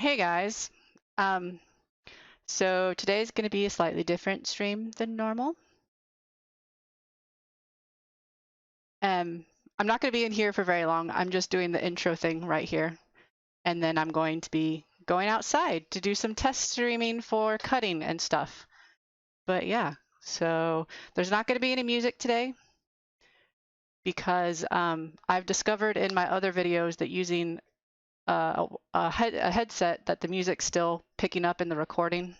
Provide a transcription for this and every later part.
Hey guys. Um, so today's going to be a slightly different stream than normal. Um, I'm not going to be in here for very long. I'm just doing the intro thing right here. And then I'm going to be going outside to do some test streaming for cutting and stuff. But yeah, so there's not going to be any music today because I've discovered in my other videos that using a headset that the music's still picking up in the recording.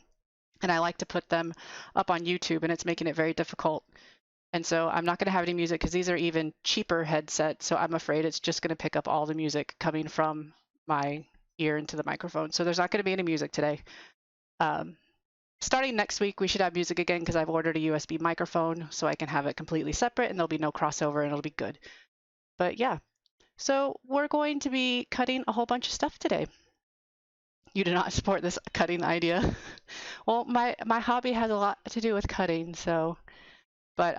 And I like to put them up on YouTube, and it's making it very difficult. And so I'm not going to have any music because these are even cheaper headsets. So I'm afraid it's just going to pick up all the music coming from my ear into the microphone. So there's not going to be any music today. Starting next week, we should have music again because I've ordered a USB microphone so I can have it completely separate and there'll be no crossover and it'll be good. But yeah, so we're going to be cutting a whole bunch of stuff today. You do not support this cutting idea. Well, my hobby has a lot to do with cutting, so, but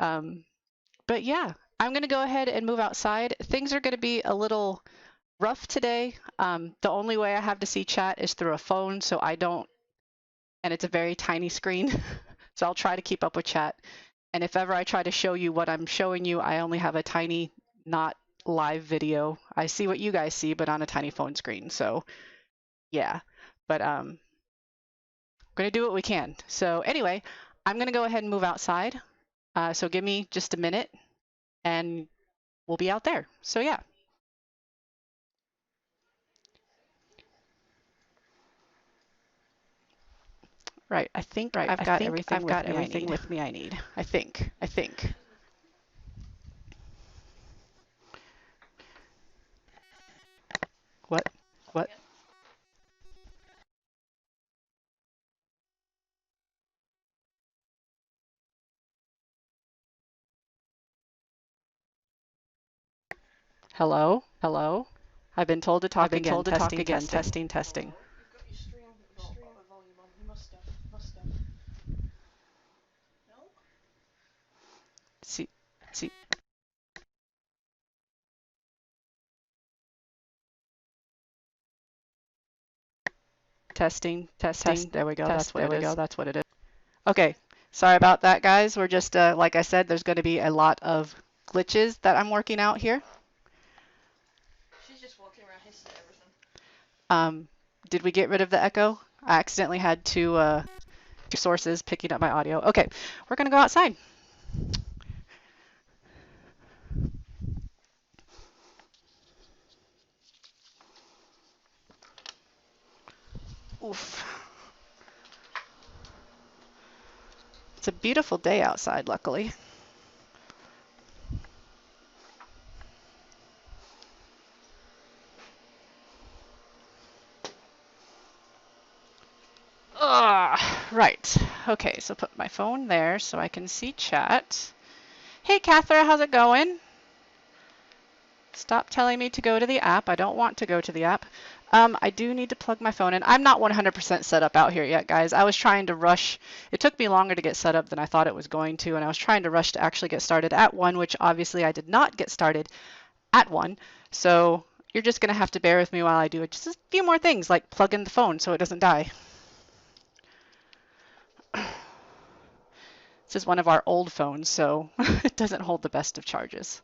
yeah, I'm going to go ahead and move outside. Things are going to be a little rough today. The only way I have to see chat is through a phone, so I don't, and it's a very tiny screen, so I'll try to keep up with chat. And if ever I try to show you what I'm showing you, I only have a tiny, not live video. I see what you guys see, but on a tiny phone screen. So yeah, but we're going to do what we can. So anyway, I'm going to go ahead and move outside. So give me just a minute and we'll be out there. So yeah. Right. I think I've got everything with me I need. I think. What? What? Hello? Hello? I've been told to talk again. Testing. See. Testing. There we go. That's what it is. Okay. Sorry about that, guys. We're just, like I said, there's going to be a lot of glitches that I'm working out here. She's just walking around hissing at everything. Did we get rid of the echo? I accidentally had two sources picking up my audio. Okay, we're going to go outside. Oof. It's a beautiful day outside, luckily. Right. Okay, so put my phone there so I can see chat. Hey, Catherine, how's it going? Stop telling me to go to the app. I don't want to go to the app. I do need to plug my phone in. I'm not 100% set up out here yet, guys. I was trying to rush. It took me longer to get set up than I thought it was going to, and I was trying to rush to actually get started at 1, which obviously I did not get started at 1. So you're just going to have to bear with me while I do just a few more things, like plug in the phone so it doesn't die. This is one of our old phones, so it doesn't hold the best of charges.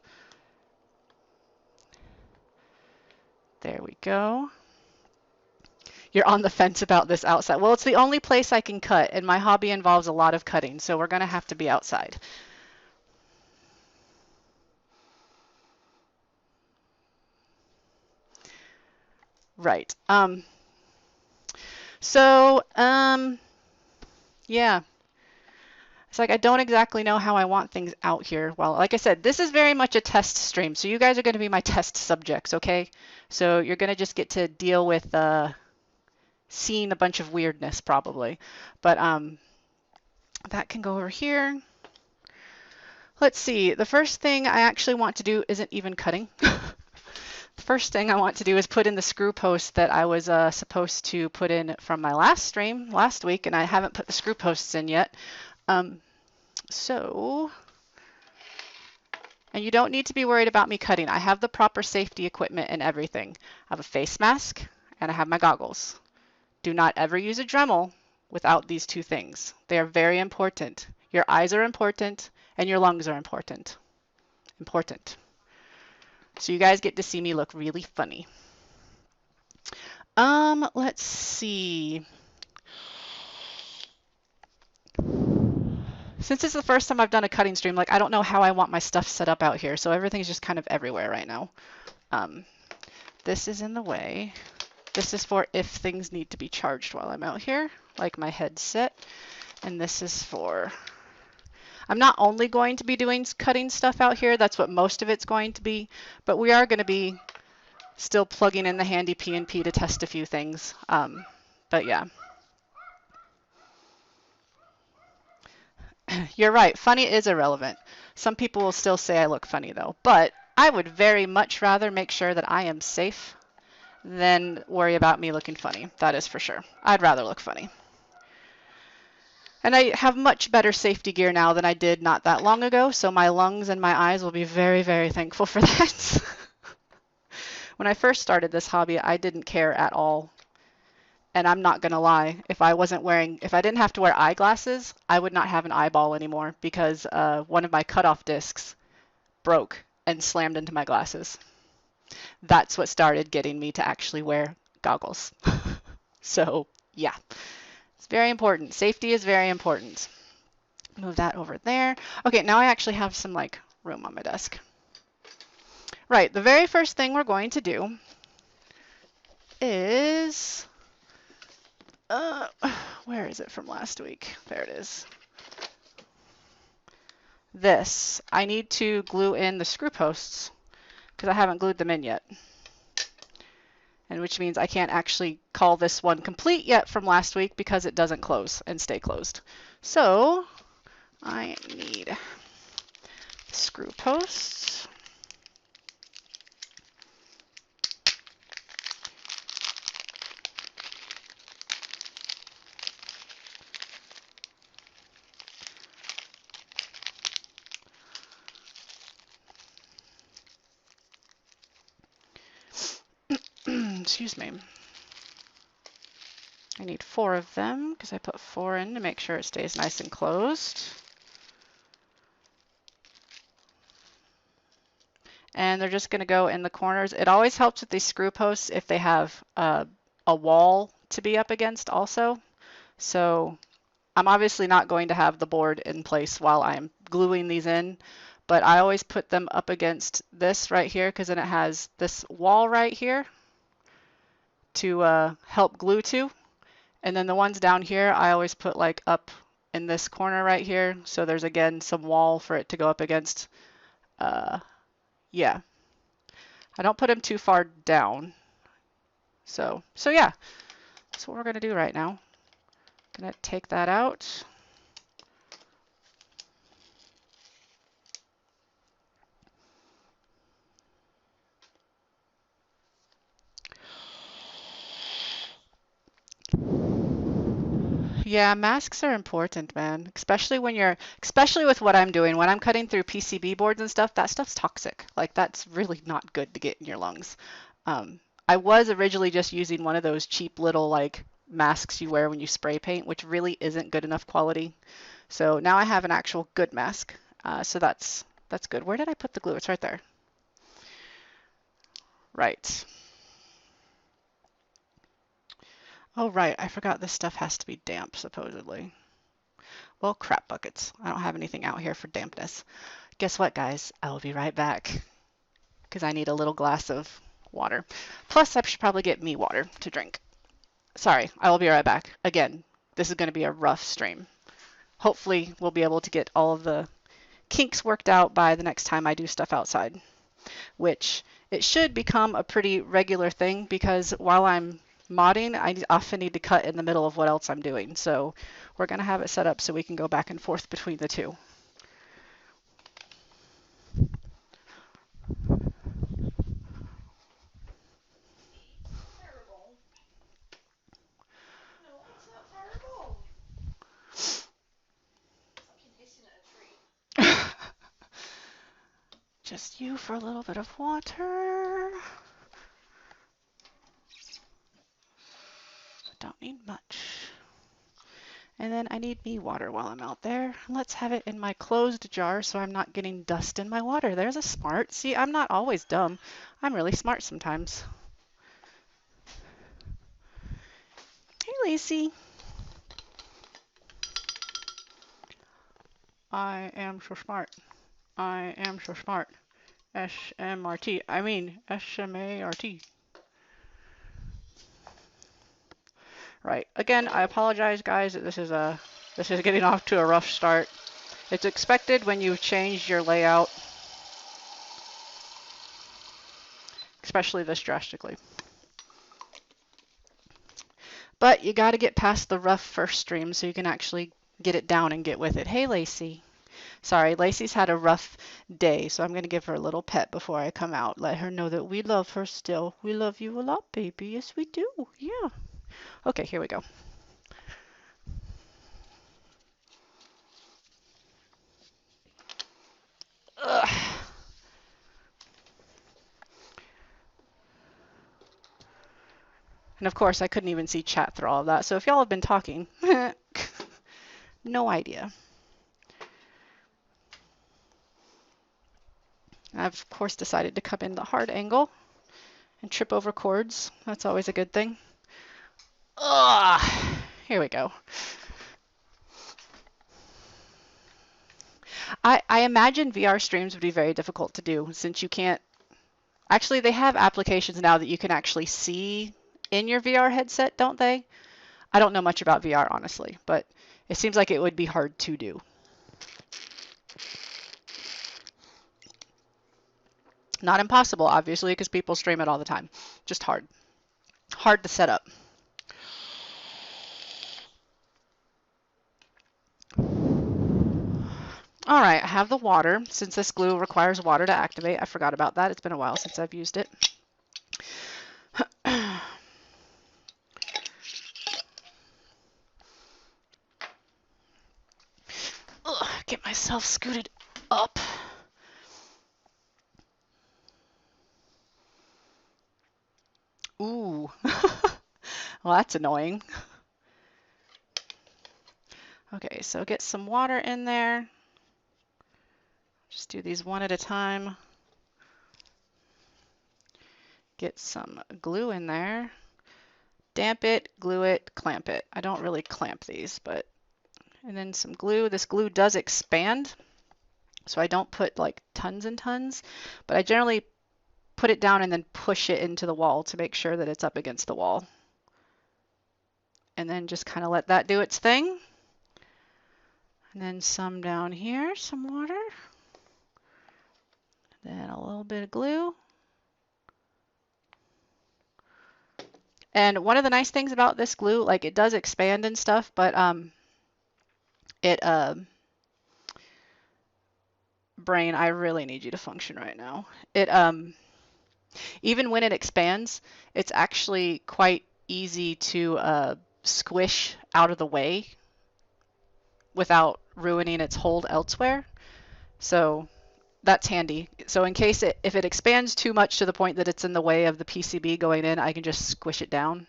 There we go. You're on the fence about this outside. Well, it's the only place I can cut, and my hobby involves a lot of cutting, so we're going to have to be outside. Right. Yeah. It's like I don't exactly know how I want things out here. Well, like I said, this is very much a test stream, so you guys are going to be my test subjects, okay? So you're going to just get to deal with seeing a bunch of weirdness, probably. But that can go over here. Let's see. The first thing I actually want to do isn't even cutting. The first thing I want to do is put in the screw post that I was supposed to put in from my last stream last week, and I haven't put the screw posts in yet. So, and you don't need to be worried about me cutting. I have the proper safety equipment and everything. I have a face mask and I have my goggles. Do not ever use a Dremel without these two things. They are very important. Your eyes are important and your lungs are important. Important. So you guys get to see me look really funny. Let's see. Since it's the first time I've done a cutting stream, like I don't know how I want my stuff set up out here, so everything's just kind of everywhere right now. This is in the way. This is for if things need to be charged while I'm out here, like my headset. And this is for, I'm not only going to be doing cutting stuff out here, that's what most of it's going to be, but we are going to be still plugging in the HandyPNP to test a few things. But yeah. You're right, funny is irrelevant. Some people will still say I look funny though, but I would very much rather make sure that I am safe than worry about me looking funny. That is for sure. I'd rather look funny. And I have much better safety gear now than I did not that long ago, so my lungs and my eyes will be very, very thankful for that. When I first started this hobby, I didn't care at all. And I'm not gonna lie, if I didn't have to wear eyeglasses, I would not have an eyeball anymore because one of my cutoff discs broke and slammed into my glasses. That's what started getting me to actually wear goggles. So yeah, it's very important. Safety is very important. Move that over there. Okay, now I actually have some like room on my desk. Right, the very first thing we're going to do is, where is it from last week? There it is. This. I need to glue in the screw posts because I haven't glued them in yet. And which means I can't actually call this one complete yet from last week because it doesn't close and stay closed. So I need screw posts. Excuse me. I need 4 of them because I put 4 in to make sure it stays nice and closed. And they're just going to go in the corners. It always helps with these screw posts if they have a wall to be up against also. So I'm obviously not going to have the board in place while I'm gluing these in, but I always put them up against this right here because then it has this wall right here to help glue to. And then the ones down here, I always put like up in this corner right here. So there's again some wall for it to go up against. Yeah. I don't put them too far down. So yeah, that's what we're gonna do right now. Gonna take that out. Yeah, masks are important, man. Especially with what I'm doing. When I'm cutting through PCB boards and stuff, that stuff's toxic. Like that's really not good to get in your lungs. I was originally just using one of those cheap little like masks you wear when you spray paint, which really isn't good enough quality. So now I have an actual good mask. So that's good. Where did I put the glue? It's right there. Right. Oh, right. I forgot this stuff has to be damp, supposedly. Well, crap buckets. I don't have anything out here for dampness. Guess what, guys? I will be right back because I need a little glass of water. Plus, I should probably get me water to drink. Sorry, I will be right back. Again, this is going to be a rough stream. Hopefully, we'll be able to get all of the kinks worked out by the next time I do stuff outside, which it should become a pretty regular thing because while I'm modding, I often need to cut in the middle of what else I'm doing. So we're going to have it set up so we can go back and forth between the two. Terrible. No, it's not terrible. Fucking hissing at a tree. Just you for a little bit of water. Don't need much. And then I need me water while I'm out there. Let's have it in my closed jar so I'm not getting dust in my water. There's a smart. See, I'm not always dumb. I'm really smart sometimes. Hey, Lacey. I am so smart. I am so smart. S-M-R-T. I mean, S-M-A-R-T. Right. Again, I apologize, guys. This is getting off to a rough start. It's expected when you change your layout, especially this drastically. But you got to get past the rough first stream so you can actually get it down and get with it. Hey, Lacey. Sorry, Lacey's had a rough day, so I'm going to give her a little pet before I come out. Let her know that we love her still. We love you a lot, baby. Yes, we do. Yeah. Okay, here we go. Ugh. And of course, I couldn't even see chat through all of that. So if y'all have been talking, no idea. I've, of course, decided to come in the hard angle and trip over cords. That's always a good thing. Ugh. Here we go. I imagine VR streams would be very difficult to do since you can't. Actually, they have applications now that you can actually see in your VR headset, don't they? I don't know much about VR, honestly, but it seems like it would be hard to do. Not impossible, obviously, because people stream it all the time. Just hard. Hard to set up. All right, I have the water. Since this glue requires water to activate, I forgot about that. It's been a while since I've used it. Ugh, get myself scooted up. Ooh. Well, that's annoying. Okay, so get some water in there. Just do these one at a time. Get some glue in there. Damp it, glue it, clamp it. I don't really clamp these, but... And then some glue. This glue does expand, so I don't put like tons and tons, but I generally put it down and then push it into the wall to make sure that it's up against the wall. And then just kind of let that do its thing. And then some down here, some water. Then a little bit of glue. And one of the nice things about this glue, like it does expand and stuff, but brain, I really need you to function right now. It even when it expands, it's actually quite easy to squish out of the way without ruining its hold elsewhere. So that's handy. So in case if it expands too much to the point that it's in the way of the PCB going in, I can just squish it down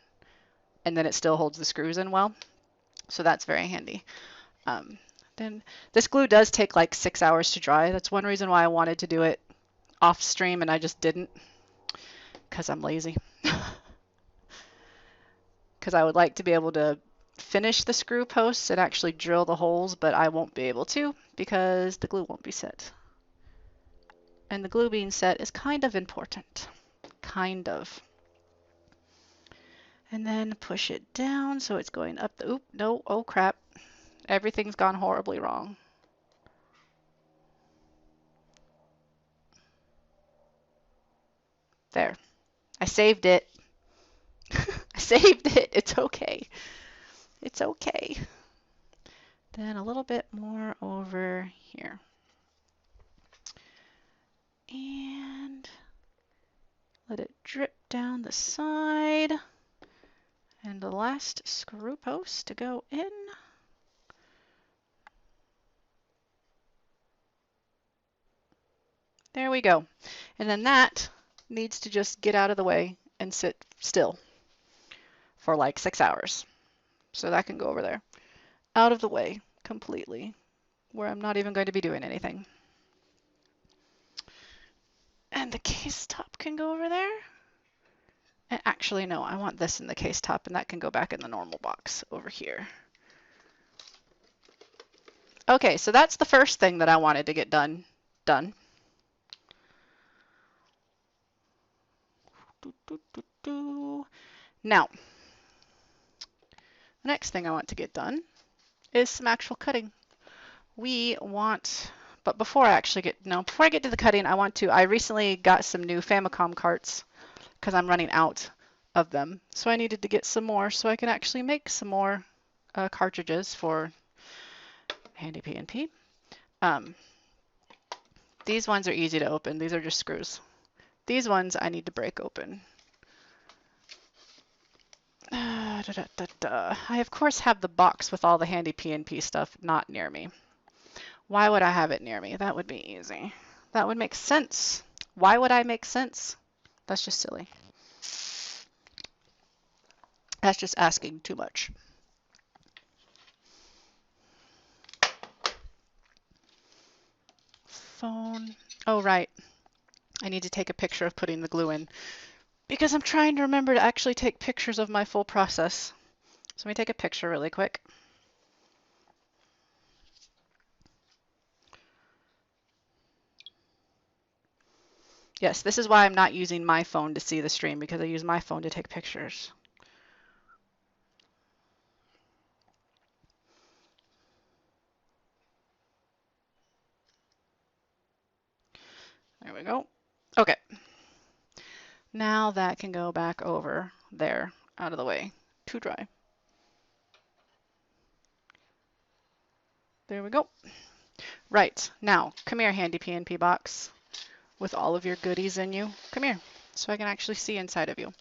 and then it still holds the screws in well. So that's very handy. Then this glue does take like 6 hours to dry. That's one reason why I wanted to do it off stream and I just didn't, because I'm lazy. Because I would like to be able to finish the screw posts and actually drill the holes, but I won't be able to because the glue won't be set. And the glue being set is kind of important. Kind of. And then push it down so it's going up the, oop, no, oh crap. Everything's gone horribly wrong. There. I saved it. I saved it. It's okay. It's okay. Then a little bit more over here. And let it drip down the side. And the last screw post to go in. There we go. And then that needs to just get out of the way and sit still for like 6 hours. So that can go over there. Out of the way completely, where I'm not even going to be doing anything. And the case top can go over there. And actually, no, I want this in the case top, and that can go back in the normal box over here. Okay, so that's the first thing that I wanted to get done. Now, the next thing I want to get done is some actual cutting. We want, but before I get to the cutting, I recently got some new Famicom carts because I'm running out of them. So I needed to get some more so I can actually make some more cartridges for HandyPNP. These ones are easy to open. These are just screws. These ones I need to break open. I of course have the box with all the HandyPNP stuff not near me. Why would I have it near me? That would be easy. That would make sense. Why would I make sense? That's just silly. That's just asking too much. Phone. Oh, right. I need to take a picture of putting the glue in because I'm trying to remember to actually take pictures of my full process. So let me take a picture really quick. Yes, this is why I'm not using my phone to see the stream, because I use my phone to take pictures. There we go. Okay. Now that can go back over there, out of the way, to dry. There we go. Right, now, come here, HandyPNP box, with all of your goodies in you. Come here, so I can actually see inside of you.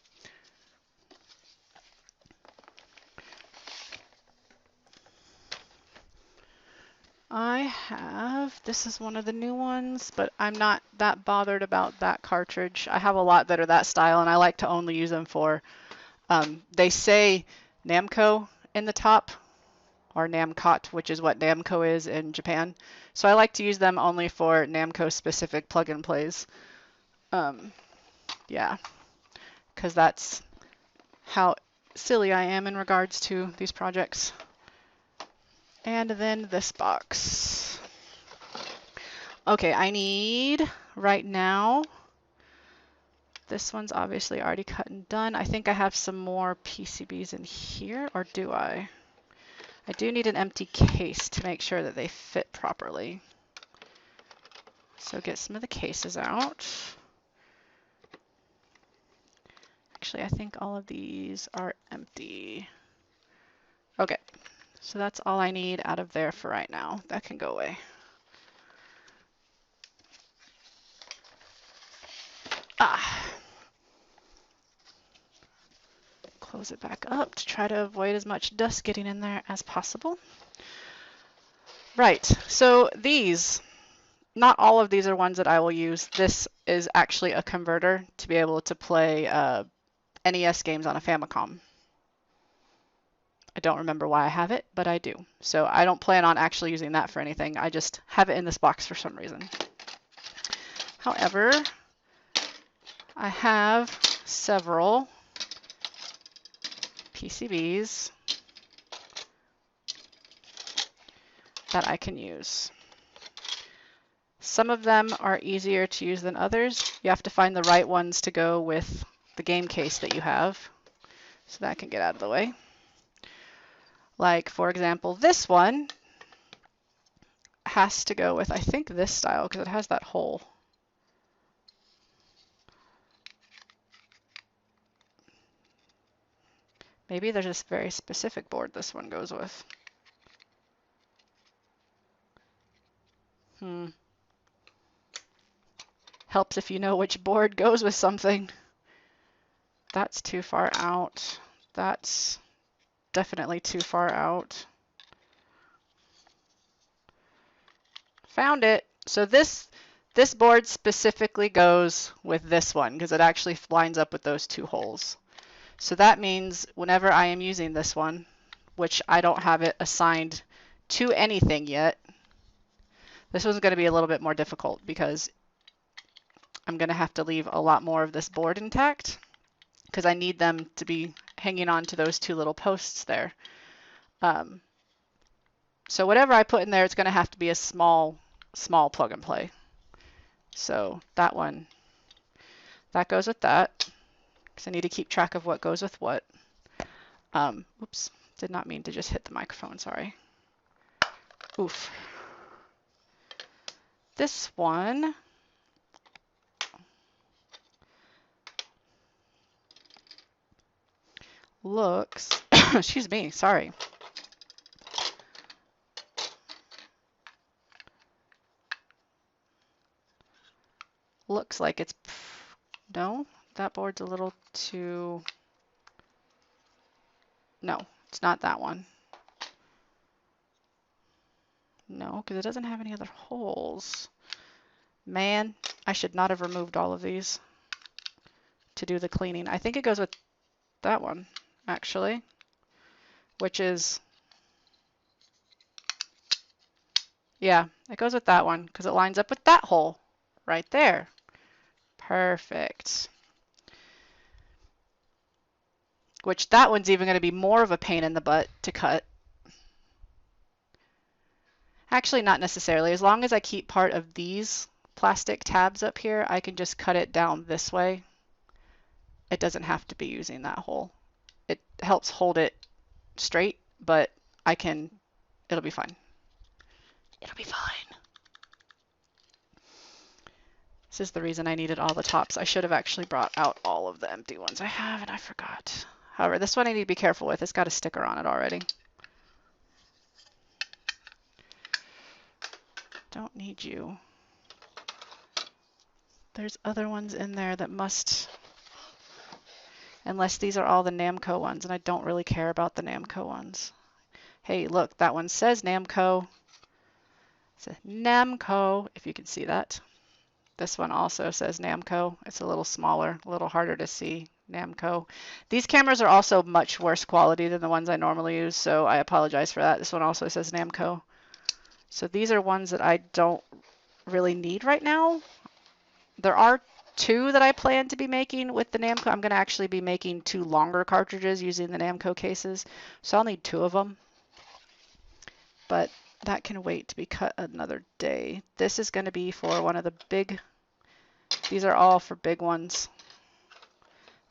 This is one of the new ones, but I'm not that bothered about that cartridge. I have a lot that are that style, and I like to only use them for, they say Namco in the top, or Namcot, which is what Namco is in Japan. So I like to use them only for Namco specific plug and plays. Yeah, because that's how silly I am in regards to these projects. And then this box. Okay, I need right now, this one's obviously already cut and done. I think I have some more PCBs in here, or do I? I do need an empty case to make sure that they fit properly. So get some of the cases out. Actually, I think all of these are empty. Okay, so that's all I need out of there for right now. That can go away. Close it back up to try to avoid as much dust getting in there as possible. Right, so these, not all of these are ones that I will use. This is actually a converter to be able to play NES games on a Famicom. I don't remember why I have it, but I do. So I don't plan on actually using that for anything. I just have it in this box for some reason. However, I have several PCBs that I can use. Some of them are easier to use than others. You have to find the right ones to go with the game case that you have. So that can get out of the way. Like, for example, this one has to go with, I think, this style because it has that hole. Maybe there's a very specific board this one goes with. Helps if you know which board goes with something. That's too far out. That's definitely too far out. Found it. So this board specifically goes with this one because it actually lines up with those two holes. So that means whenever I am using this one, which I don't have it assigned to anything yet, this one's going to be a little bit more difficult because I'm going to have to leave a lot more of this board intact because I need them to be hanging on to those two little posts there. So whatever I put in there, it's going to have to be a small plug and play. So that one, that goes with that, because I need to keep track of what goes with what. Oops, did not mean to just hit the microphone, sorry. Oof. This one, looks, excuse me, sorry. Looks like it's, no, that board's a little too, no, it's not that one. No, because it doesn't have any other holes. Man, I should not have removed all of these to do the cleaning. I think it goes with that one, actually, which is, yeah, it goes with that one because it lines up with that hole right there. Perfect. Which that one's even going to be more of a pain in the butt to cut. Actually, not necessarily. As long as I keep part of these plastic tabs up here, I can just cut it down this way. It doesn't have to be using that hole. It helps hold it straight, but it'll be fine. It'll be fine. This is the reason I needed all the tops. I should have actually brought out all of the empty ones I have, and I forgot. However, this one I need to be careful with. It's got a sticker on it already. Don't need you. There's other ones in there that must, unless these are all the Namco ones, and I don't really care about the Namco ones. Hey, look, that one says Namco. It says Namco, if you can see that. This one also says Namco. It's a little smaller, a little harder to see. Namco. These cameras are also much worse quality than the ones I normally use, so I apologize for that. This one also says Namco. So these are ones that I don't really need right now. There are two that I plan to be making with the Namco. I'm going to actually be making two longer cartridges using the Namco cases, so I'll need two of them. But that can wait to be cut another day. This is going to be for one of the big, these are all for big ones.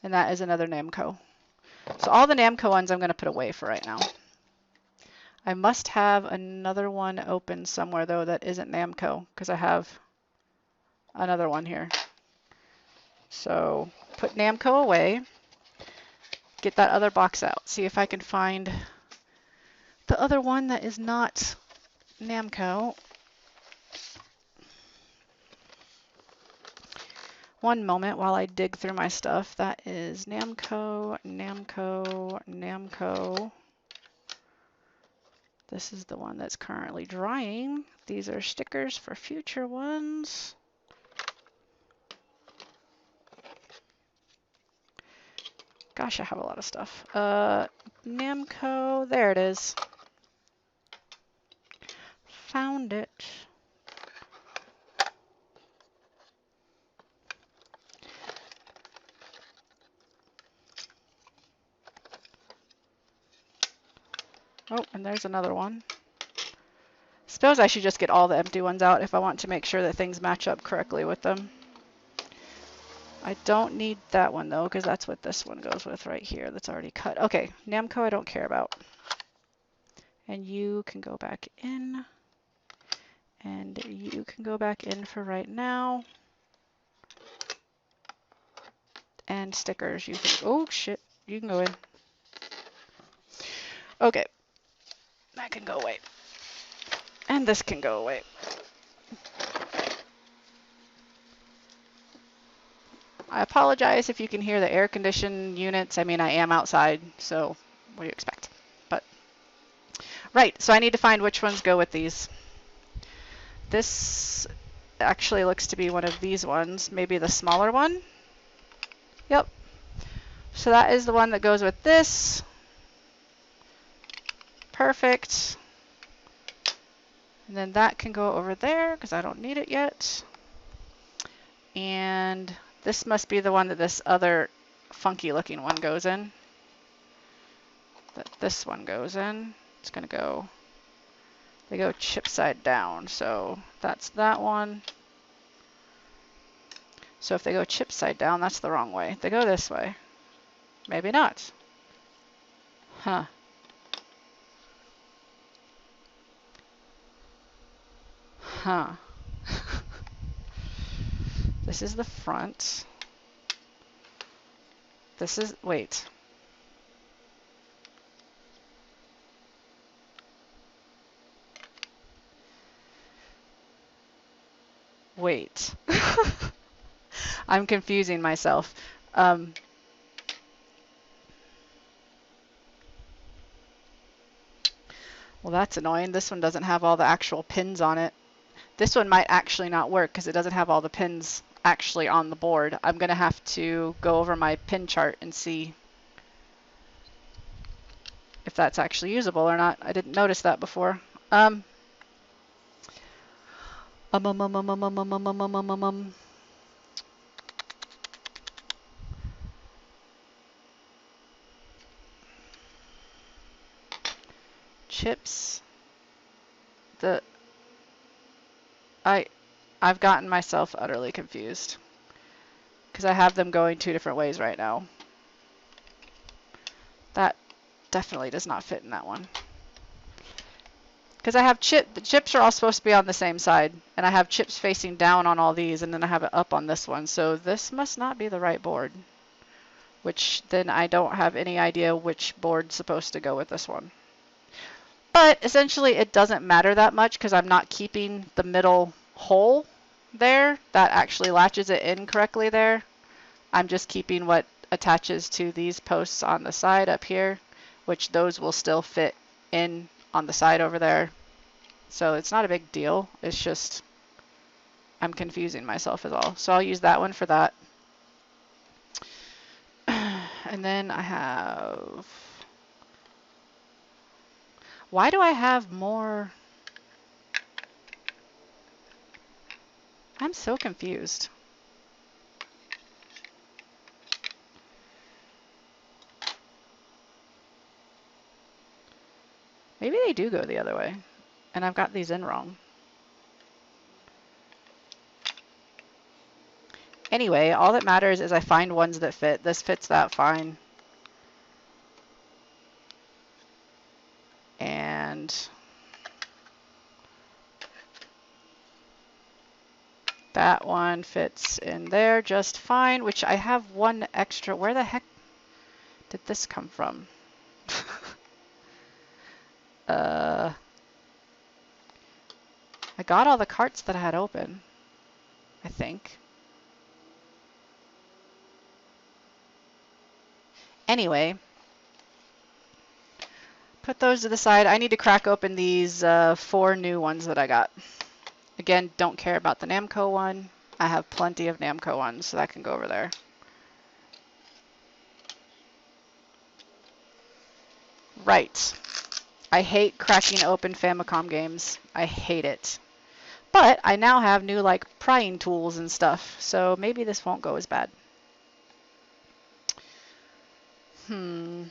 And that is another Namco. So all the Namco ones I'm going to put away for right now. I must have another one open somewhere though that isn't Namco, because I have another one here. So put Namco away, get that other box out, see if I can find the other one that is not Namco. One moment while I dig through my stuff. That is Namco, Namco, Namco. This is the one that's currently drying. These are stickers for future ones. Gosh, I have a lot of stuff. Namco, there it is. Found it. Oh, and there's another one. Suppose I should just get all the empty ones out if I want to make sure that things match up correctly with them. I don't need that one though, because that's what this one goes with right here that's already cut. Okay, Namco I don't care about. And you can go back in. And you can go back in for right now. And stickers, you can, oh shit, you can go in. Okay, that can go away. And this can go away. I apologize if you can hear the air conditioned units. I mean, I am outside, so what do you expect? But, right, so I need to find which ones go with these. This actually looks to be one of these ones, maybe the smaller one. Yep. So that is the one that goes with this. Perfect. And then that can go over there because I don't need it yet. And this must be the one that this other funky looking one goes in. That this one goes in. It's going to go, they go chip side down. So that's that one. So if they go chip side down, that's the wrong way. They go this way. Maybe not. Huh. Huh. This is the front. This is, wait. Wait. I'm confusing myself. Well, that's annoying. This one doesn't have all the actual pins on it. This one might actually not work because it doesn't have all the pins actually on the board. I'm going to have to go over my pin chart and see if that's actually usable or not. I didn't notice that before. Chips. I've gotten myself utterly confused because I have them going two different ways right now. That definitely does not fit in that one. Because I have the chips are all supposed to be on the same side, and I have chips facing down on all these, and then I have it up on this one. So this must not be the right board, which then I don't have any idea which board's supposed to go with this one. But essentially it doesn't matter that much because I'm not keeping the middle hole there. That actually latches it in correctly there. I'm just keeping what attaches to these posts on the side up here, which those will still fit in on the side over there. So it's not a big deal. It's just I'm confusing myself is all. So I'll use that one for that. And then I have, why do I have more? I'm so confused. Maybe they do go the other way, and I've got these in wrong. Anyway, all that matters is I find ones that fit. This fits that fine. And that one fits in there just fine, which I have one extra. Where the heck did this come from? I got all the carts that I had open, I think. Anyway, put those to the side. I need to crack open these 4 new ones that I got. Again, don't care about the Namco one. I have plenty of Namco ones, so that can go over there. Right. I hate cracking open Famicom games. I hate it. But I now have new like prying tools and stuff, so maybe this won't go as bad. Come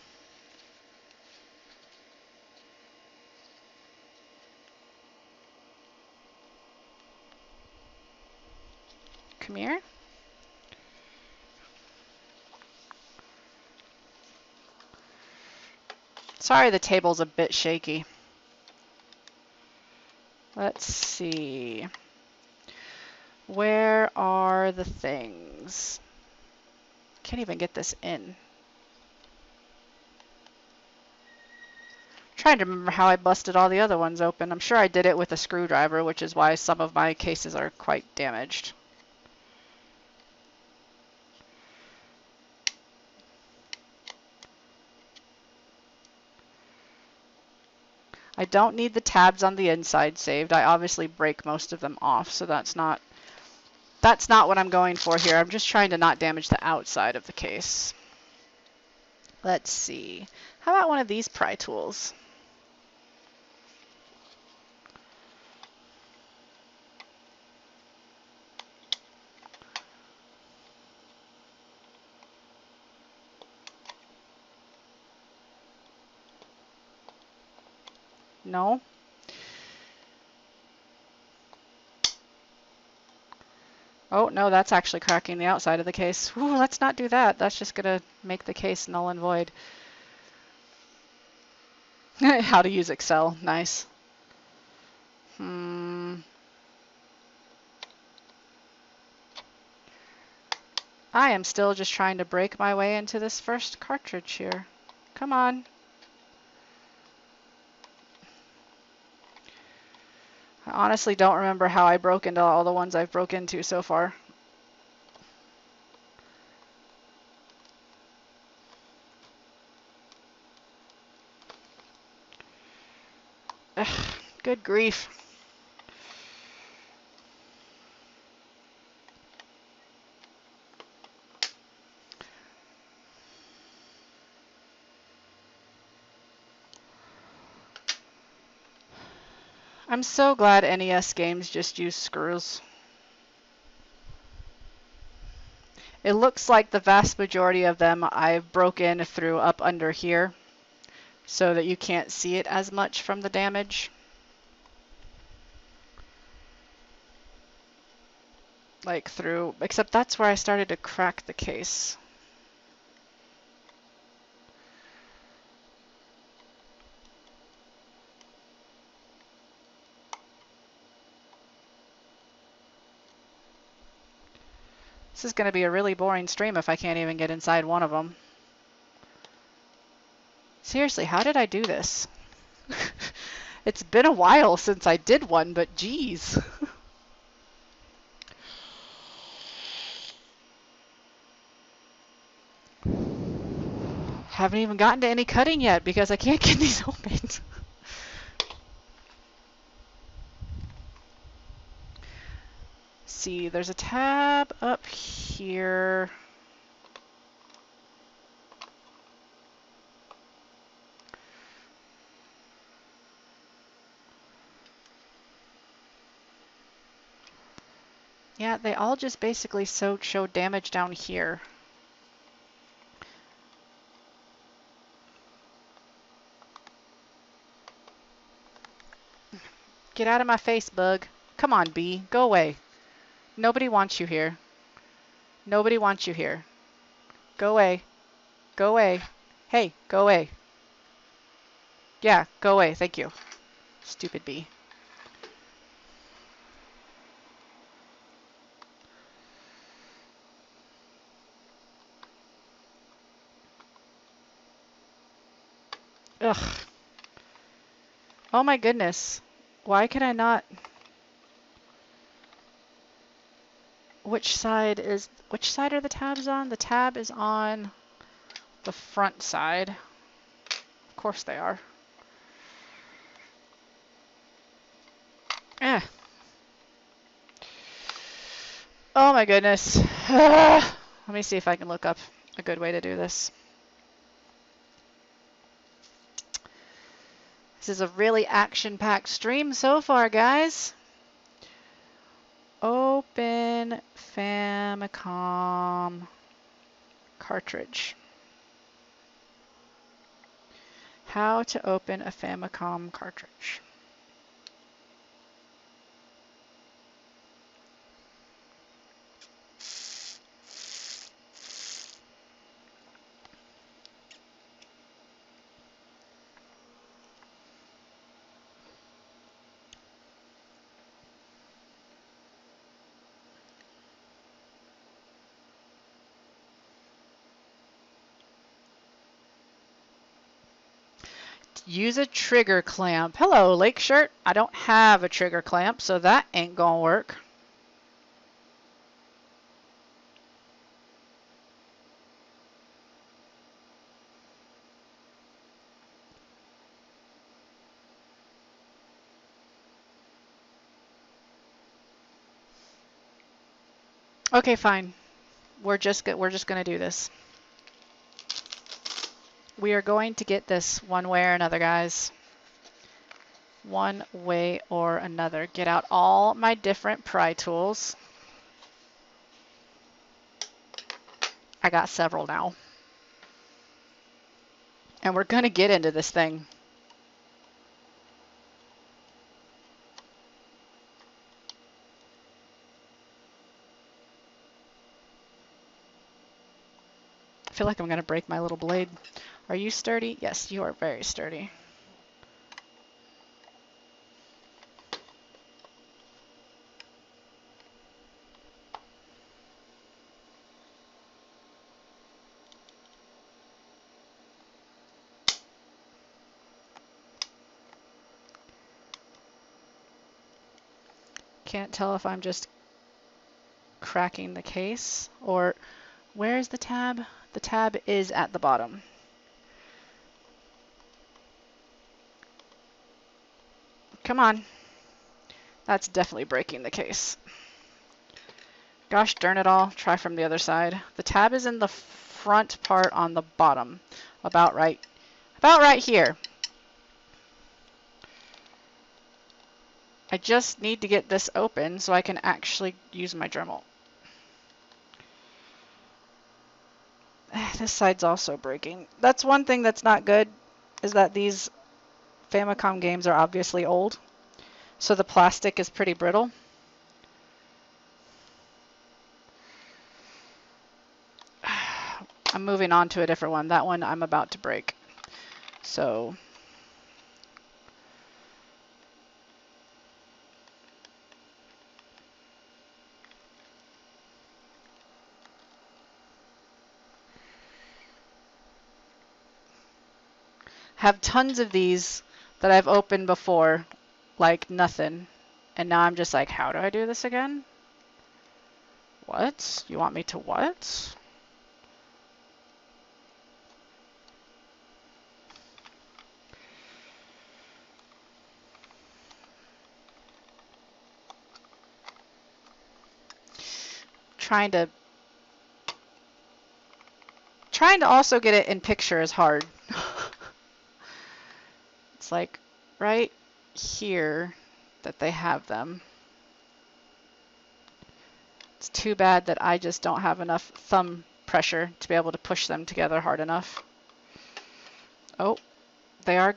here. Sorry, the table's a bit shaky. Let's see. Where are the things? Can't even get this in. Trying to remember how I busted all the other ones open. I'm sure I did it with a screwdriver, which is why some of my cases are quite damaged. I don't need the tabs on the inside saved. I obviously break most of them off, so that's not what I'm going for here. I'm just trying to not damage the outside of the case. Let's see. How about one of these pry tools? No? Oh, no, that's actually cracking the outside of the case. Ooh, let's not do that. That's just going to make the case null and void. How to use Excel. Nice. I am still just trying to break my way into this first cartridge here. Come on. I honestly don't remember how I broke into all the ones I've broke into so far. Ugh, good grief. I'm so glad NES games just use screws. It looks like the vast majority of them I've broken through up under here so that you can't see it as much from the damage. Like through, except that's where I started to crack the case. This is going to be a really boring stream if I can't even get inside one of them. Seriously, how did I do this? It's been a while since I did one, but geez. Haven't even gotten to any cutting yet because I can't get these open. See, there's a tab up here. Yeah, they all just basically show damage down here. Get out of my face, bug. Come on, bee. Go away. Nobody wants you here. Nobody wants you here. Go away. Go away. Hey, go away. Yeah, go away. Thank you. Stupid bee. Ugh. Oh my goodness. Why can I not? Which side are the tabs on? The tab is on the front side. Of course they are. Eh. Oh my goodness. Let me see if I can look up a good way to do this. This is a really action-packed stream so far, guys. Open Famicom cartridge. How to open a Famicom cartridge. Use a trigger clamp. Hello, Lake Shirt. I don't have a trigger clamp, so that ain't gonna work. Okay, fine. We're just gonna do this. We are going to get this one way or another, guys. One way or another. Get out all my different pry tools. I got several now. And we're going to get into this thing. I feel like I'm going to break my little blade. Are you sturdy? Yes, you are very sturdy. Can't tell if I'm just cracking the case or where's the tab? The tab is at the bottom. Come on. That's definitely breaking the case. Gosh darn it all. Try from the other side. The tab is in the front part on the bottom. About right here. I just need to get this open so I can actually use my Dremel. This side's also breaking. That's one thing that's not good, is that these Famicom games are obviously old, so the plastic is pretty brittle. I'm moving on to a different one. That one I'm about to break. So have tons of these that I've opened before, like nothing. And now I'm just like, how do I do this again? What? You want me to what? Trying to also get it in picture is hard. It's like right here that they have them. It's too bad that I just don't have enough thumb pressure to be able to push them together hard enough. Oh, they're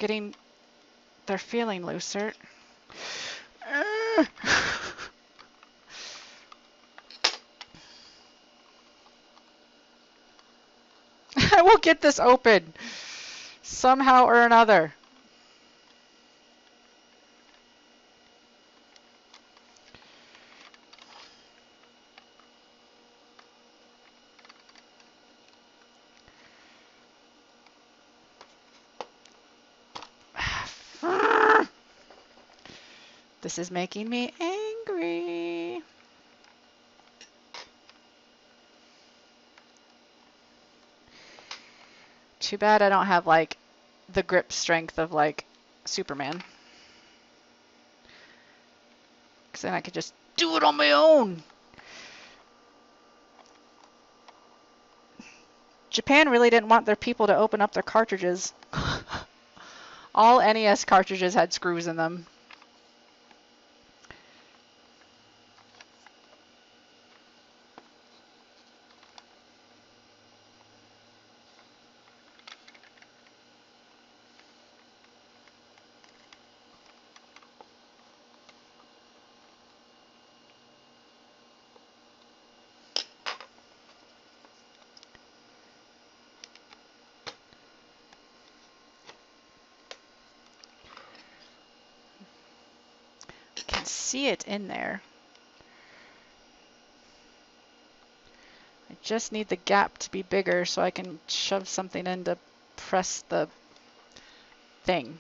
feeling looser. I will get this open somehow or another. This is making me angry. Too bad I don't have like the grip strength of like Superman. Because then I could just do it on my own. Japan really didn't want their people to open up their cartridges. All NES cartridges had screws in them. I can see it in there. I just need the gap to be bigger so I can shove something in to press the thing.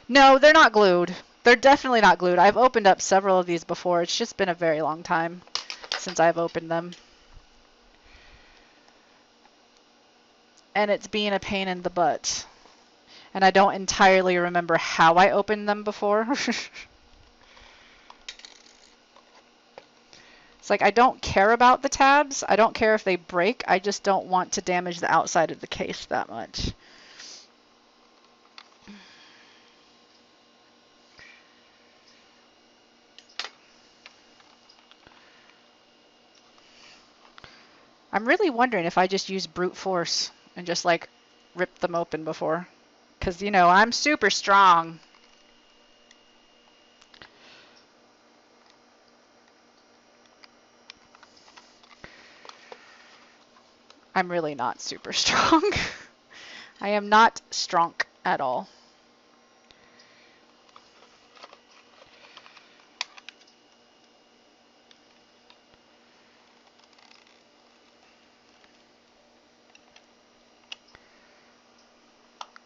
No, they're not glued. They're definitely not glued. I've opened up several of these before. It's just been a very long time since I've opened them. And it's being a pain in the butt. And I don't entirely remember how I opened them before. It's like I don't care about the tabs. I don't care if they break. I just don't want to damage the outside of the case that much. I'm really wondering if I just use brute force and just like rip them open before. Because, you know, I'm super strong. I'm really not super strong. I am not strong at all.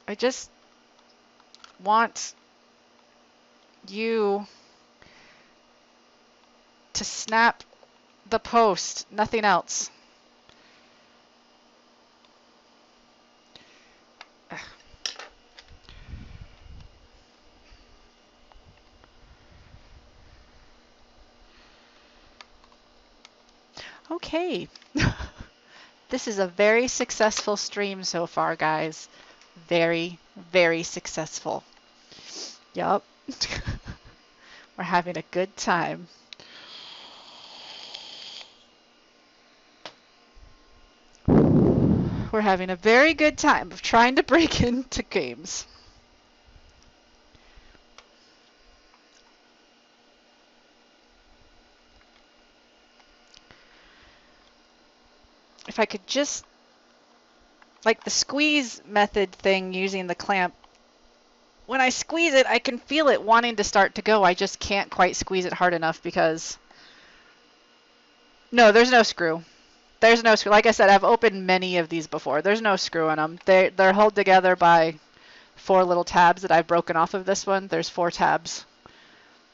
I just want you to snap the post, nothing else. Okay. This is a very successful stream so far, guys. Very, very successful. Yup. We're having a good time. We're having a very good time of trying to break into games. If I could just, like the squeeze method thing using the clamp, when I squeeze it, I can feel it wanting to start to go. I just can't quite squeeze it hard enough because... No, there's no screw. There's no screw. Like I said, I've opened many of these before. There's no screw in them. They're held together by 4 little tabs that I've broken off of this one. There's 4 tabs.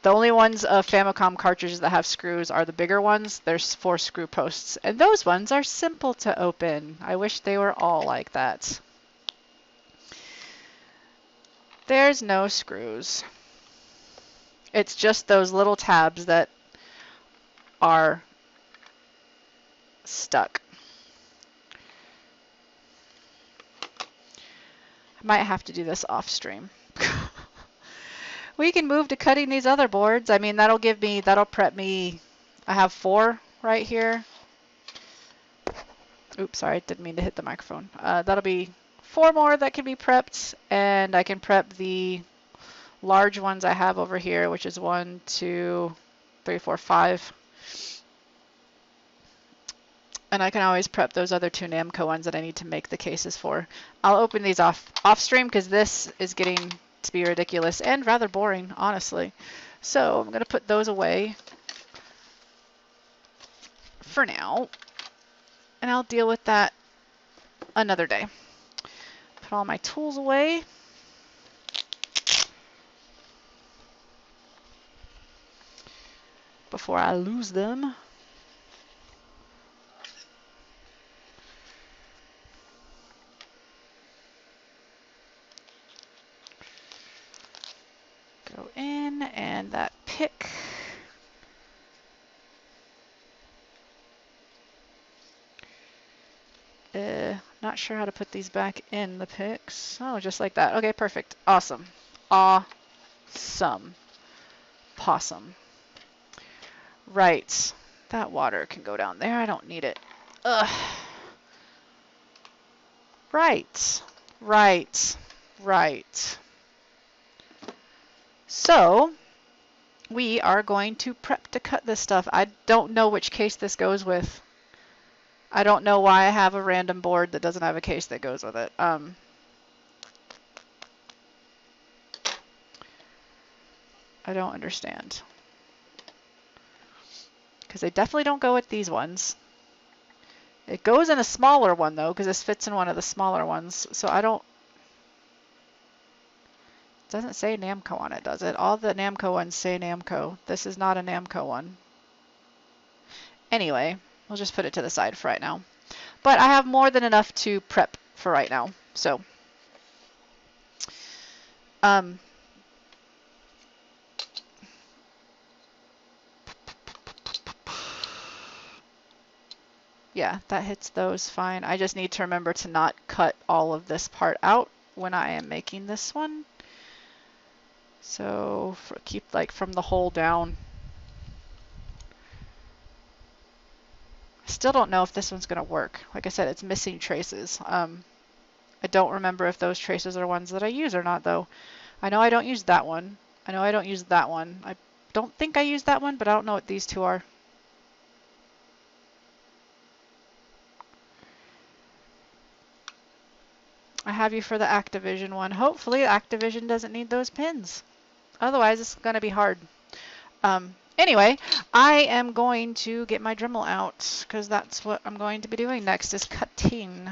The only ones of Famicom cartridges that have screws are the bigger ones. There's 4 screw posts. And those ones are simple to open. I wish they were all like that. There's no screws. It's just those little tabs that are stuck. I might have to do this off stream. We can move to cutting these other boards. I mean, that'll prep me. I have 4 right here. Oops, sorry, didn't mean to hit the microphone. That'll be 4 more that can be prepped, and I can prep the large ones I have over here, which is 1, 2, 3, 4, 5. And I can always prep those other 2 Namco ones that I need to make the cases for. I'll open these off stream because this is getting to be ridiculous and rather boring, honestly. So I'm going to put those away for now, and I'll deal with that another day. Put all my tools away. Before I lose them. Go in, and that pick. Not sure how to put these back in the picks. Oh, just like that. Okay, perfect. Awesome. Awesome. Possum. Right. That water can go down there. I don't need it. Ugh. Right. Right. Right. So, we are going to prep to cut this stuff. I don't know which case this goes with. I don't know why I have a random board that doesn't have a case that goes with it. I don't understand. Because they definitely don't go with these ones. It goes in a smaller one, though, because this fits in one of the smaller ones. So I don't... It doesn't say Namco on it, does it? All the Namco ones say Namco. This is not a Namco one. Anyway, we'll just put it to the side for right now. But I have more than enough to prep for right now. So, Yeah, that hits those fine. I just need to remember to not cut all of this part out when I am making this one. So keep like from the hole down. I still don't know if this one's going to work. Like I said, it's missing traces. I don't remember if those traces are ones that I use or not, though. I know I don't use that one. I know I don't use that one. I don't think I use that one, but I don't know what these two are. I have you for the Activision one. Hopefully Activision doesn't need those pins. Otherwise, it's going to be hard. Anyway, I am going to get my Dremel out because that's what I'm going to be doing next is cutting.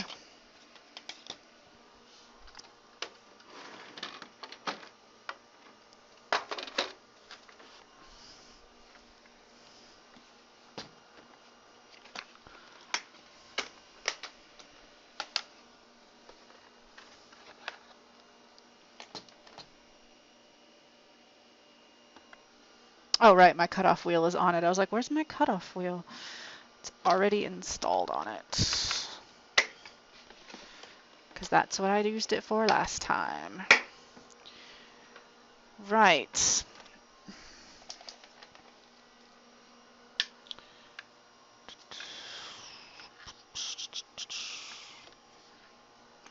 Oh, right, my cutoff wheel is on it. I was like, where's my cutoff wheel? It's already installed on it. Because that's what I used it for last time. Right.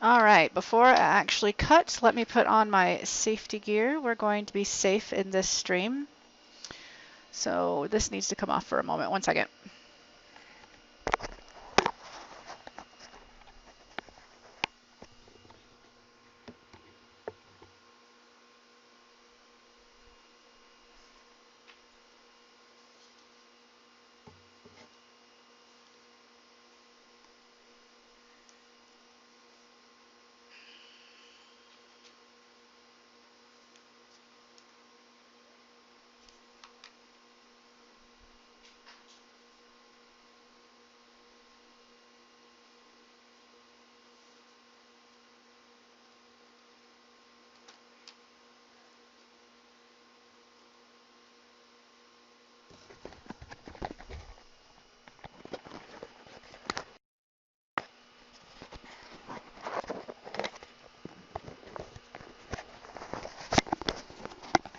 All right, before I actually cut, let me put on my safety gear. We're going to be safe in this stream. So this needs to come off for a moment. 1 second.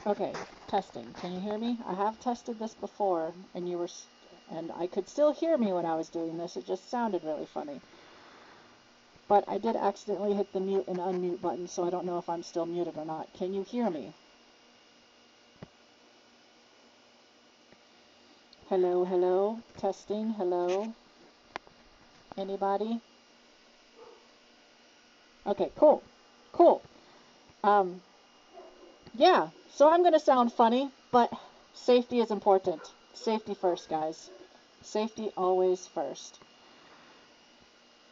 Okay, testing. Can you hear me? I have tested this before, and and I could still hear me when I was doing this. It just sounded really funny. But I did accidentally hit the mute and unmute button, so I don't know if I'm still muted or not. Can you hear me? Hello, hello. Testing. Hello. Anybody? Okay, cool. Cool. Yeah, so I'm going to sound funny, but safety is important. Safety first, guys. Safety always first.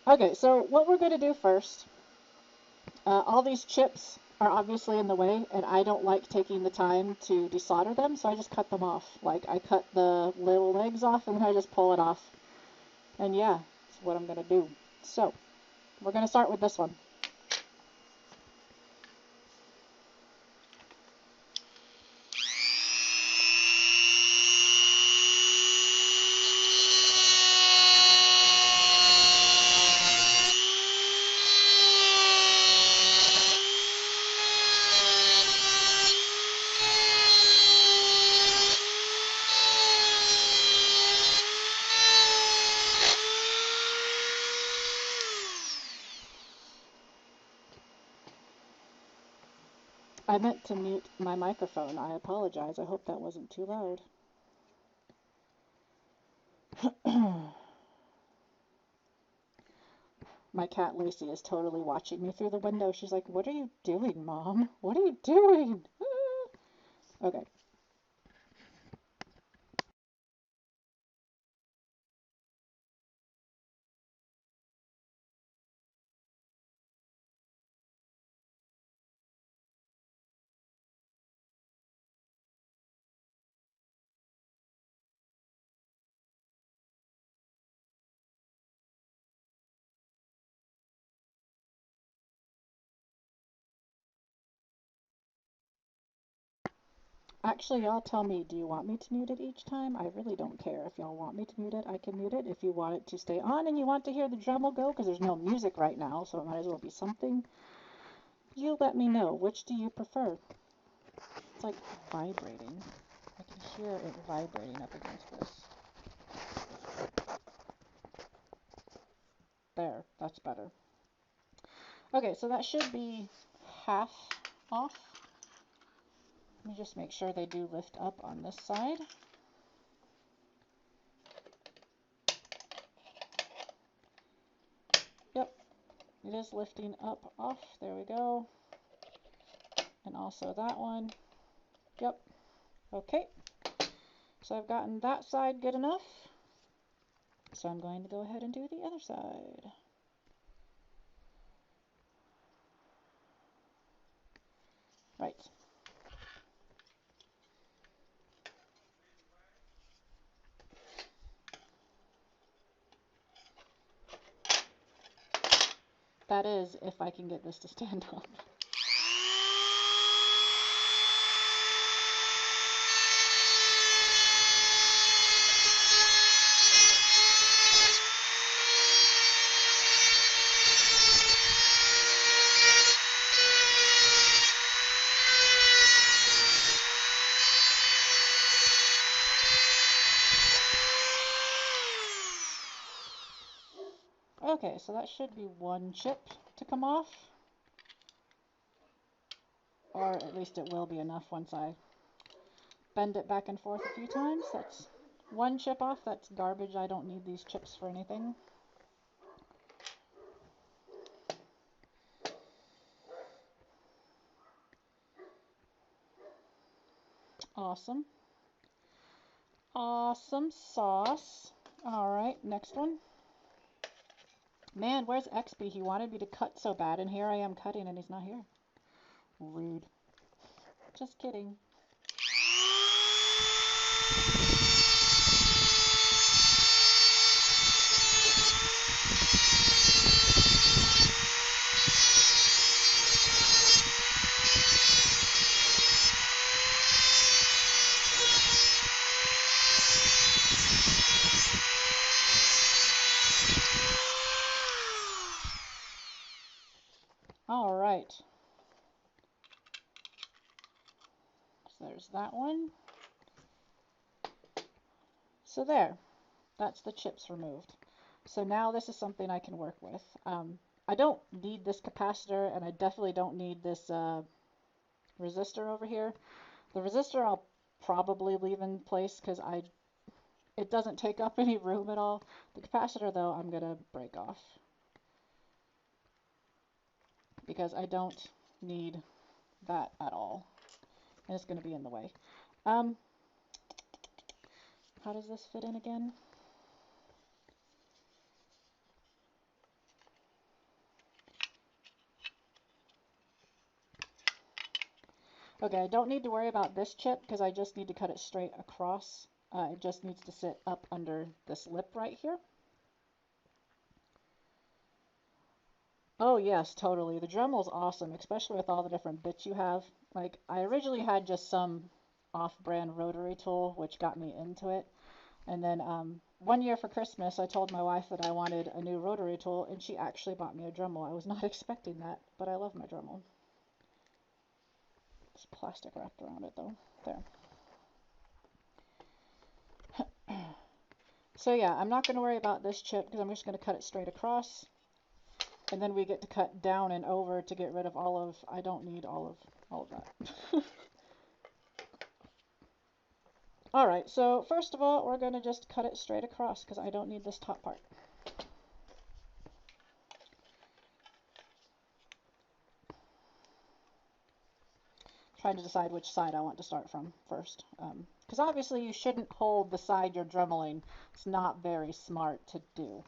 Okay, so what we're going to do first, all these chips are obviously in the way, and I don't like taking the time to desolder them, so I just cut them off. Like, I cut the little legs off, and then I just pull it off. And yeah, that's what I'm going to do. So, we're going to start with this one. I meant to mute my microphone. I apologize. I hope that wasn't too loud. My cat Lucy is totally watching me through the window. She's like, "What are you doing, Mom? What are you doing?" Okay. Actually, y'all tell me, do you want me to mute it each time? I really don't care. If y'all want me to mute it, I can mute it. If you want it to stay on and you want to hear the Dremel go, because there's no music right now, so it might as well be something, you let me know. Which do you prefer? It's like vibrating. I can hear it vibrating up against this. There, that's better. Okay, so that should be half off. Let me just make sure they do lift up on this side. Yep, it is lifting up off. There we go. And also that one. Yep. Okay. So I've gotten that side good enough. So I'm going to go ahead and do the other side. Right. That is if I can get this to stand up. Okay, so that should be one chip to come off. Or at least it will be enough once I bend it back and forth a few times. That's one chip off. That's garbage. I don't need these chips for anything. Awesome. Awesome sauce. All right, next one. Man, where's XB? He wanted me to cut so bad, and here I am cutting, and he's not here. Rude. Just kidding. All right. So there's that one. So there. That's the chips removed. So now this is something I can work with. I don't need this capacitor, and I definitely don't need this resistor over here. The resistor I'll probably leave in place because it doesn't take up any room at all. The capacitor, though, I'm going to break off because I don't need that at all, and it's going to be in the way. How does this fit in again? Okay, I don't need to worry about this chip because I just need to cut it straight across. It just needs to sit up under this lip right here. Oh yes, totally. The Dremel's awesome, especially with all the different bits you have. Like, I originally had just some off-brand rotary tool, which got me into it. And then one year for Christmas, I told my wife that I wanted a new rotary tool, and she actually bought me a Dremel. I was not expecting that, but I love my Dremel. There's plastic wrapped around it, though. There. So yeah, I'm not going to worry about this chip because I'm just going to cut it straight across. And then we get to cut down and over to get rid of all of, I don't need all of that. Alright, so first of all, we're going to just cut it straight across because I don't need this top part. Trying to decide which side I want to start from first. Because obviously you shouldn't hold the side you're dremeling. It's not very smart to do.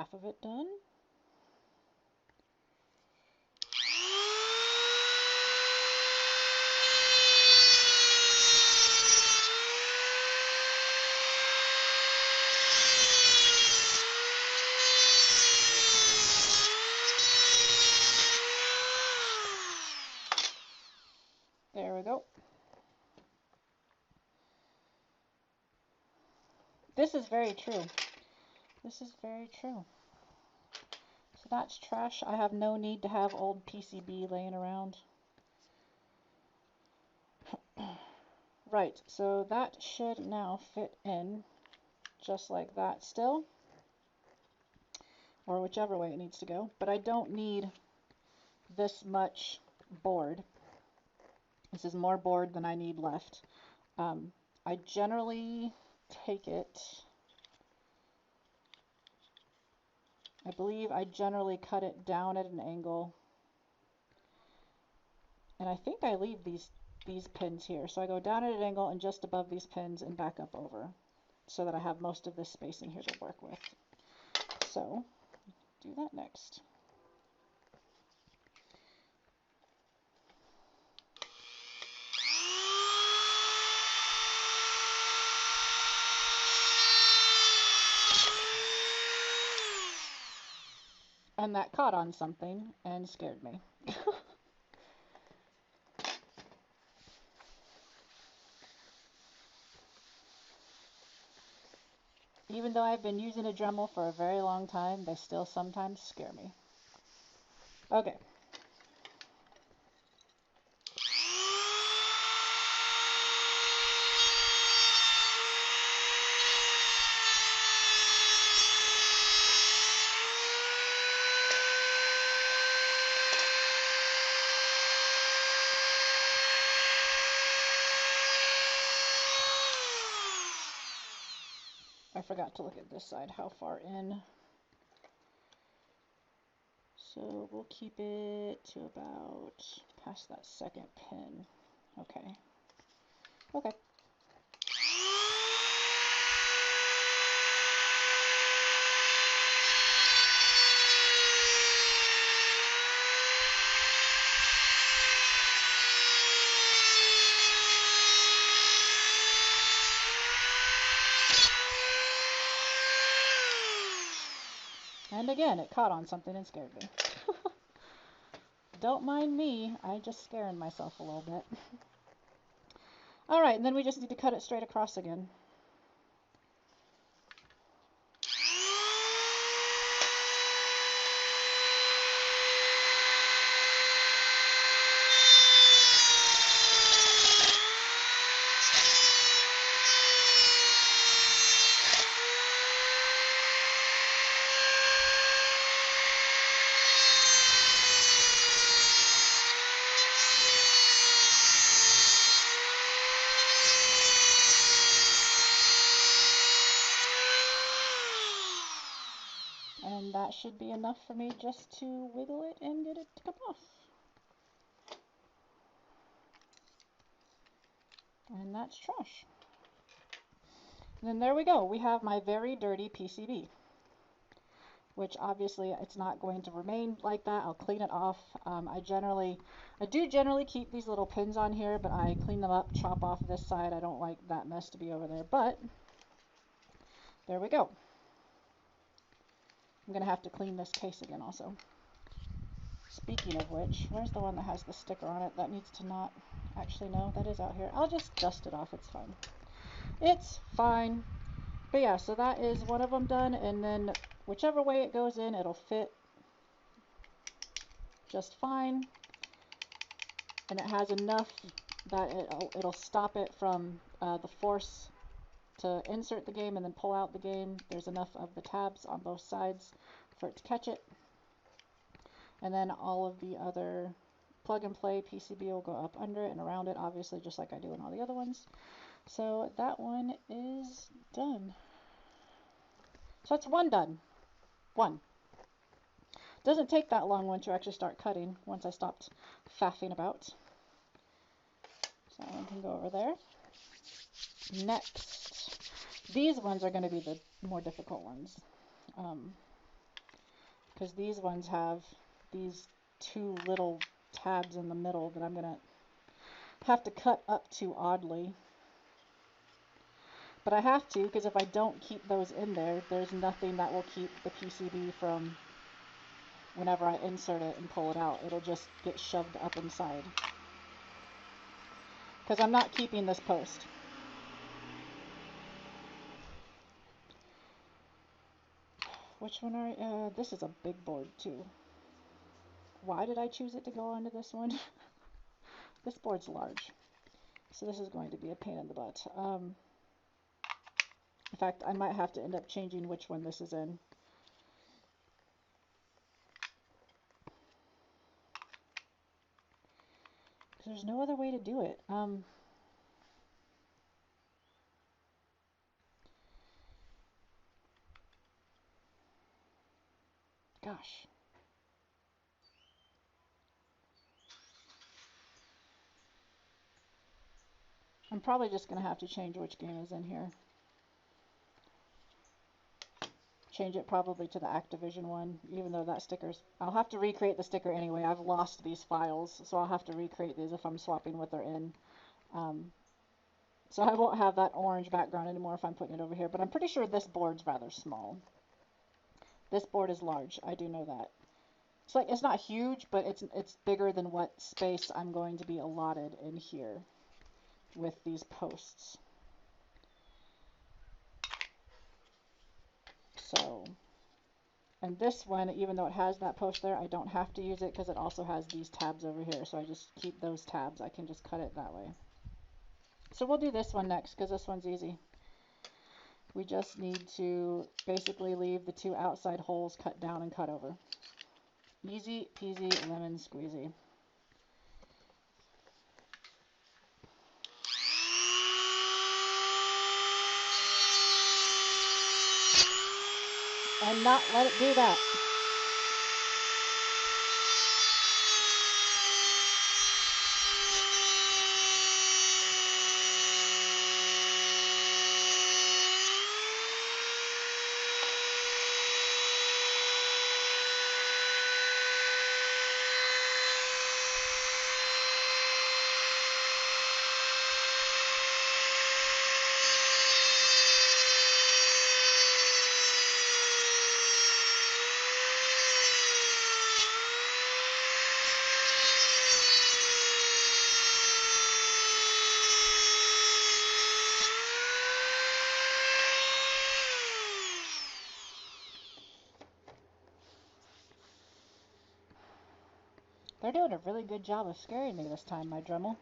half of it done. There we go. This is very true. This is very true. So that's trash. I have no need to have old PCB laying around. Right, so that should now fit in just like that still, or whichever way it needs to go. But I don't need this much board. This is more board than I need left. I generally take it, I believe I generally cut it down at an angle, and I think I leave these pins here. So I go down at an angle and just above these pins and back up over, so that I have most of this spacing here to work with. So do that next. And that caught on something and scared me. Even though I've been using a Dremel for a very long time, they still sometimes scare me. Okay. I forgot to look at this side, how far in. So we'll keep it to about past that second pin. Okay. Okay. And again, it caught on something and scared me. Don't mind me, I'm just scaring myself a little bit. Alright, and then we just need to cut it straight across again. And that should be enough for me just to wiggle it and get it to come off. And that's trash. And then there we go. We have my very dirty PCB, which obviously it's not going to remain like that. I'll clean it off. I do generally keep these little pins on here, but I clean them up, chop off this side. I don't like that mess to be over there, but there we go. I'm going to have to clean this case again also. Speaking of which, where's the one that has the sticker on it? That needs to not, actually no, that is out here. I'll just dust it off, it's fine. It's fine. But yeah, so that is one of them done, and then whichever way it goes in, it'll fit just fine. And it has enough that it'll stop it from the force to insert the game and then pull out the game. There's enough of the tabs on both sides for it to catch it. And then all of the other plug and play PCB will go up under it and around it, obviously, just like I do in all the other ones. So that one is done. So that's one done. One. Doesn't take that long once you actually start cutting, once I stopped faffing about. So that one can go over there. Next, these ones are going to be the more difficult ones. because these ones have these two little tabs in the middle that I'm going to have to cut up to oddly. But I have to, because if I don't keep those in there, there's nothing that will keep the PCB from, whenever I insert it and pull it out, it'll just get shoved up inside. Because I'm not keeping this post. Which one are this is a big board too. Why did I choose it to go onto this one? This board's large, so this is going to be a pain in the butt. In fact, I might have to end up changing which one this is in. There's no other way to do it. Gosh. I'm probably just going to have to change which game is in here. Change it probably to the Activision one, even though that sticker's... I'll have to recreate the sticker anyway. I've lost these files, so I'll have to recreate these if I'm swapping what they're in. So I won't have that orange background anymore if I'm putting it over here, but I'm pretty sure this board's rather small. This board is large, I do know that. It's like, it's not huge, but it's bigger than what space I'm going to be allotted in here with these posts. So, and this one, even though it has that post there, I don't have to use it because it also has these tabs over here. So I just keep those tabs. I can just cut it that way. So we'll do this one next because this one's easy. We just need to basically leave the two outside holes cut down and cut over. Easy peasy lemon squeezy. And not let it do that. They're doing a really good job of scaring me this time, my Dremel.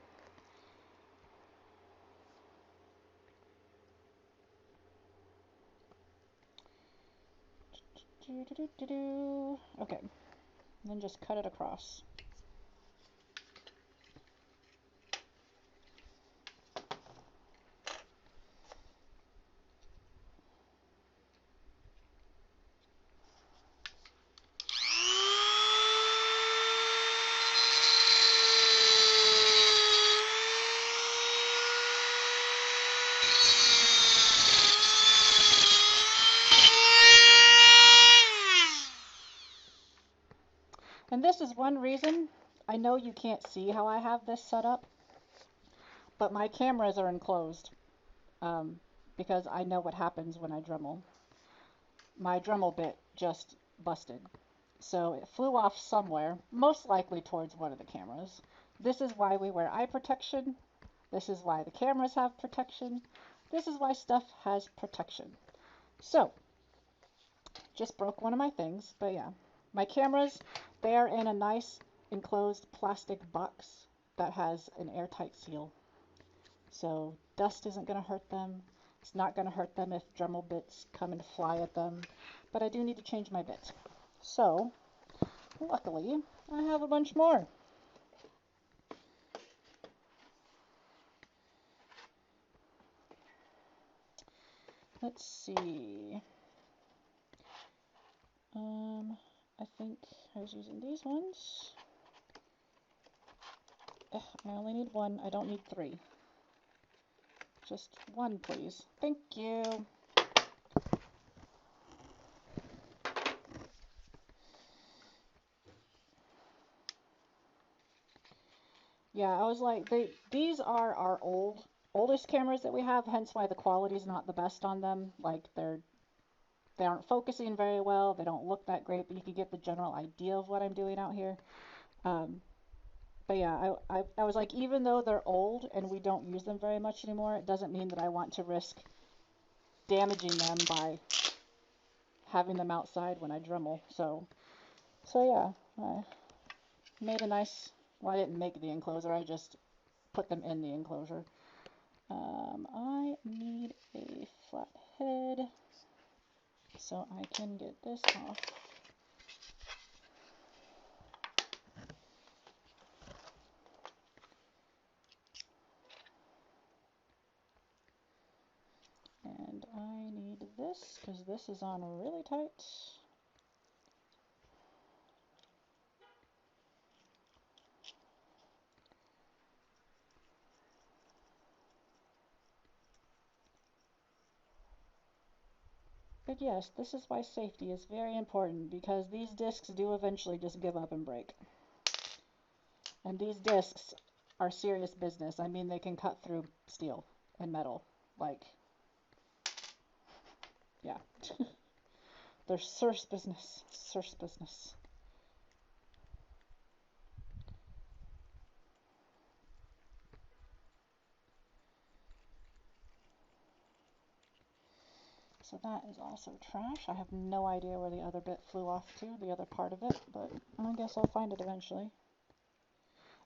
Okay, and then just cut it across. And this is one reason, I know you can't see how I have this set up, but my cameras are enclosed because I know what happens when I Dremel. My Dremel bit just busted. So it flew off somewhere, most likely towards one of the cameras. This is why we wear eye protection. This is why the cameras have protection. This is why stuff has protection. So, just broke one of my things, but yeah. My cameras, they are in a nice enclosed plastic box that has an airtight seal. So dust isn't going to hurt them. It's not going to hurt them if Dremel bits come and fly at them. But I do need to change my bits. So, luckily, I have a bunch more. Let's see. I think I was using these ones. Ugh, I only need one. I don't need three. Just one, please. Thank you. Yeah, I was like, these are our oldest cameras that we have, hence why the quality's not the best on them. Like they aren't focusing very well, they don't look that great, but you can get the general idea of what I'm doing out here. Um, but yeah, I was like, even though they're old and we don't use them very much anymore, it doesn't mean that I want to risk damaging them by having them outside when I Dremel. So yeah, I made a nice, well, I didn't make the enclosure, I just put them in the enclosure. I need a flat head so I can get this off. And I need this because this is on really tight. But yes, this is why safety is very important, because these discs do eventually just give up and break. And these discs are serious business. I mean, they can cut through steel and metal. Like, yeah. They're serious business. Serious business. So that is also trash. I have no idea where the other bit flew off to, the other part of it, but I guess I'll find it eventually.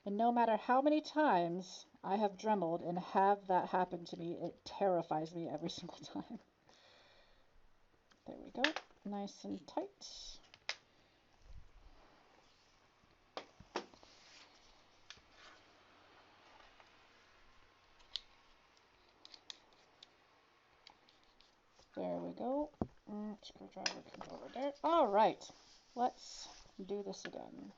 And no matter how many times I have Dremeled and have that happen to me, it terrifies me every single time. There we go. Nice and tight. There we go. Screwdriver comes over there. All right, let's do this again.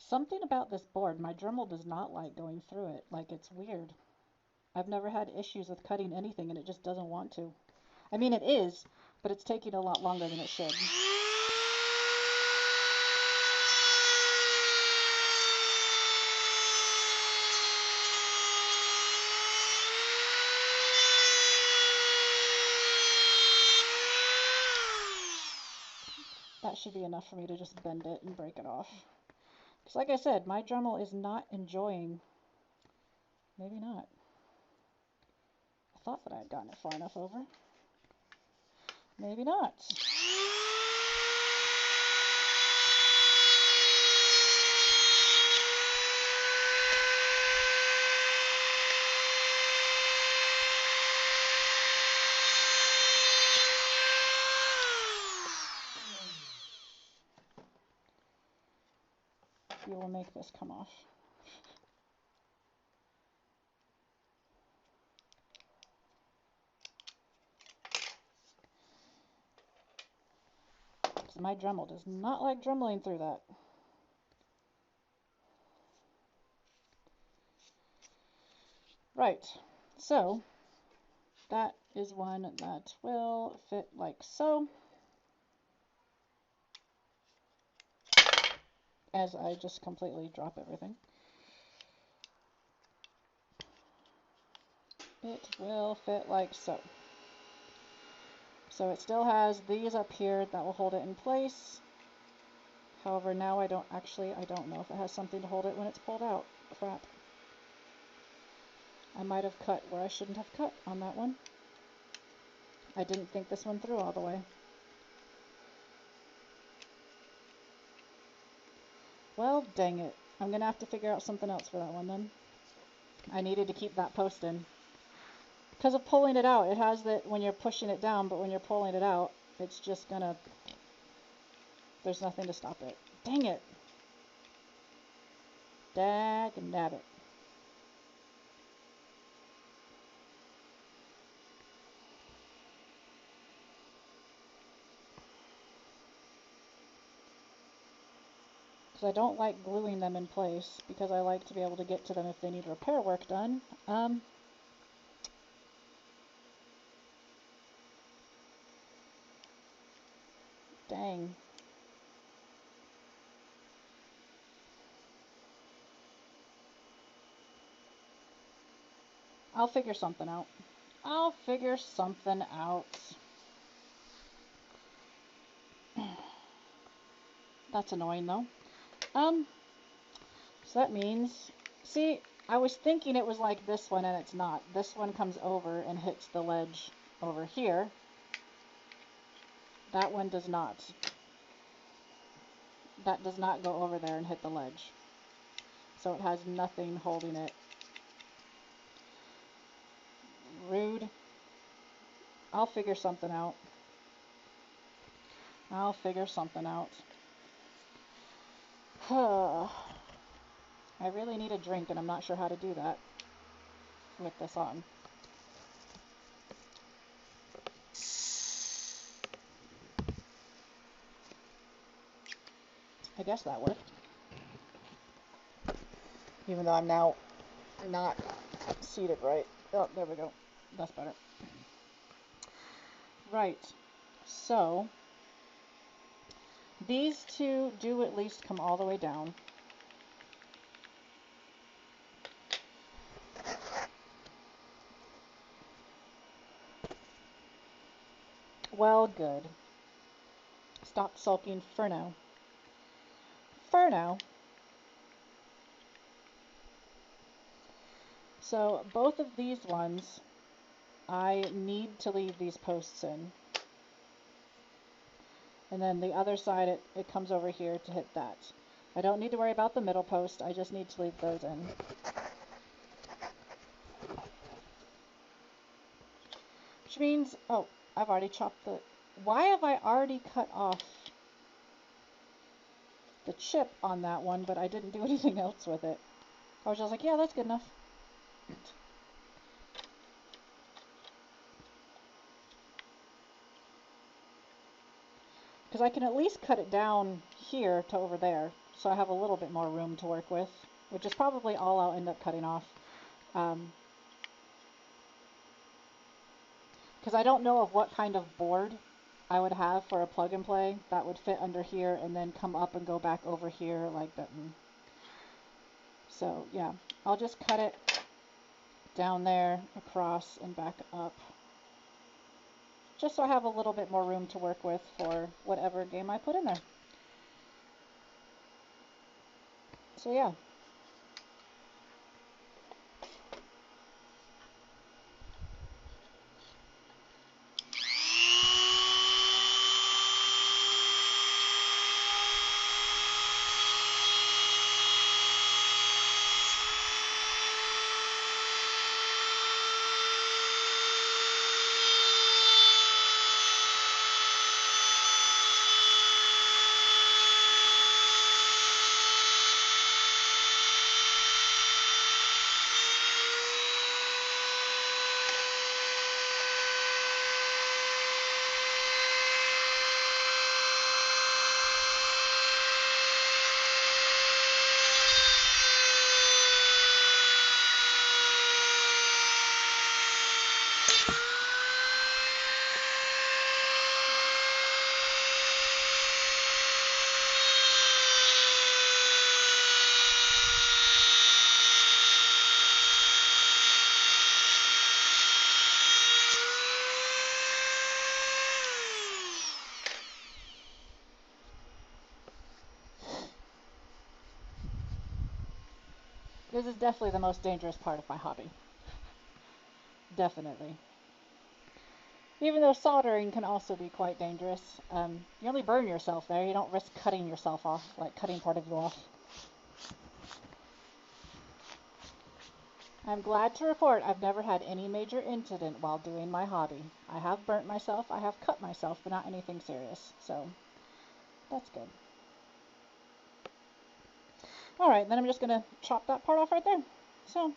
Something about this board, my Dremel does not like going through it. Like, it's weird. I've never had issues with cutting anything and it just doesn't want to. I mean, it is, but it's taking a lot longer than it should. That should be enough for me to just bend it and break it off. Because like I said, my Dremel is not enjoying. Maybe not. I thought that I had gotten it far enough over. Maybe not. You will make this come off. Because my Dremel does not like dremeling through that. Right, so that is one that will fit like so. As I just completely drop everything. It will fit like so. So it still has these up here that will hold it in place. However, now I don't know if it has something to hold it when it's pulled out. Crap. I might have cut where I shouldn't have cut on that one. I didn't think this one through all the way. Well, dang it. I'm gonna have to figure out something else for that one then. I needed to keep that post in. Because of pulling it out, it has that when you're pushing it down, but when you're pulling it out, it's just gonna, there's nothing to stop it. Dang it. Dag and nabbit. Because I don't like gluing them in place, because I like to be able to get to them if they need repair work done. Dang. I'll figure something out. I'll figure something out. That's annoying though. So that means, see, I was thinking it was like this one and it's not. This one comes over and hits the ledge over here. That one does not. That does not go over there and hit the ledge. So it has nothing holding it. Rude. I'll figure something out. I'll figure something out. I really need a drink and I'm not sure how to do that with this on. I guess that worked. Even though I'm now not seated right. Oh, there we go. That's better. Right. So, these two do at least come all the way down. Well, good. Stop sulking for now. For now. So, both of these ones, I need to leave these posts in. And then the other side, it comes over here to hit that. I don't need to worry about the middle post, I just need to leave those in. Which means, oh, I've already chopped the, why have I already cut off the chip on that one, but I didn't do anything else with it? I was just like, yeah, that's good enough. Because I can at least cut it down here to over there, so I have a little bit more room to work with, which is probably all I'll end up cutting off. Because I don't know of what kind of board I would have for a plug and play that would fit under here and then come up and go back over here like that. So yeah, I'll just cut it down there, across, and back up. Just so I have a little bit more room to work with for whatever game I put in there. So yeah. This is definitely the most dangerous part of my hobby. Definitely. Even though soldering can also be quite dangerous. You only burn yourself there. You don't risk cutting yourself off, like cutting part of you off. I'm glad to report I've never had any major incident while doing my hobby. I have burnt myself, I have cut myself, but not anything serious, so that's good. Alright, then I'm just going to chop that part off right there. So,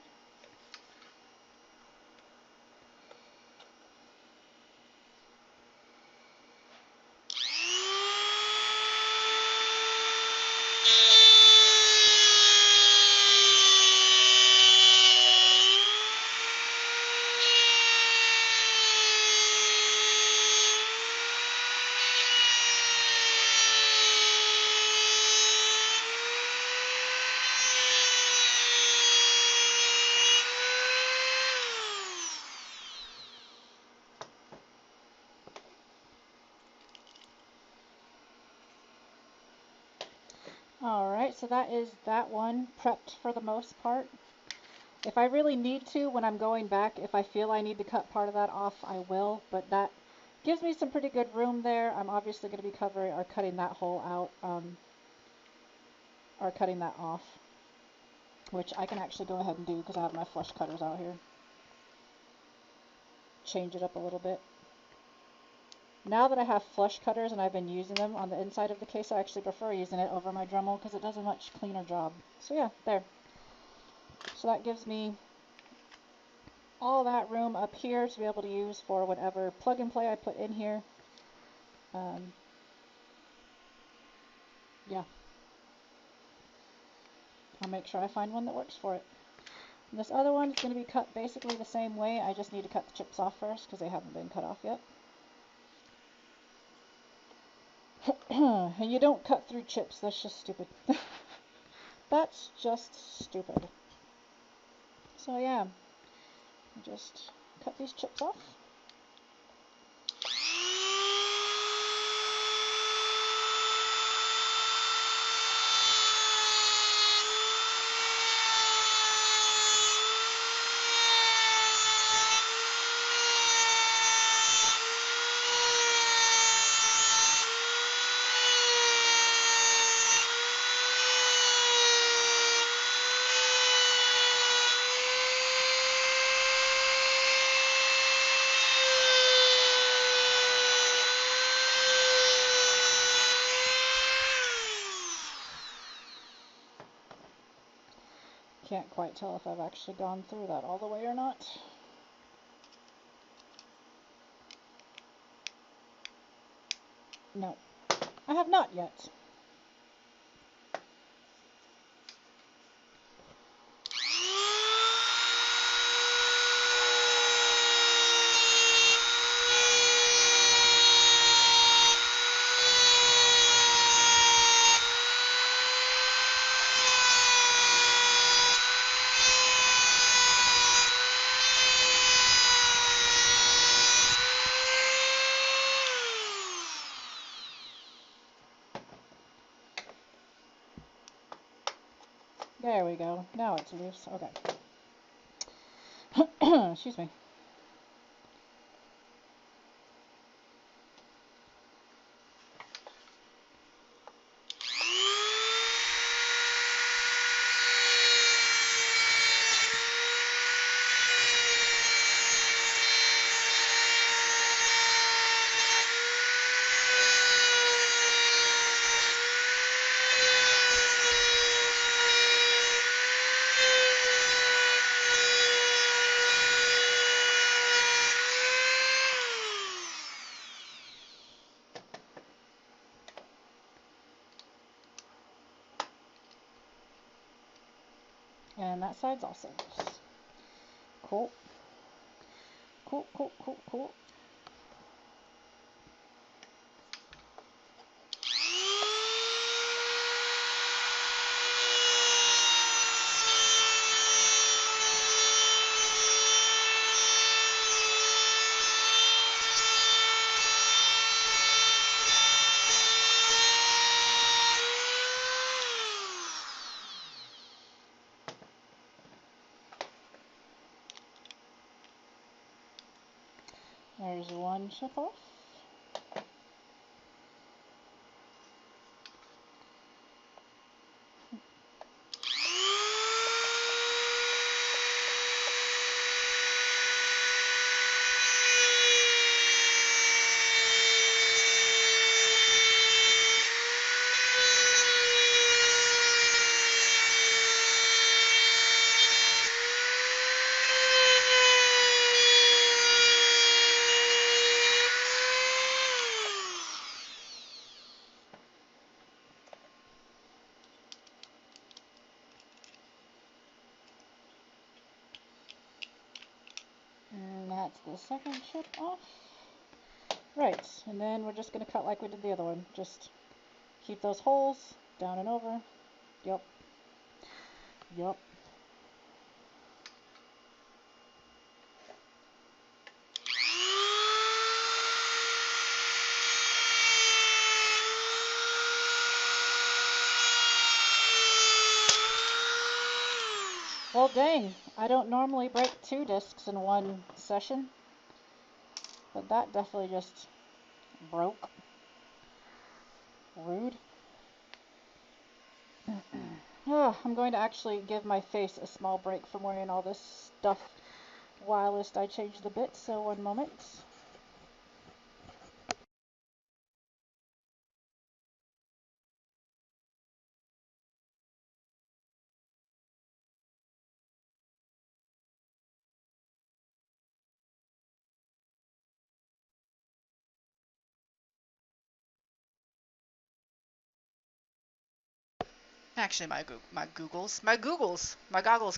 alright, so that is that one prepped for the most part. If I really need to, when I'm going back, if I feel I need to cut part of that off, I will, but that gives me some pretty good room there. I'm obviously going to be covering or cutting that hole out, or cutting that off, which I can actually go ahead and do because I have my flush cutters out here. Change it up a little bit. Now that I have flush cutters and I've been using them on the inside of the case, I actually prefer using it over my Dremel because it does a much cleaner job. So yeah, there. So that gives me all that room up here to be able to use for whatever plug and play I put in here. Yeah. I'll make sure I find one that works for it. And this other one is going to be cut basically the same way. I just need to cut the chips off first because they haven't been cut off yet. And you don't cut through chips. That's just stupid. That's just stupid. So yeah, just cut these chips off. Can't quite tell if I've actually gone through that all the way or not. No, I have not yet. There we go. Now it's loose. Okay. Excuse me. And that side's also loose. Cool. Cool, cool, cool, cool. There's one chip off. that's the second chip off. Right, and then we're just going to cut like we did the other one. Just keep those holes down and over. Yep. Yep. Well, dang, I don't normally break 2 discs in one session, but that definitely just broke. Rude. I'm going to actually give my face a small break from wearing all this stuff whilst I change the bits, so one moment. Actually, my goggles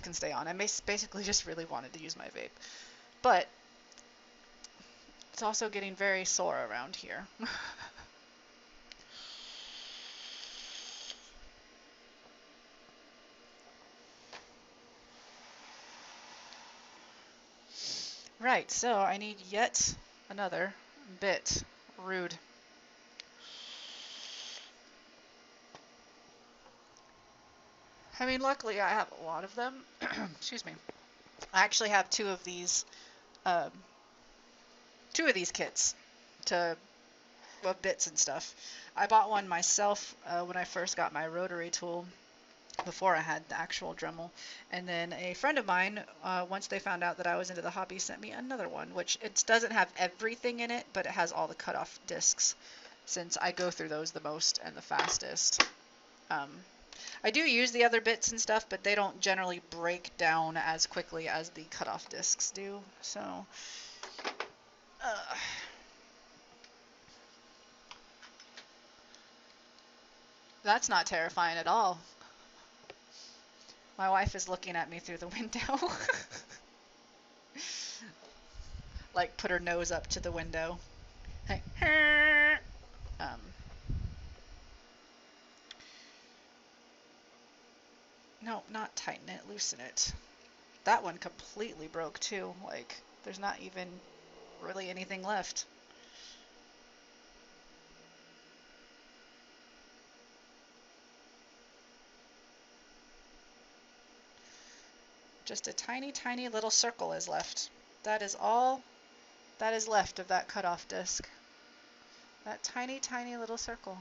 can stay on. I basically just really wanted to use my vape, but it's also getting very sore around here. Right, so I need yet another bit. Rude. I mean, luckily I have a lot of them. Excuse me. I actually have um, two of these kits to of bits and stuff. I bought one myself when I first got my rotary tool before I had the actual Dremel, and then a friend of mine, once they found out that I was into the hobby, sent me another one, which it doesn't have everything in it, but it has all the cutoff discs, since I go through those the most and the fastest. I do use the other bits and stuff, but they don't generally break down as quickly as the cutoff discs do, so that's not terrifying at all. My wife is looking at me through the window. Like, put her nose up to the window. Like, no, not tighten it, loosen it. That one completely broke too. Like, there's not even really anything left. Just a tiny, tiny little circle is left. That is all that is left of that cutoff disc. That tiny, tiny little circle.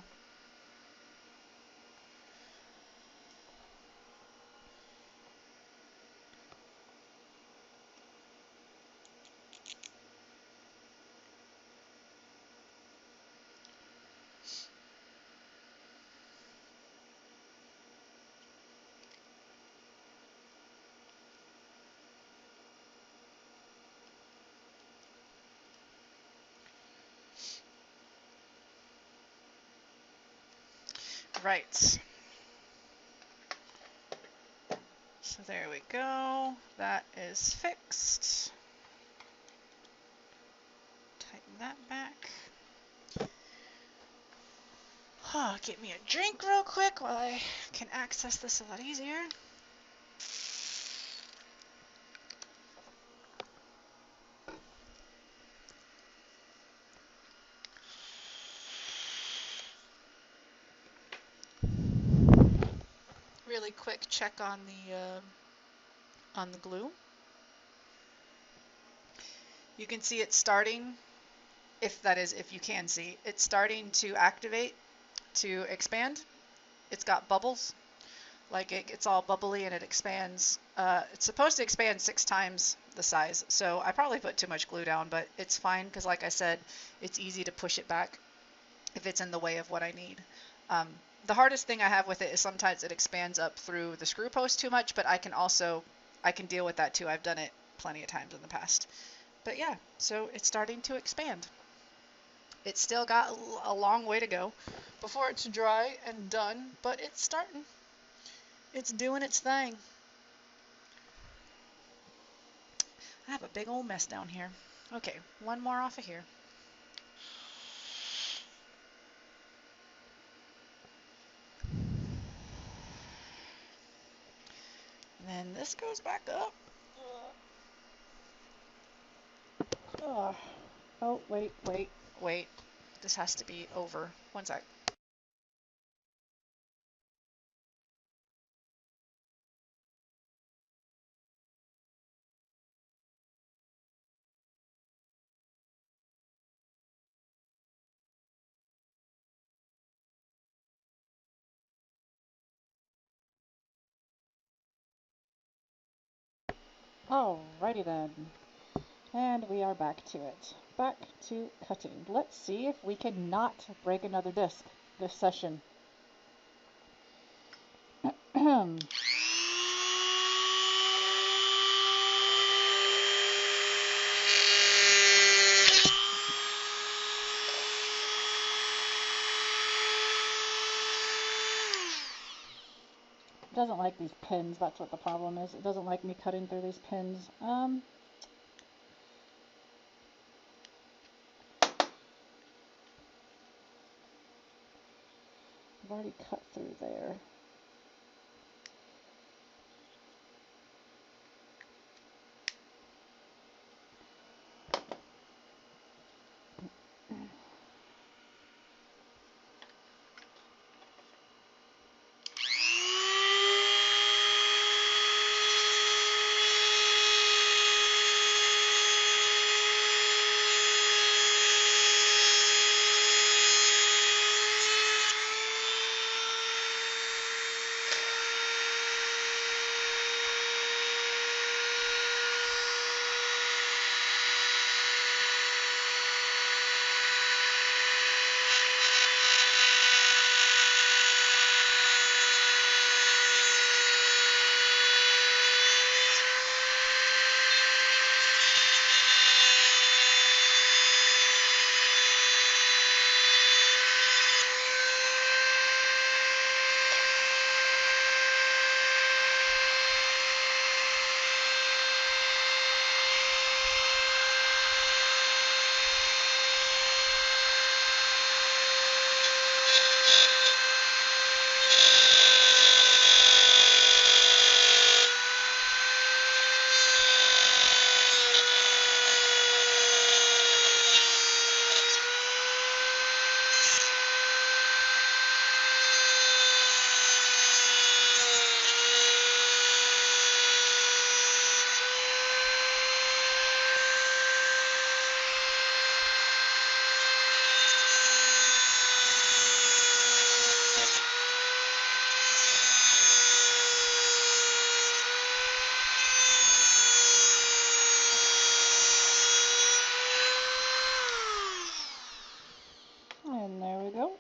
Right. So there we go. That is fixed. Tighten that back. Get me a drink real quick while I can access this a lot easier. Really quick check on the glue. You can see it starting, if you can see, it's starting to activate, to expand. It's got bubbles, like it's all bubbly and it expands. It's supposed to expand 6 times the size, so I probably put too much glue down, but it's fine because, like I said, it's easy to push it back if it's in the way of what I need. The hardest thing I have with it is sometimes it expands up through the screw post too much, but I can deal with that too. I've done it plenty of times in the past. But yeah, so it's starting to expand. It's still got a long way to go before it's dry and done, but it's starting. It's doing its thing. I have a big old mess down here. Okay, one more off of here. And then this goes back up. Oh, wait. Wait, this has to be over. One sec. Alrighty then. And we are back to it. Back to cutting. Let's see if we can not break another disc this session. It doesn't like these pins, that's what the problem is. It doesn't like me cutting through these pins. I've already cut through there. And there we go.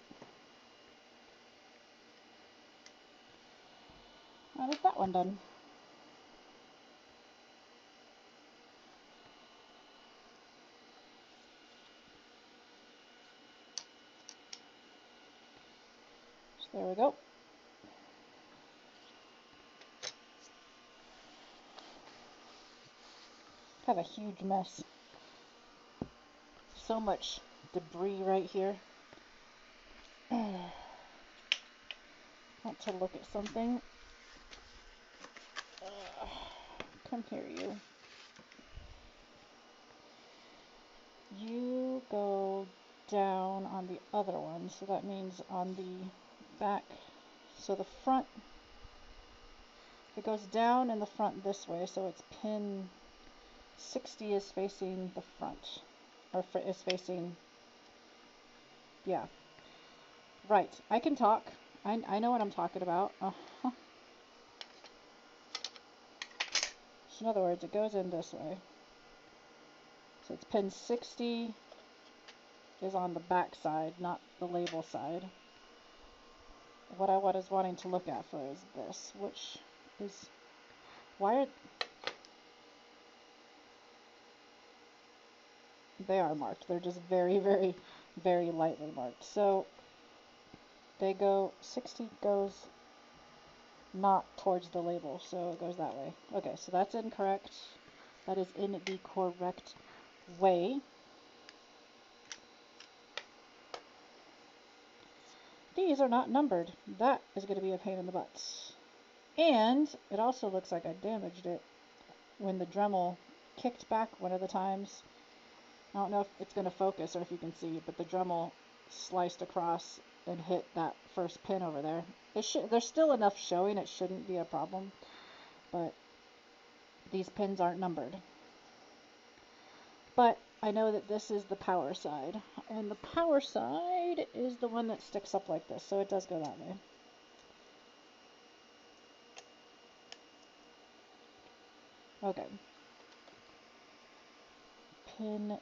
That is that one done. So there we go. Have a huge mess. So much debris right here. Want to look at something. Come here, you. You go down on the other one, so that means on the back. So the front, it goes down in the front this way, so it's pin 60 is facing the front, or is facing, yeah. Right, I can talk. I know what I'm talking about. So in other words, it goes in this way. So it's pin 60 is on the back side, not the label side. What I was wanting to look at for is this, which is, why are, they are marked. They're just very, very, very lightly marked. So they go, 60 goes not towards the label, so it goes that way. Okay, so that's incorrect. That is in the correct way. These are not numbered. That is going to be a pain in the butt. And it also looks like I damaged it when the Dremel kicked back one of the times. I don't know if it's going to focus or if you can see, but the Dremel sliced across and hit that first pin over there. There's still enough showing, it shouldn't be a problem, but these pins aren't numbered. But I know that this is the power side, and the power side is the one that sticks up like this, so it does go that way. Okay. Pin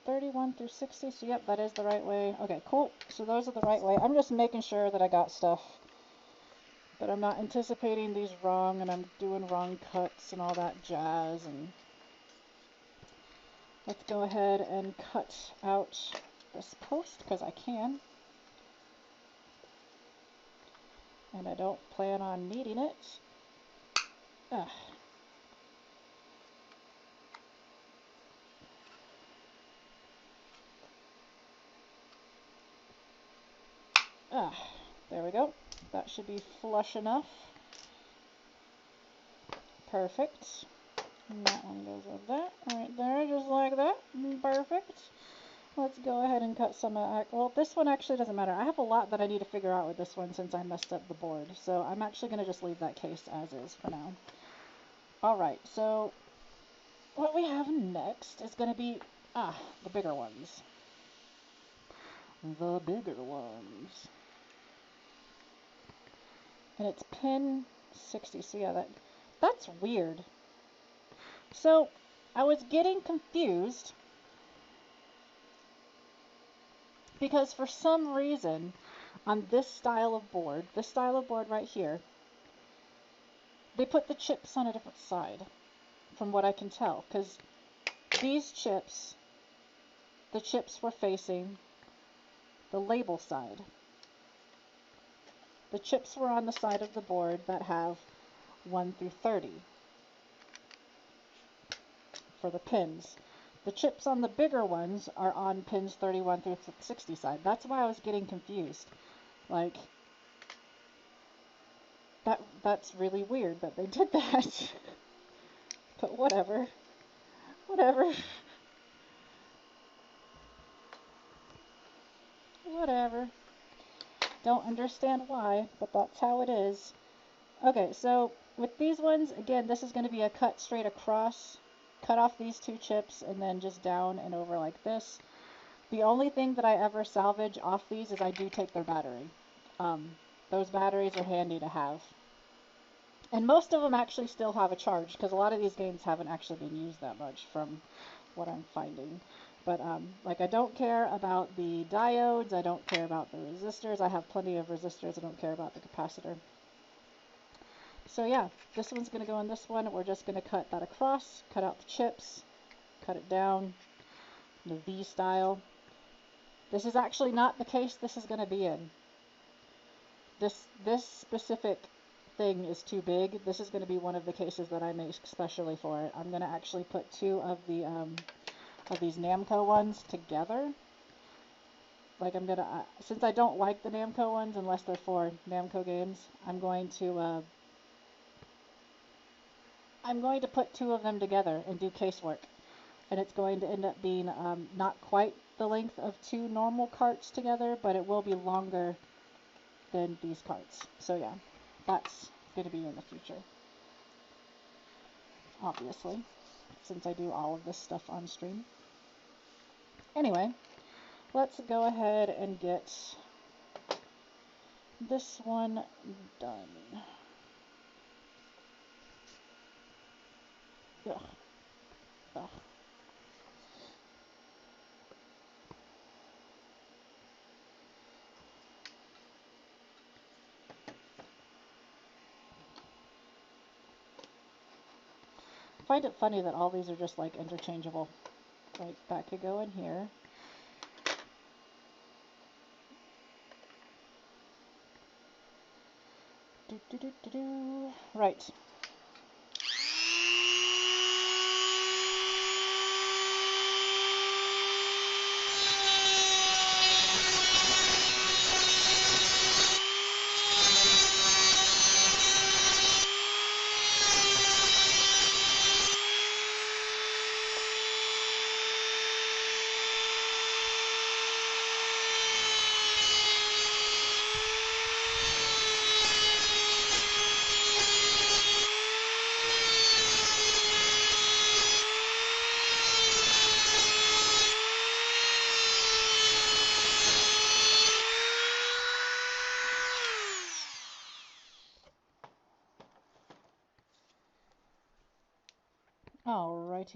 31 through 60, so yep, that is the right way. Okay, cool. So those are the right way. I'm just making sure that I got stuff, but I'm not anticipating these wrong, and I'm doing wrong cuts and all that jazz. And let's go ahead and cut out this post, because I can. And I don't plan on needing it. Ugh. There we go. That should be flush enough. Perfect. And that one goes with that. Right there, just like that. Perfect. Let's go ahead and cut some of that. Well, this one actually doesn't matter. I have a lot that I need to figure out with this one since I messed up the board. So I'm actually going to just leave that case as is for now. Alright, so what we have next is going to be, the bigger ones. The bigger ones. And it's pin 60. So yeah, that's weird. So I was getting confused because for some reason on this style of board right here, they put the chips on a different side from what I can tell, because these chips, the chips were facing the label side. The chips were on the side of the board that have 1 through 30 for the pins. The chips on the bigger ones are on pins 31 through 60 side. That's why I was getting confused. Like, that's really weird that they did that. But whatever. Whatever. Whatever. Don't understand why, but that's how it is. Okay, so with these ones, again, this is going to be a cut straight across. Cut off these two chips and then just down and over like this. The only thing that I ever salvage off these is I do take their battery. Those batteries are handy to have. And most of them actually still have a charge, because a lot of these games haven't actually been used that much from what I'm finding. But like, I don't care about the diodes, I don't care about the resistors. I have plenty of resistors, I don't care about the capacitor. So yeah, this one's going to go in this one. We're just going to cut that across, cut out the chips, cut it down, the V style. This is actually not the case this is going to be in. This specific thing is too big. This is going to be one of the cases that I make specially for it. I'm going to actually put two of these Namco ones together. Like, I'm going to, since I don't like the Namco ones unless they're for Namco games, I'm going to put two of them together and do casework. And it's going to end up being not quite the length of two normal carts together, but it will be longer than these carts. So yeah, that's going to be in the future. Obviously, since I do all of this stuff on stream. Anyway, let's go ahead and get this one done. Ugh. Ugh. I find it funny that all these are just like interchangeable. Like, that could go in here. Right.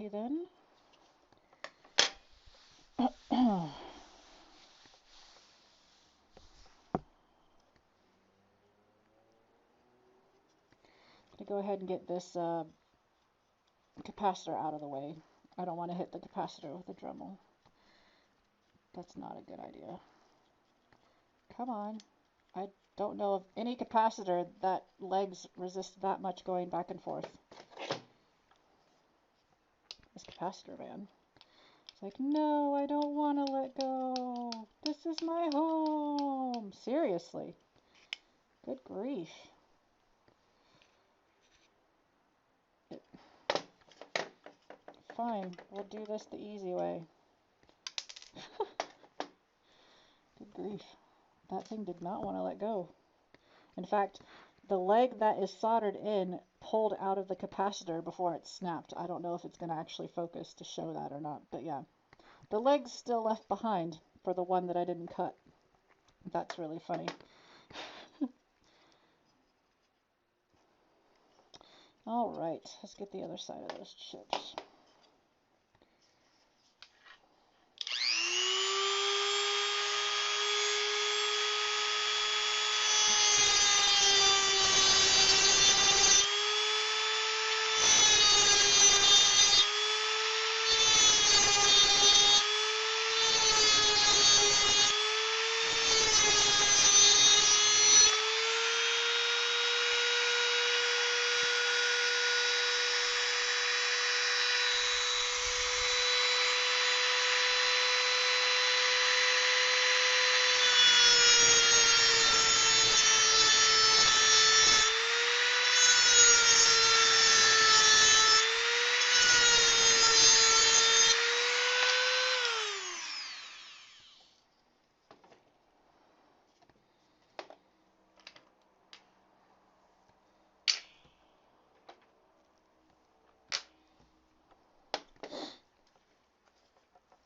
warranty then. To go ahead and get this capacitor out of the way. I don't want to hit the capacitor with the Dremel. That's not a good idea. Come on. I don't know of any capacitor that legs resist that much going back and forth. This capacitor man. It's like, no, I don't want to let go. This is my home. Seriously. Good grief. Fine, we'll do this the easy way. Good grief. That thing did not want to let go. In fact, the leg that is soldered in pulled out of the capacitor before it snapped. I don't know if it's going to actually focus to show that or not, but yeah. The leg's still left behind for the one that I didn't cut. That's really funny. All right, let's get the other side of those chips.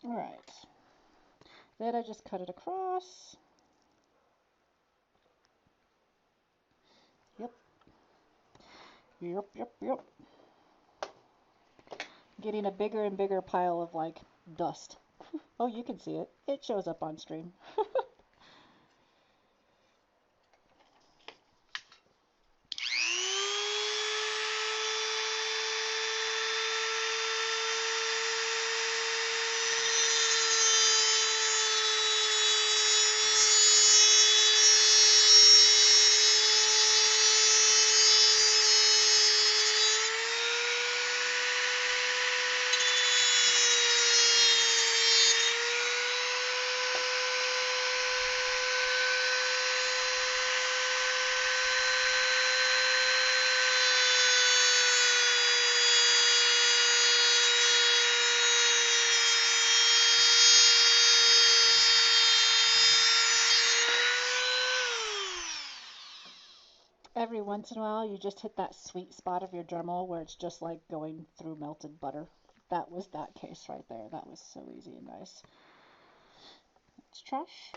All right. Then I just cut it across. Yep. Yep, yep, yep. Getting a bigger and bigger pile of like dust. Oh, you can see it. It shows up on stream. Every once in a while, you just hit that sweet spot of your Dremel where it's just like going through melted butter. That was that case right there. That was so easy and nice. It's trash.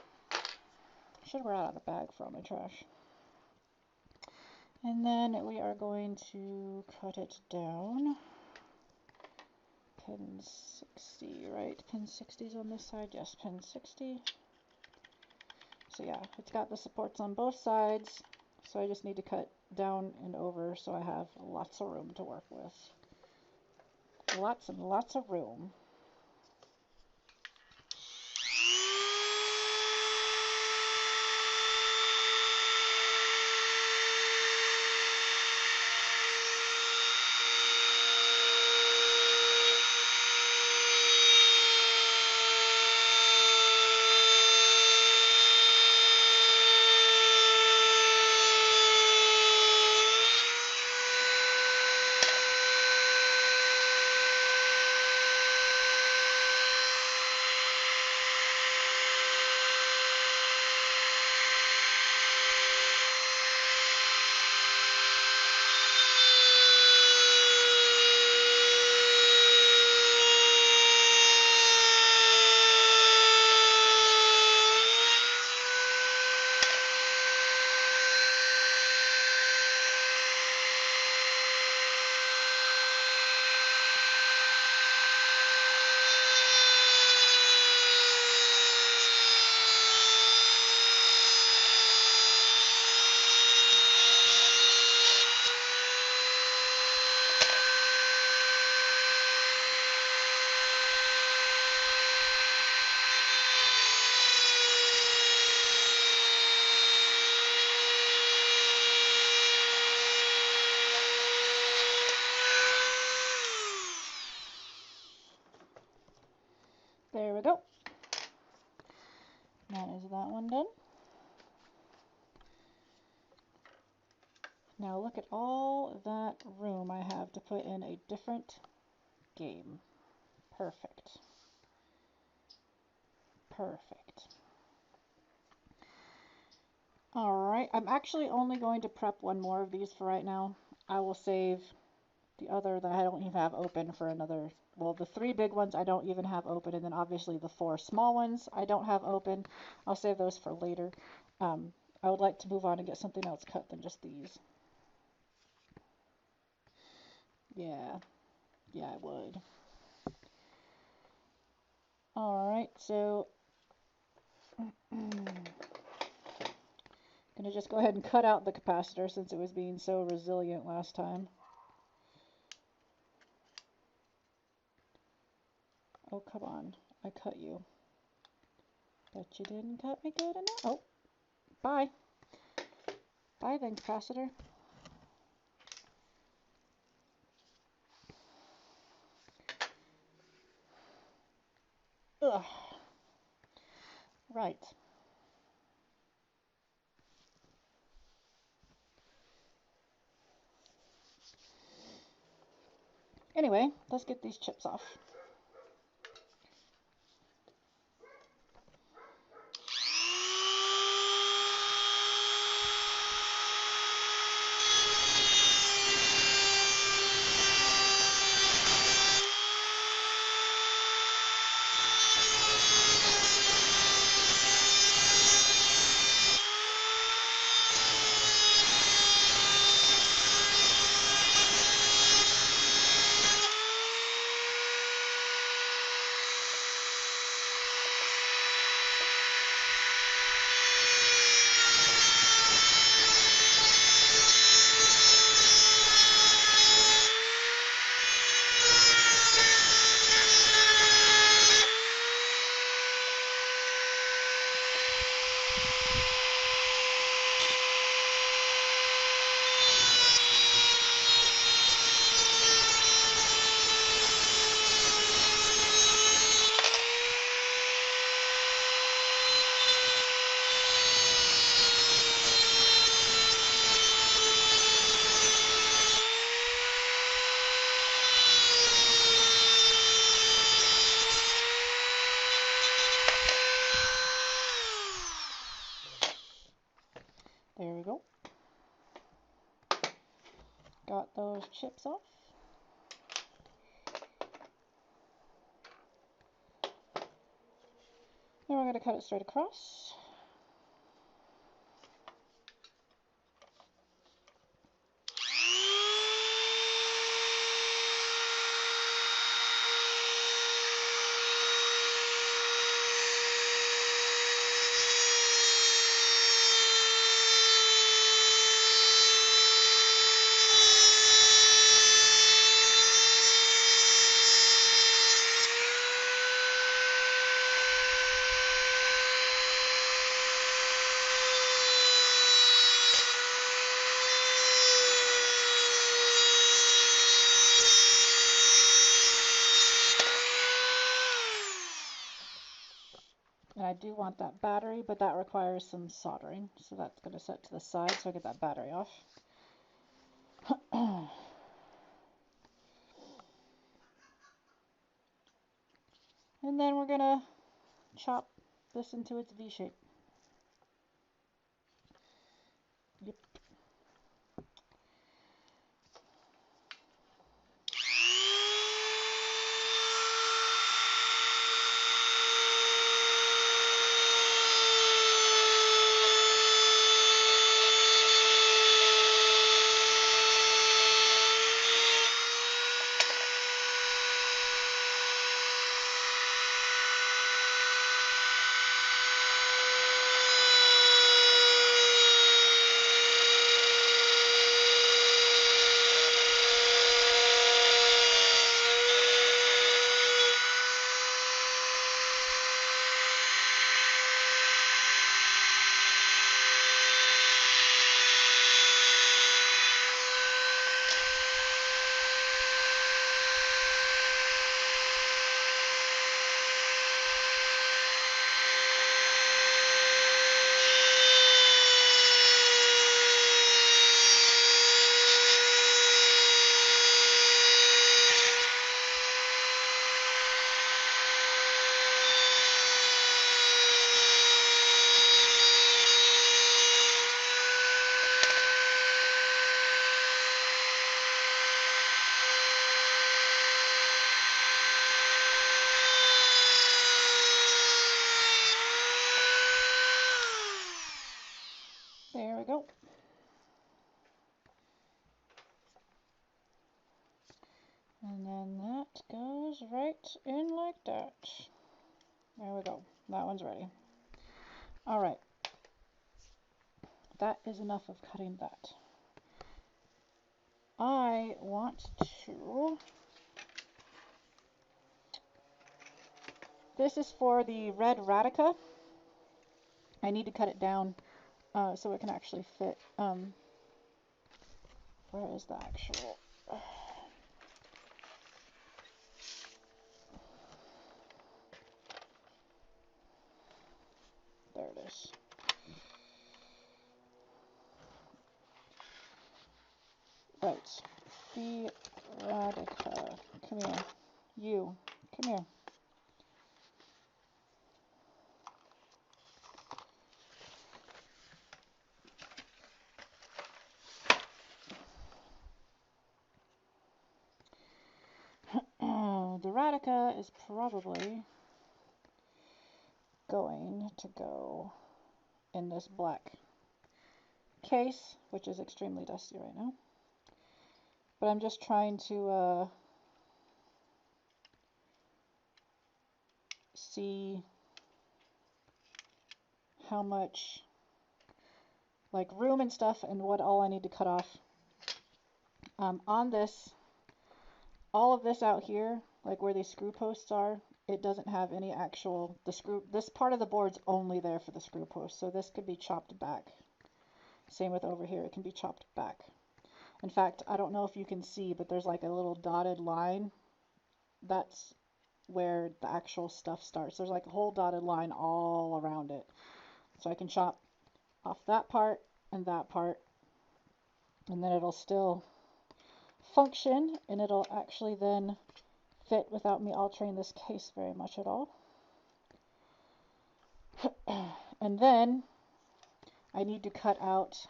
Should have run out of the bag for all my trash. And then we are going to cut it down. Pin 60, right? Pin 60 is on this side. Yes, pin 60. So yeah, it's got the supports on both sides. So I just need to cut down and over so I have lots of room to work with. Lots and lots of room. There we go. That is that one done. Now look at all that room I have to put in a different game. Perfect. Perfect. Alright, I'm actually only going to prep one more of these for right now. I will save the other that I don't even have open for another, well, the 3 big ones I don't even have open, and then obviously the 4 small ones I don't have open. I'll save those for later. I would like to move on and get something else cut than just these. Yeah, I would. Alright, so gonna just go ahead and cut out the capacitor since it was being so resilient last time. Oh, come on. I cut you. But you didn't cut me good enough. Oh, bye. Bye then, capacitor. Ugh. Right. Anyway, let's get these chips off. There we go. Got those chips off. Then we're going to cut it straight across. And I do want that battery, but that requires some soldering. So that's going to set to the side so I get that battery off. And then we're going to chop this into its V shape. Yep. like that. There we go. That one's ready. All right. That is enough of cutting that. I want to... This is for the red Radica. I need to cut it down so it can actually fit. Where is the actual... There it is. Right. The Radica. Come here. You. Come here. The Radica is probably going to go in this black case, which is extremely dusty right now. But I'm just trying to see how much like room and stuff and what all I need to cut off. On this, all of this out here, like where these screw posts are, it doesn't have any actual, this part of the board's only there for the screw post, so this could be chopped back. Same with over here, it can be chopped back. In fact, I don't know if you can see, but there's like a little dotted line. That's where the actual stuff starts. There's like a whole dotted line all around it. So I can chop off that part, and then it'll still function, and it'll actually then fit without me altering this case very much at all. And then I need to cut out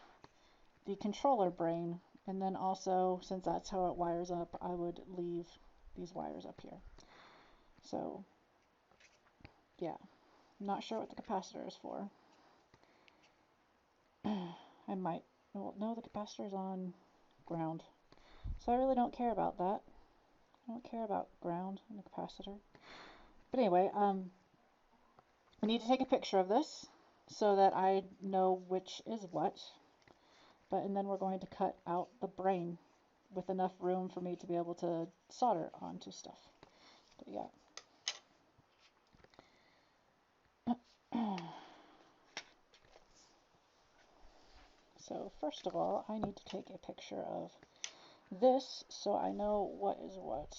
the controller brain, and then also, since that's how it wires up, I would leave these wires up here. So yeah, I'm not sure what the capacitor is for. I might, well, no, the capacitor is on ground, so I really don't care about that. I don't care about ground and the capacitor. But anyway, I need to take a picture of this so that I know which is what. And then we're going to cut out the brain with enough room for me to be able to solder onto stuff. But yeah. So first of all, I need to take a picture of this so I know what is what.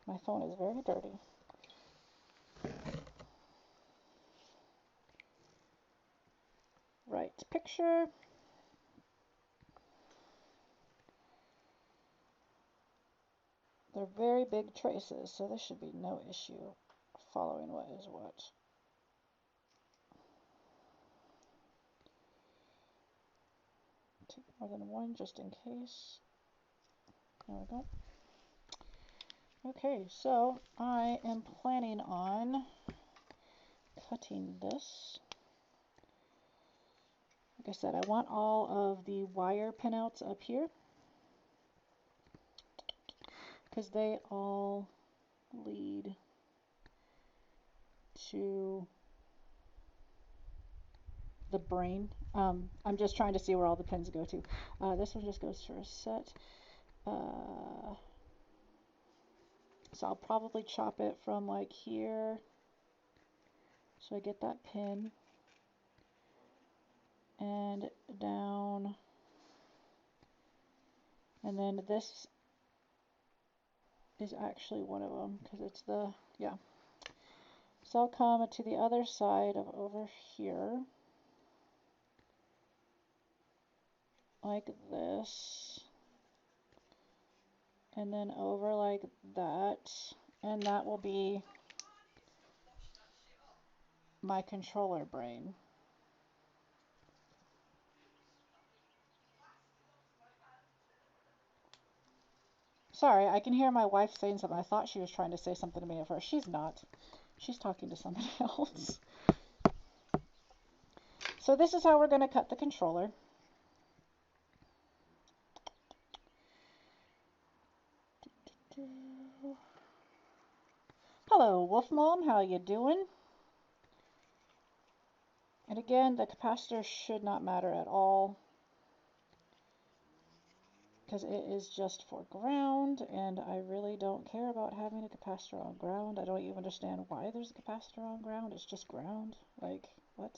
My phone is very dirty. Right, picture. They're very big traces, so this should be no issue following what is what. Take more than one just in case. There we go. Okay, so I am planning on cutting this. Like I said, I want all of the wire pinouts up here because they all lead to the brain. I'm just trying to see where all the pins go to. This one just goes for a set. So I'll probably chop it from like here so I get that pin, and down, and then this is actually one of them because it's the, yeah. So I'll come to the other side of over here like this, and then over like that, and that will be my controller brain. Sorry, I can hear my wife saying something. I thought she was trying to say something to me at first. She's not. She's talking to somebody else. So this is how we're going to cut the controller. Hello, Wolf Mom, how you doing? And again, the capacitor should not matter at all because it is just for ground, and I really don't care about having a capacitor on ground. I don't even understand why there's a capacitor on ground. It's just ground. Like, what?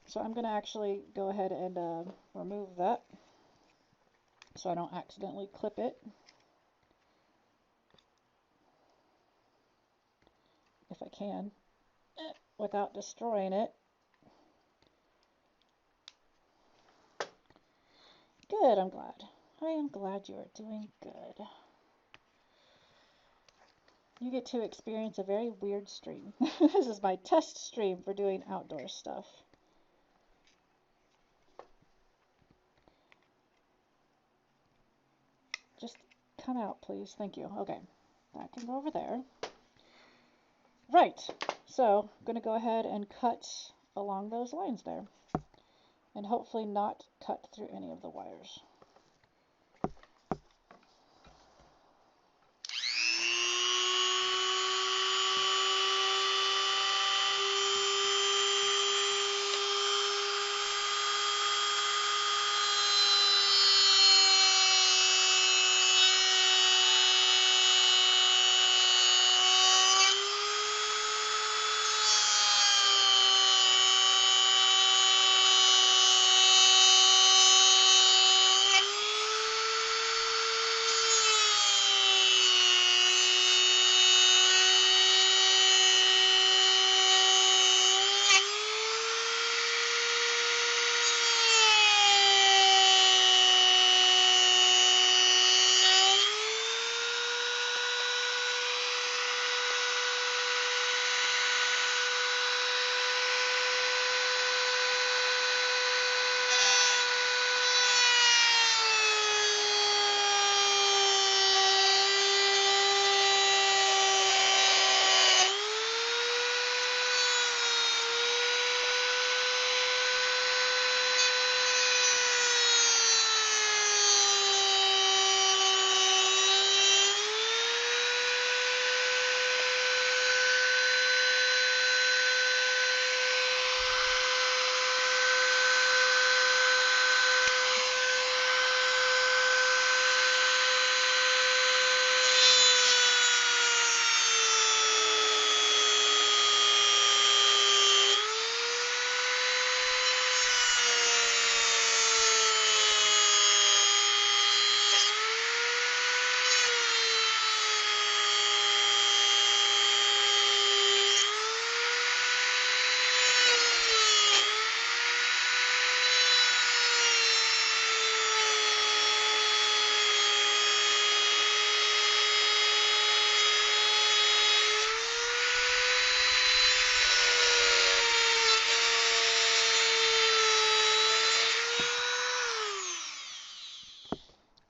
So I'm going to actually go ahead and remove that so I don't accidentally clip it. If I can, without destroying it. Good, I'm glad. I am glad you are doing good. You get to experience a very weird stream. This is my test stream for doing outdoor stuff. Just come out, please. Thank you. Okay, that can go over there. Right, so I'm going to go ahead and cut along those lines there. And hopefully not cut through any of the wires.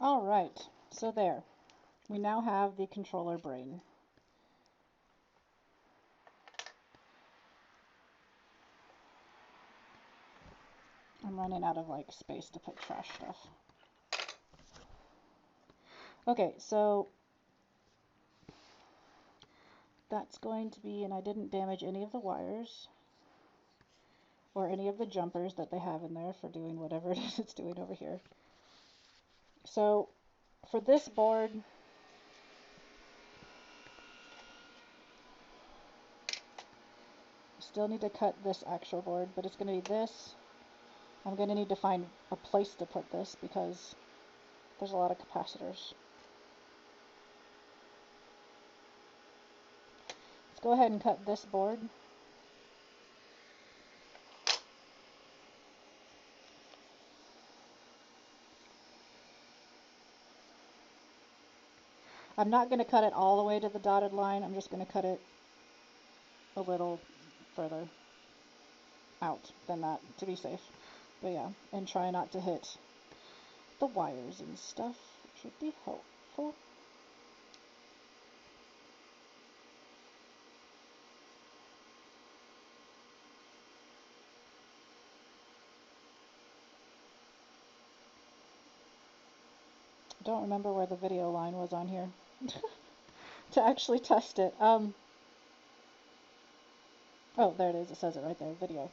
All right, so there. We now have the controller brain. I'm running out of like space to put trash stuff. Okay, so that's going to be, and I didn't damage any of the wires or any of the jumpers that they have in there for doing whatever it is it's doing over here. So for this board, still need to cut this actual board, but it's going to be this. I'm going to need to find a place to put this because there's a lot of capacitors. Let's go ahead and cut this board. I'm not going to cut it all the way to the dotted line. I'm just going to cut it a little further out than that to be safe. But yeah, and try not to hit the wires and stuff, which would be helpful. don't remember where the video line was on here to actually test it. Oh, there it is. It says it right there, video.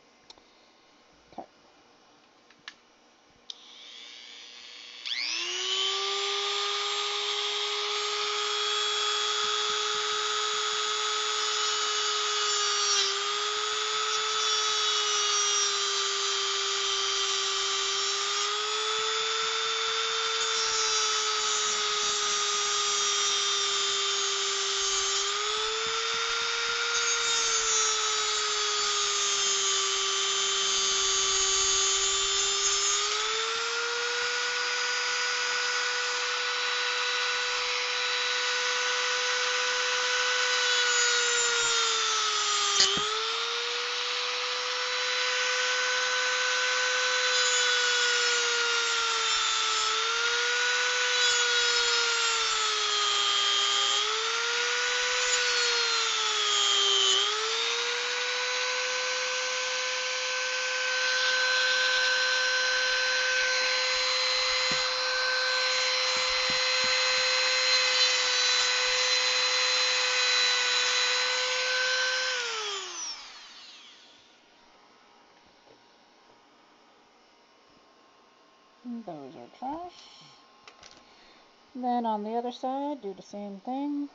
Okay. Those are trash. And then on the other side, do the same thing.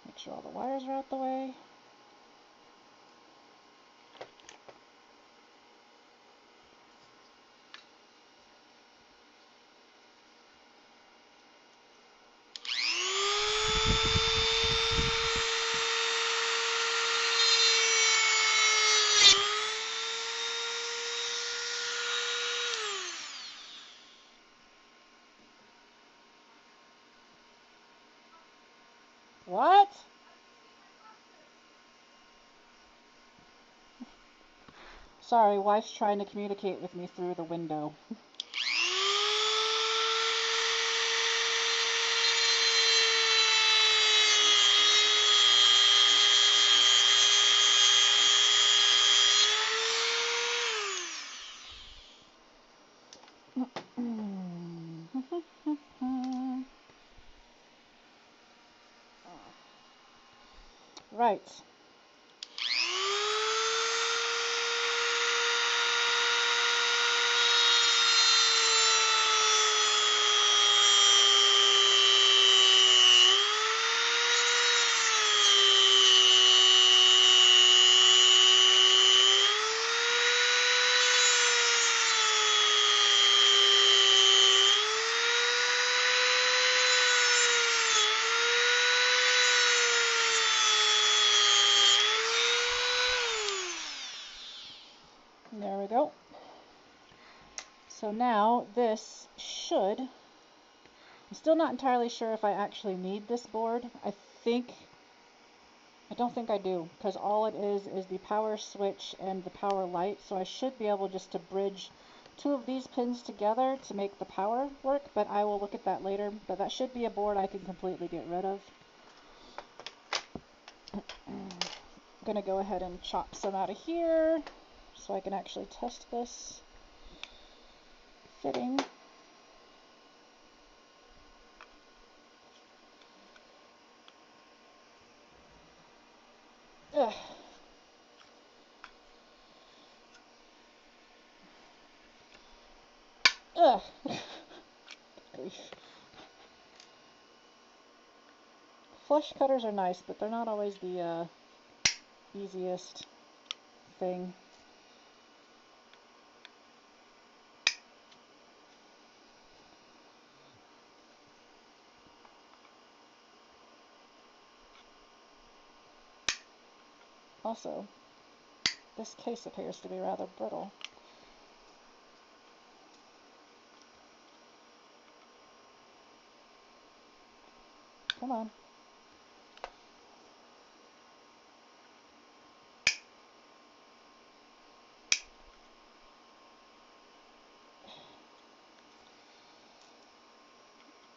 Make sure all the wires are out the way. What? Sorry, wife's trying to communicate with me through the window. Right. There we go. So now this should, I'm still not entirely sure if I actually need this board. I don't think I do, because all it is the power switch and the power light, so I should be able just to bridge two of these pins together to make the power work, but I will look at that later. But that should be a board I can completely get rid of. I'm gonna go ahead and chop some out of here so I can actually test this fitting. Ugh. Ugh. Grief. Flush cutters are nice, but they're not always the easiest thing. Also, this case appears to be rather brittle. Come on.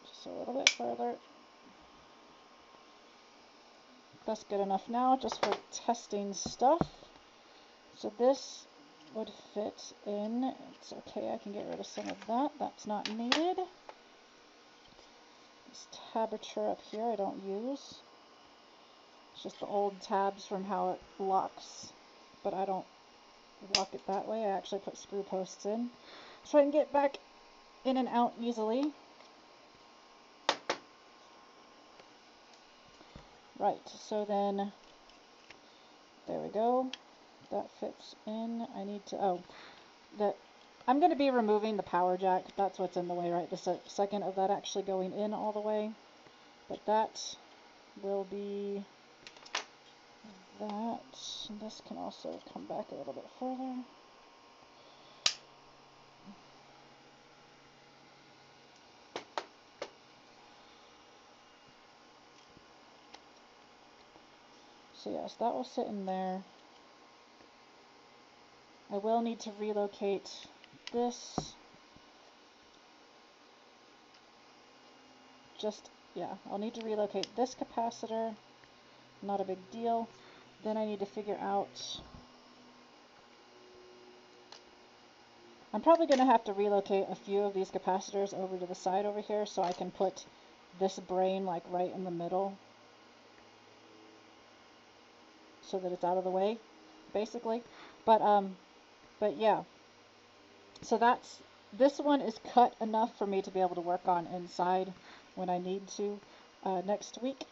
Just a little bit further. That's good enough now, just for testing stuff. So this would fit in. It's okay, I can get rid of some of that. That's not needed. This tabature up here I don't use. It's just the old tabs from how it locks, but I don't lock it that way. I actually put screw posts in so I can get back in and out easily. Right, so then there we go. That fits in. I need to, I'm going to be removing the power jack. That's what's in the way right this second of that actually going in all the way. But that will be that. This can also come back a little bit further. So yes, that will sit in there. I will need to relocate this. I'll need to relocate this capacitor. Not a big deal. Then I need to figure out, I'm probably going to have to relocate a few of these capacitors over to the side over here so I can put this brain like right in the middle so that it's out of the way, basically. But yeah, so this one is cut enough for me to be able to work on inside when I need to next week.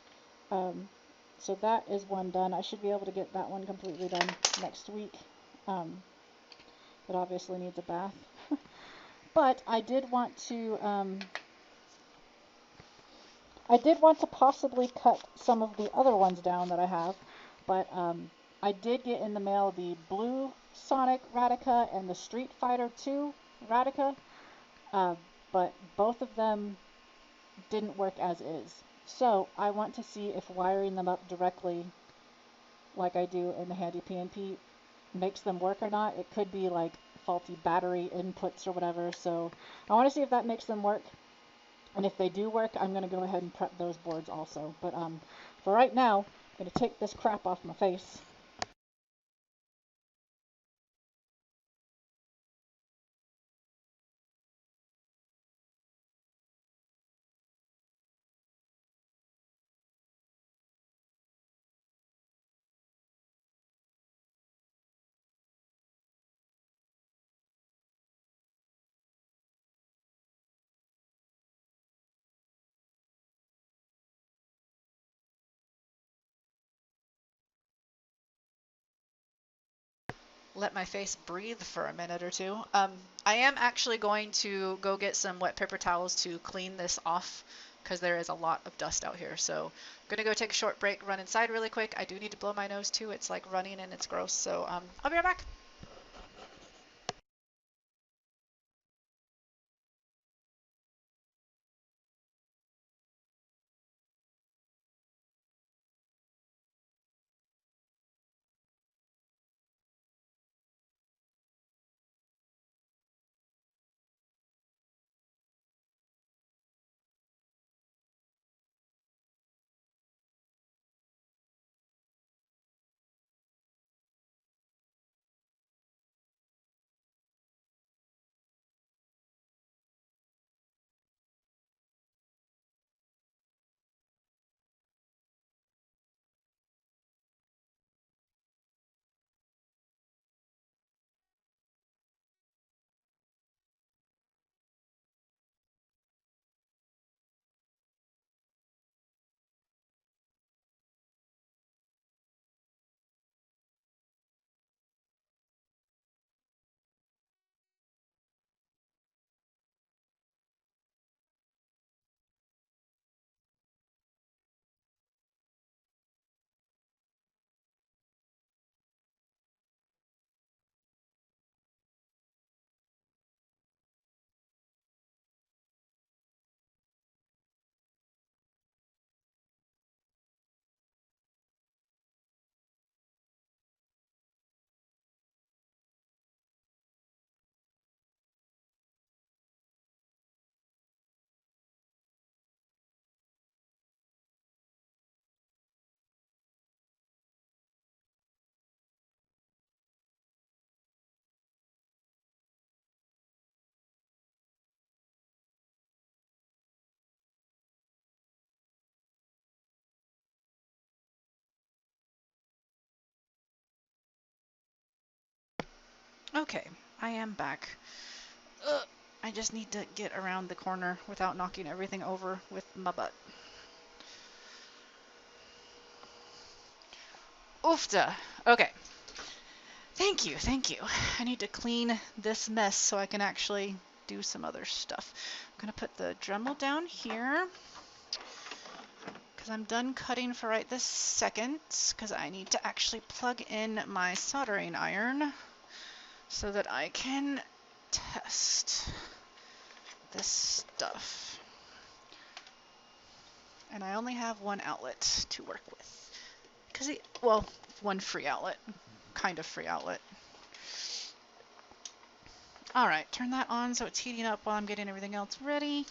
So that is one done. I should be able to get that one completely done next week. It obviously needs a bath. But I did want to possibly cut some of the other ones down that I have, but I did get in the mail the blue Sonic Radica and the Street Fighter 2 Radica, but both of them didn't work as is. So I want to see if wiring them up directly like I do in the HandyPNP makes them work or not. It could be like faulty battery inputs or whatever, so I want to see if that makes them work. And if they do work, I'm going to go ahead and prep those boards also. But for right now, I'm going to take this crap off my face. Let my face breathe for a minute or two. I am actually going to go get some wet paper towels to clean this off because there is a lot of dust out here. So I'm going to go take a short break, run inside really quick. I do need to blow my nose too. It's like running and it's gross. So I'll be right back. Okay, I am back. Ugh, I just need to get around the corner without knocking everything over with my butt. Oofta. Okay. Thank you, thank you. I need to clean this mess so I can actually do some other stuff. I'm gonna put the Dremel down here because I'm done cutting for right this second, because I need to actually plug in my soldering iron so that I can test this stuff. And I only have one outlet to work with. Well, one free outlet, kind of free outlet. All right, turn that on so it's heating up while I'm getting everything else ready.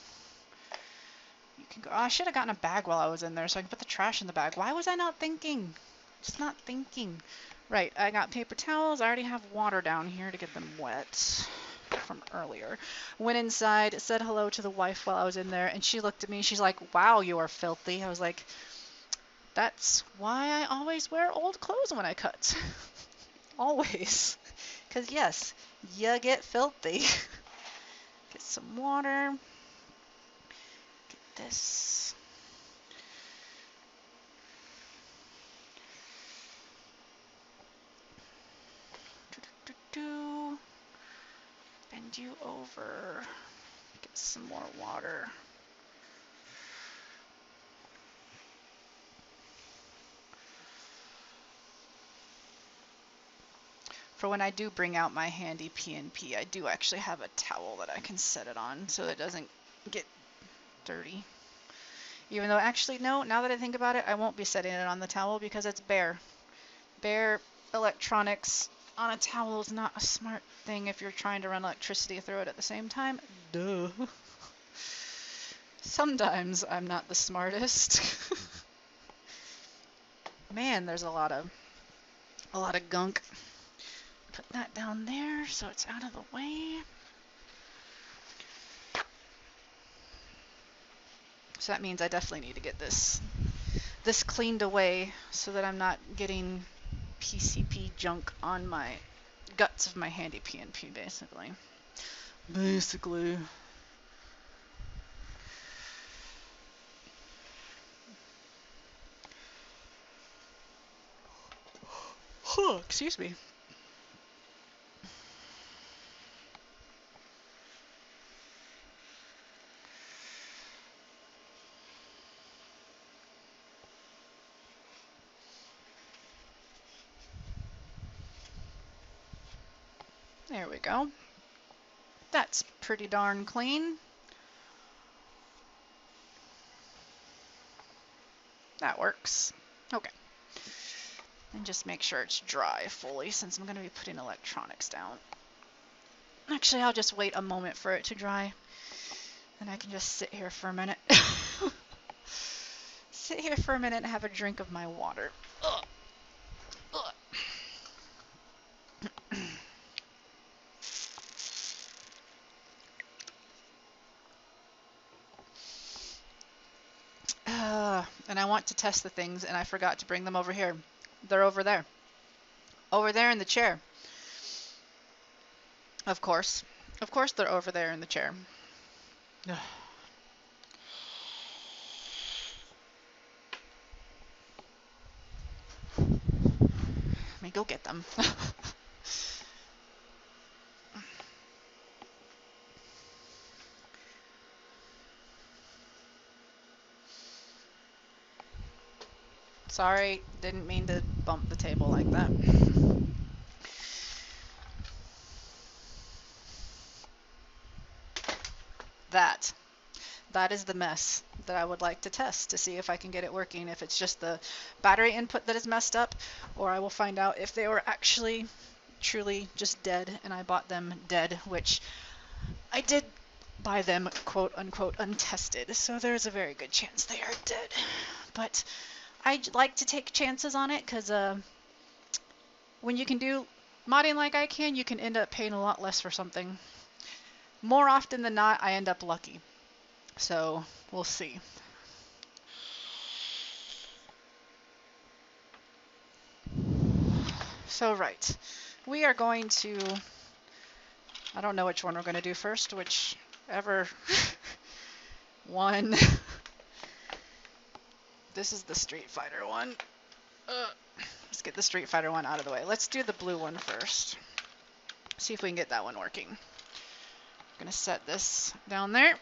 You can go. Oh, I should have gotten a bag while I was in there so I can put the trash in the bag. Why was I not thinking? Just not thinking. Right, I got paper towels. I already have water down here to get them wet from earlier. Went inside, said hello to the wife while I was in there, and she looked at me. She's like, "Wow, you are filthy." I was like, "That's why I always wear old clothes when I cut." Always. Because yes, you get filthy. Get some water. Get this. Do. Bend you over. Get some more water. For when I do bring out my HandyPNP, I do actually have a towel that I can set it on so it doesn't get dirty. Even though actually, no, now that I think about it, I won't be setting it on the towel because it's bare. Bare electronics on a towel is not a smart thing if you're trying to run electricity through it at the same time. Duh. Sometimes I'm not the smartest. Man, there's a lot of gunk. Put that down there so it's out of the way. So that means I definitely need to get this cleaned away so that I'm not getting PCB junk on my guts of my HandyPNP, basically. Excuse me. There we go. That's pretty darn clean. That works. Okay. And just make sure it's dry fully since I'm going to be putting electronics down. Actually, I'll just wait a moment for it to dry. Then I can just sit here for a minute. Sit here for a minute and have a drink of my water. Ugh. Ugh. And I want to test the things, and I forgot to bring them over here. They're over there. Over there in the chair. Of course. Of course they're over there in the chair. Ugh. Let me go get them. Sorry, didn't mean to bump the table like that. That is the mess that I would like to test to see if I can get it working, if it's just the battery input that is messed up, or I will find out if they were actually truly just dead and I bought them dead, which I did buy them quote unquote untested, so there's a very good chance they are dead. But I like to take chances on it because when you can do modding like I can, you can end up paying a lot less for something. More often than not, I end up lucky. So we'll see. So right, we are going to I don't know which one we're going to do first, whichever one. This is the Street Fighter one. Let's get the Street Fighter one out of the way. Let's do the blue one first. See if we can get that one working. I'm going to set this down there.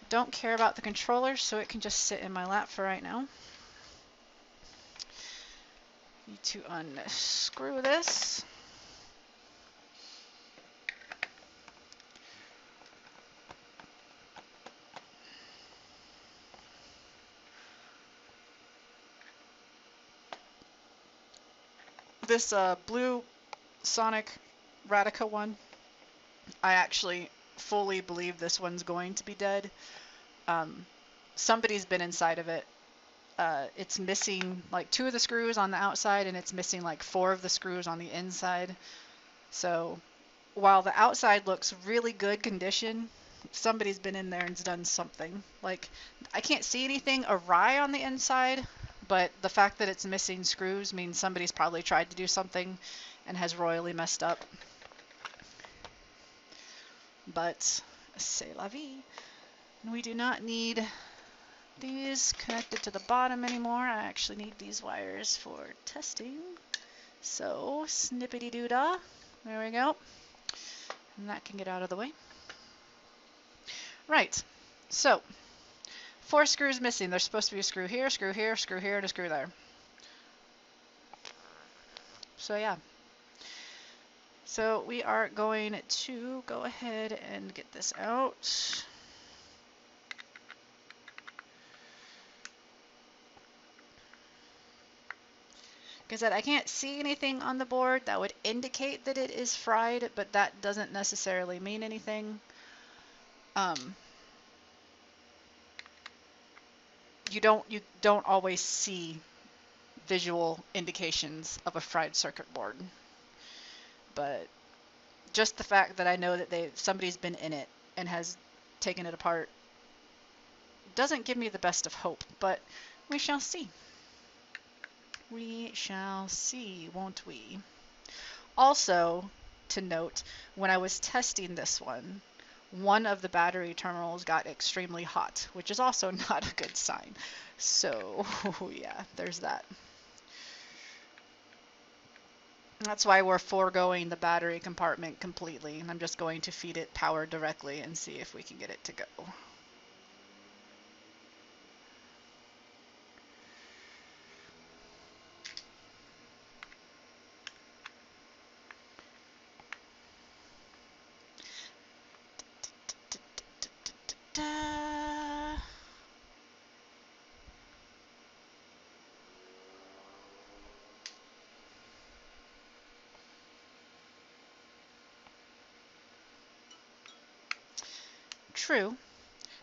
Don't care about the controller, so it can just sit in my lap for right now. Need to unscrew this. This blue Sonic Radica one, I actually fully believe this one's going to be dead. Somebody's been inside of it. It's missing like 2 of the screws on the outside, and it's missing like 4 of the screws on the inside. So while the outside looks really good condition, somebody's been in there and done something. Like, I can't see anything awry on the inside, but the fact that it's missing screws means somebody's probably tried to do something and has royally messed up. But c'est la vie. And we do not need these connected to the bottom anymore. I actually need these wires for testing. So snippity doo dah. There we go. And that can get out of the way. Right. So 4 screws missing. There's supposed to be a screw here, screw here, screw here, and a screw there. So yeah. So we are going to go ahead and get this out. Like I said, I can't see anything on the board that would indicate that it is fried, but that doesn't necessarily mean anything. You don't always see visual indications of a fried circuit board, but just the fact that I know that somebody's been in it and has taken it apart doesn't give me the best of hope, but we shall see. We shall see, won't we? Also, to note, when I was testing this one of the battery terminals got extremely hot, which is also not a good sign. So, yeah, there's that. That's why we're foregoing the battery compartment completely, and I'm just going to feed it power directly and see if we can get it to go. True.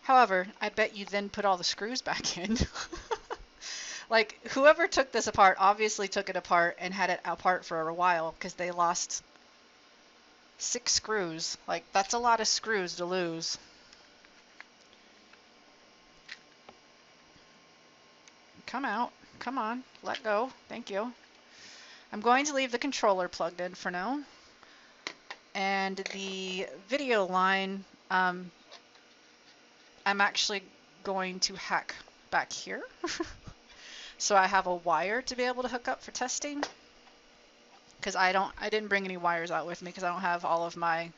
However, I bet you then put all the screws back in. Like, whoever took this apart obviously took it apart and had it apart for a while because they lost 6 screws. Like, that's a lot of screws to lose. Come out. Come on. Let go. Thank you. I'm going to leave the controller plugged in for now. And the video line, I'm actually going to hack back here. So I have a wire to be able to hook up for testing. Because I didn't bring any wires out with me because I don't have all of my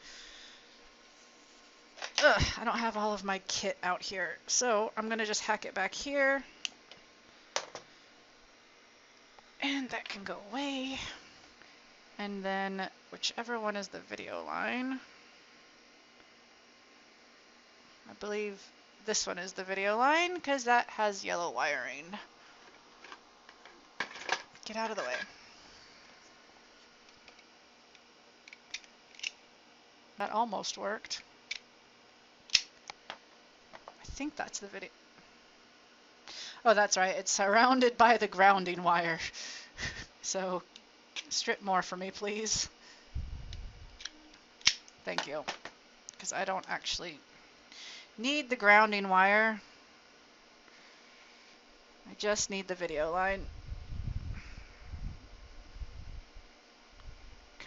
kit out here. So I'm gonna just hack it back here. And that can go away. And then whichever one is the video line, I believe this one is the video line because that has yellow wiring. Get out of the way. That almost worked. I think that's the video. Oh, that's right. It's surrounded by the grounding wire. So strip more for me, please. Thank you. Because I don't actually need the grounding wire. I just need the video line.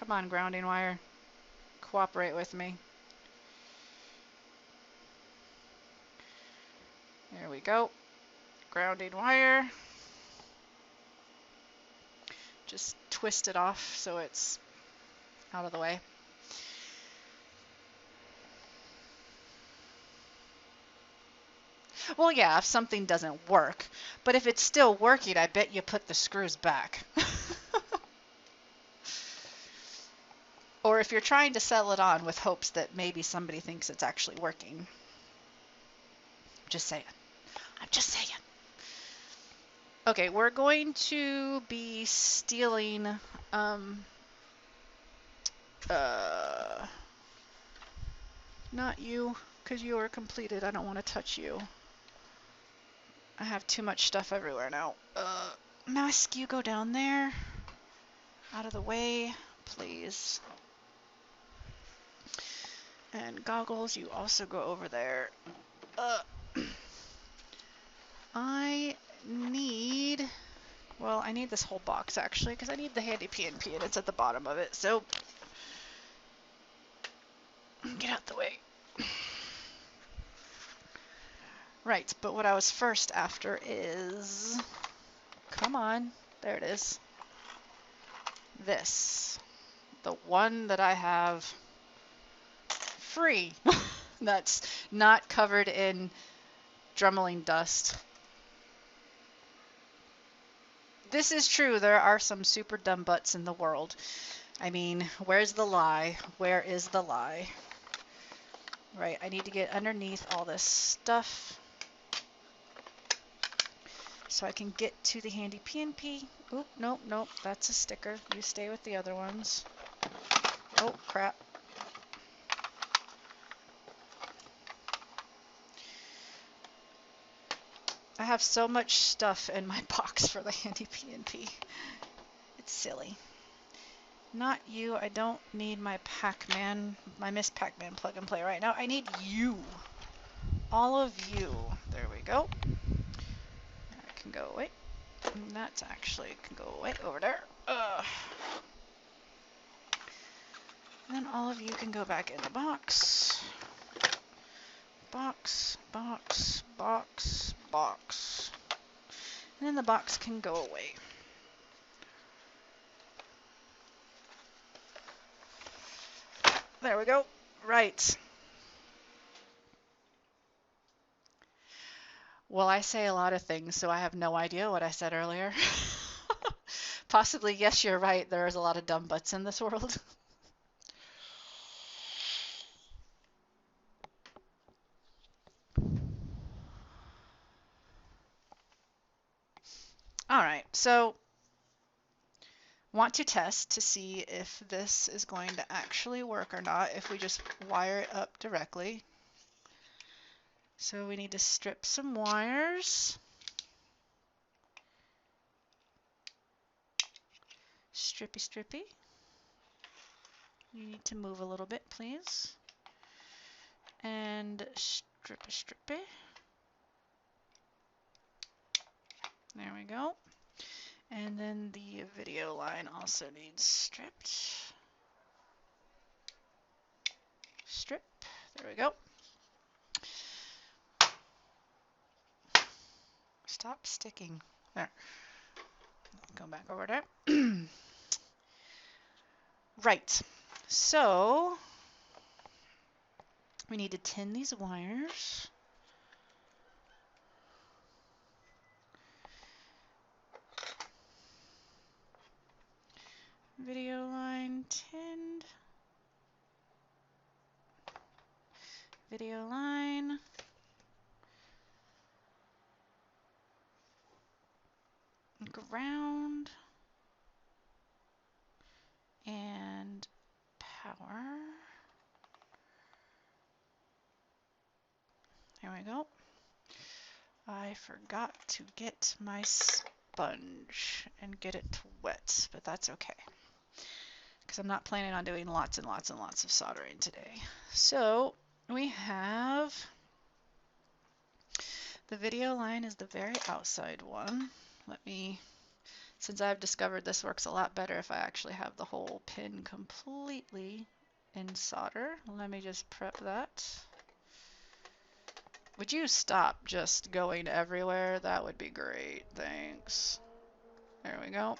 Come on, grounding wire. Cooperate with me. There we go. Grounding wire. Just twist it off so it's out of the way. Well, yeah, if something doesn't work, but if it's still working, I bet you put the screws back. Or if you're trying to sell it on with hopes that maybe somebody thinks it's actually working. Just saying. I'm just saying. Okay, we're going to be stealing not you, because you are completed. I don't want to touch you. I have too much stuff everywhere now. Mask, you go down there. Out of the way, please. And goggles, you also go over there. I need, well, I need this whole box actually, because I need the HandyPNP and it's at the bottom of it. So, get out the way. Right, but what I was first after is, come on, there it is. This, the one that I have free, that's not covered in drumeling dust. This is true, there are some super dumb butts in the world. I mean, where's the lie? Where is the lie? Right, I need to get underneath all this stuff so I can get to the HandyPNP. Oop, nope, nope, that's a sticker. You stay with the other ones. Oh, crap. I have so much stuff in my box for the HandyPNP. It's silly. Not you. I don't need my Pac-Man, my Miss Pac-Man plug and play right now. I need you. All of you. There we go. That can go away. And that's actually can go away over there. And then all of you can go back in the box. Box, box, box, box. And then the box can go away. There we go. Right. Well, I say a lot of things, so I have no idea what I said earlier. Possibly, yes, you're right. There is a lot of dumb butts in this world. All right, so want to test to see if this is going to actually work or not if we just wire it up directly. So we need to strip some wires. Strippy, strippy. You need to move a little bit, please. And strippy, strippy. There we go. And then the video line also needs stripped. Strip. There we go. Stop sticking. There. Go back over there. Right. So we need to tin these wires. Video line tinned. Video line. Ground. And power. There we go. I forgot to get my sponge and get it wet, but that's okay. Because I'm not planning on doing lots and lots and lots of soldering today. So we have the video line is the very outside one. Let me since I've discovered this works a lot better if I actually have the whole pin completely in solder. Let me just prep that. Would you stop just going everywhere? That would be great. Thanks. There we go.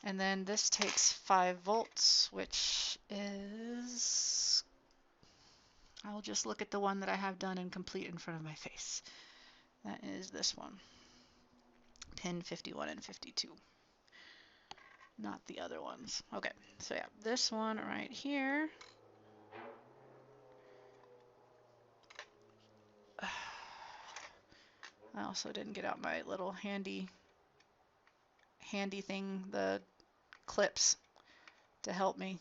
And then this takes 5 volts, which is... I'll just look at the one that I have done and complete in front of my face. That is this one. Pin 51 and 52. Not the other ones. Okay, so yeah, this one right here. I also didn't get out my little handy thing, the clips, to help me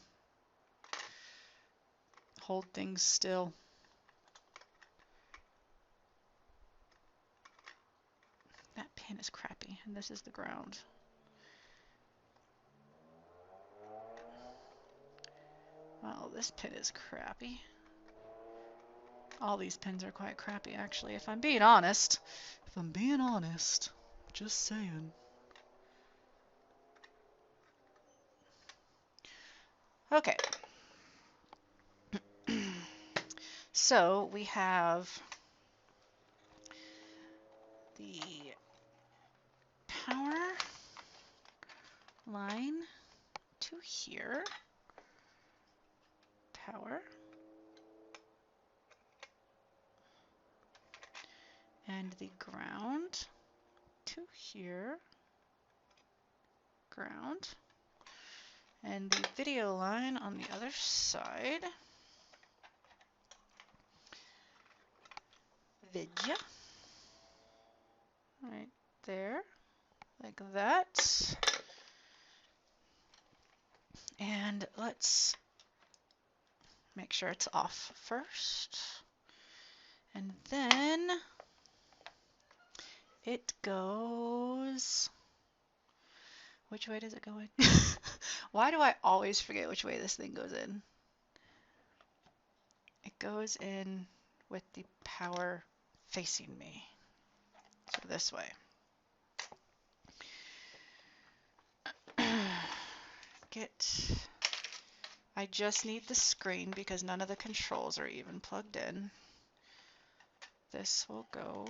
hold things still. That pin is crappy, and this is the ground. Well, this pin is crappy. All these pins are quite crappy, actually, if I'm being honest. If I'm being honest, just saying. Okay. So we have the power line to here. Power. And the ground to here. Ground. And the video line on the other side. Vidya. Right there. Like that. And let's make sure it's off first. And then it goes... Which way does it go in? Why do I always forget which way this thing goes in? It goes in with the power facing me. So this way. I just need the screen because none of the controls are even plugged in. This will go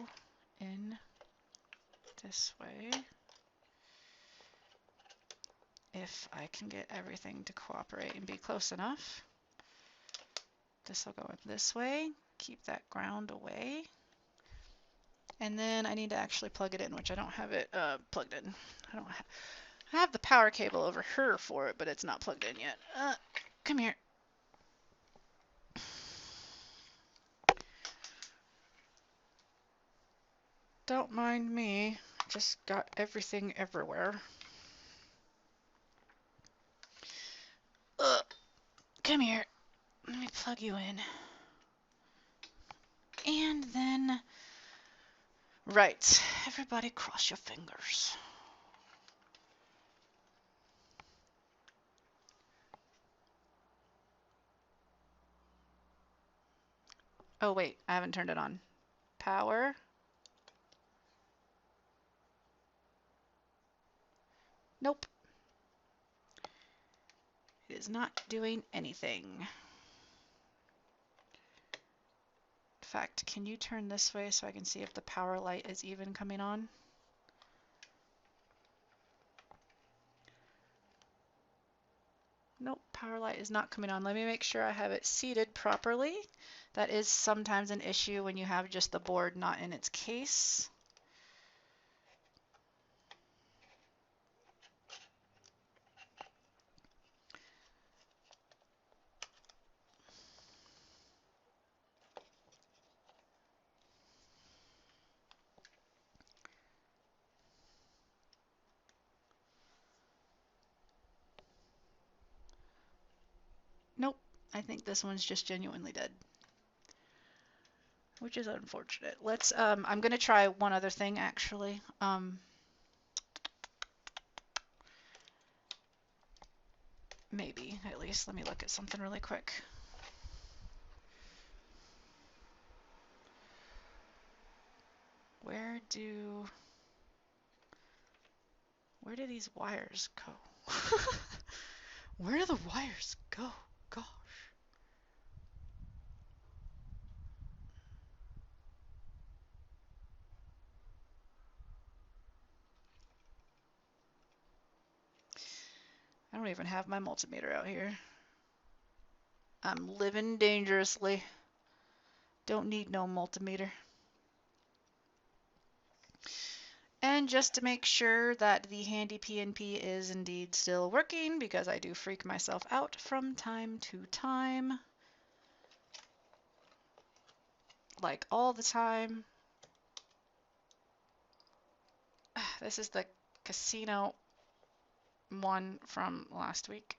in this way. If I can get everything to cooperate and be close enough. This will go in this way. Keep that ground away. And then I need to actually plug it in, which I don't have it plugged in. I have the power cable over here for it, but it's not plugged in yet. Come here. Don't mind me. Just got everything everywhere. Come here. Let me plug you in. And then... Right. Everybody cross your fingers. Oh, wait. I haven't turned it on. Power. Nope. It is not doing anything. In fact, can you turn this way so I can see if the power light is even coming on? Nope, power light is not coming on. Let me make sure I have it seated properly. That is sometimes an issue when you have just the board not in its case. Nope, I think this one's just genuinely dead, which is unfortunate. Let's, I'm gonna try one other thing actually. Maybe, at least. Let me look at something really quick. Where do... Where do these wires go? Where do the wires go? Gosh. I don't even have my multimeter out here. I'm living dangerously. Don't need no multimeter. And just to make sure that the HandyPNP is indeed still working, because I do freak myself out from time to time, like all the time. This is the casino one from last week,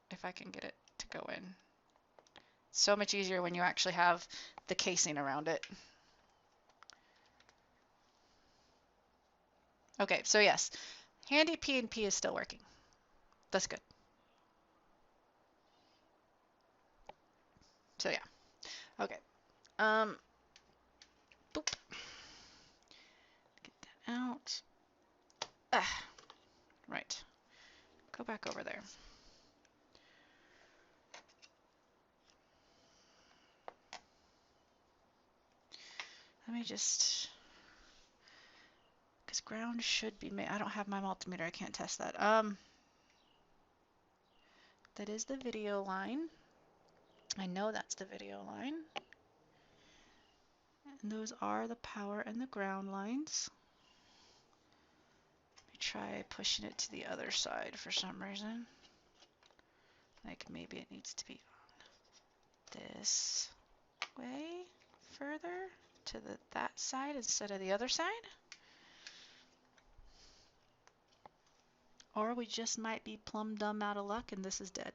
if I can get it to go in. So much easier when you actually have the casing around it. Okay, so yes, HandyPNP is still working. That's good. So yeah, okay. Boop. Get that out. Right. Go back over there. Let me just, because ground should be made. I don't have my multimeter. I can't test that. That is the video line. I know that's the video line. And those are the power and the ground lines. Let me try pushing it to the other side for some reason. Like maybe it needs to be on this way further to that side instead of the other side. Or we just might be plumb dumb out of luck and this is dead.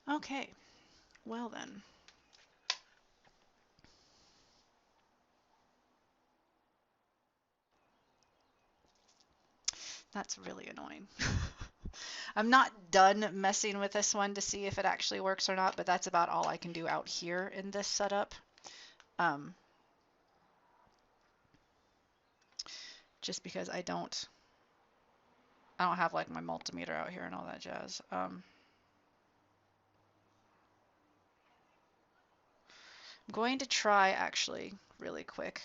Okay, well then. That's really annoying. I'm not done messing with this one to see if it actually works or not, but that's about all I can do out here in this setup. Just because I don't have like my multimeter out here and all that jazz. I'm going to try actually really quick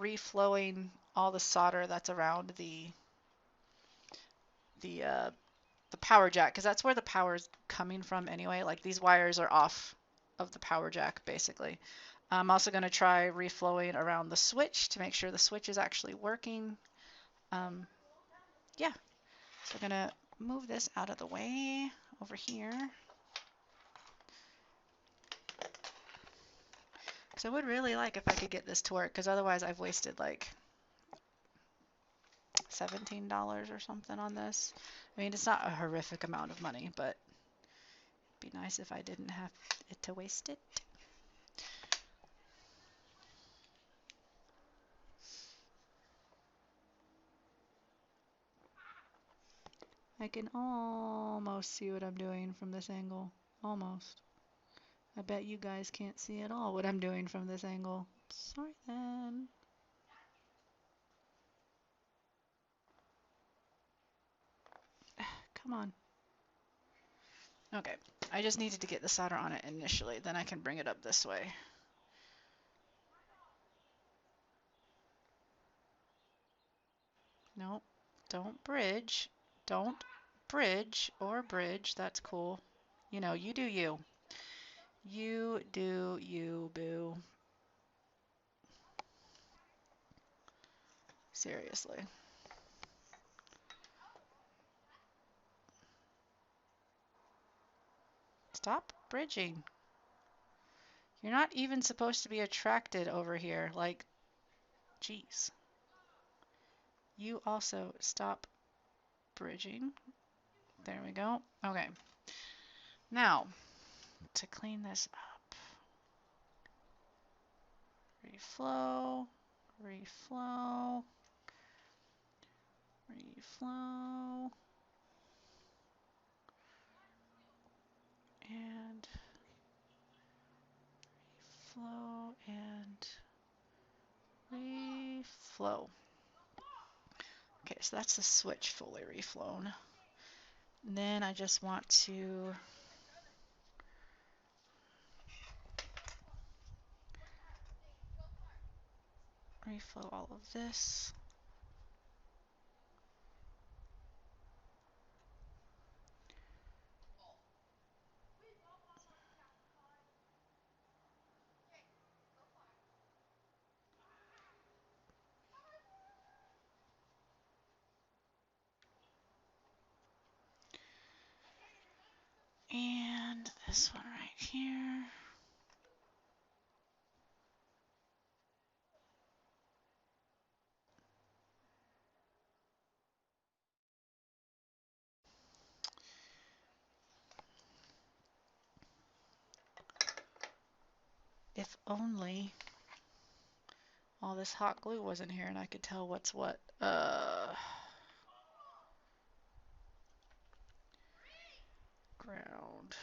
reflowing all the solder that's around the power jack, because that's where the power is coming from anyway. Like these wires are off of the power jack basically. I'm also going to try reflowing around the switch to make sure the switch is actually working. Yeah, so I'm going to move this out of the way over here. So I would really like if I could get this to work, because otherwise I've wasted like $17 or something on this. I mean, it's not a horrific amount of money, but it'd be nice if I didn't have to waste it. I can almost see what I'm doing from this angle. Almost. I bet you guys can't see at all what I'm doing from this angle. Sorry then. Come on. Okay, I just needed to get the solder on it initially, then I can bring it up this way. Nope, don't bridge. Don't bridge or bridge, that's cool. You know, you do you. You do you, boo. Seriously. Stop bridging. You're not even supposed to be attracted over here. Like, geez. You also stop bridging. There we go. Okay. Now, to clean this up. Reflow, reflow, reflow, and reflow, and flow. Okay, so that's the switch fully reflown. And then I just want to reflow all of this. And this one right here. If only all this hot glue wasn't here and I could tell what's what. Ground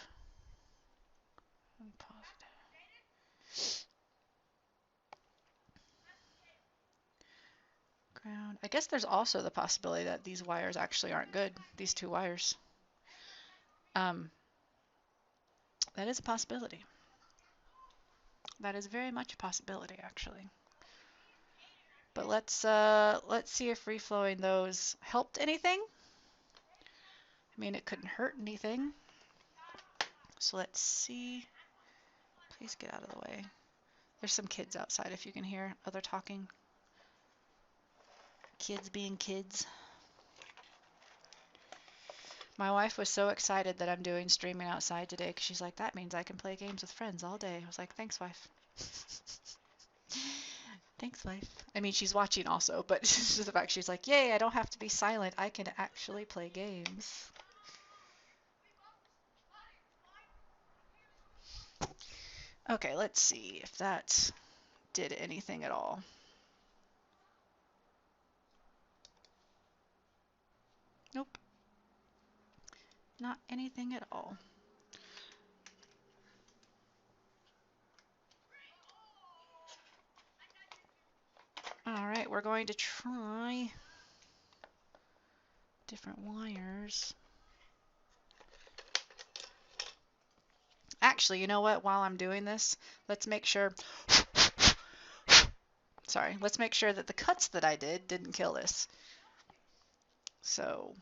and positive. Ground. I guess there's also the possibility that these wires actually aren't good. These two wires. That is a possibility. That is very much a possibility, actually. But let's see if reflowing those helped anything. I mean, it couldn't hurt anything. So let's see. Please get out of the way. There's some kids outside if you can hear other talking. Kids being kids. My wife was so excited that I'm doing streaming outside today because she's like, that means I can play games with friends all day. I was like, thanks, wife. Thanks, wife. I mean, she's watching also, but it's just the fact she's like, yay, I don't have to be silent. I can actually play games. Okay, let's see if that did anything at all. Nope. Not anything at all. All right, we're going to try different wires. Actually, you know what? While I'm doing this, let's make sure, sorry, let's make sure that the cuts that I didn't kill this. So,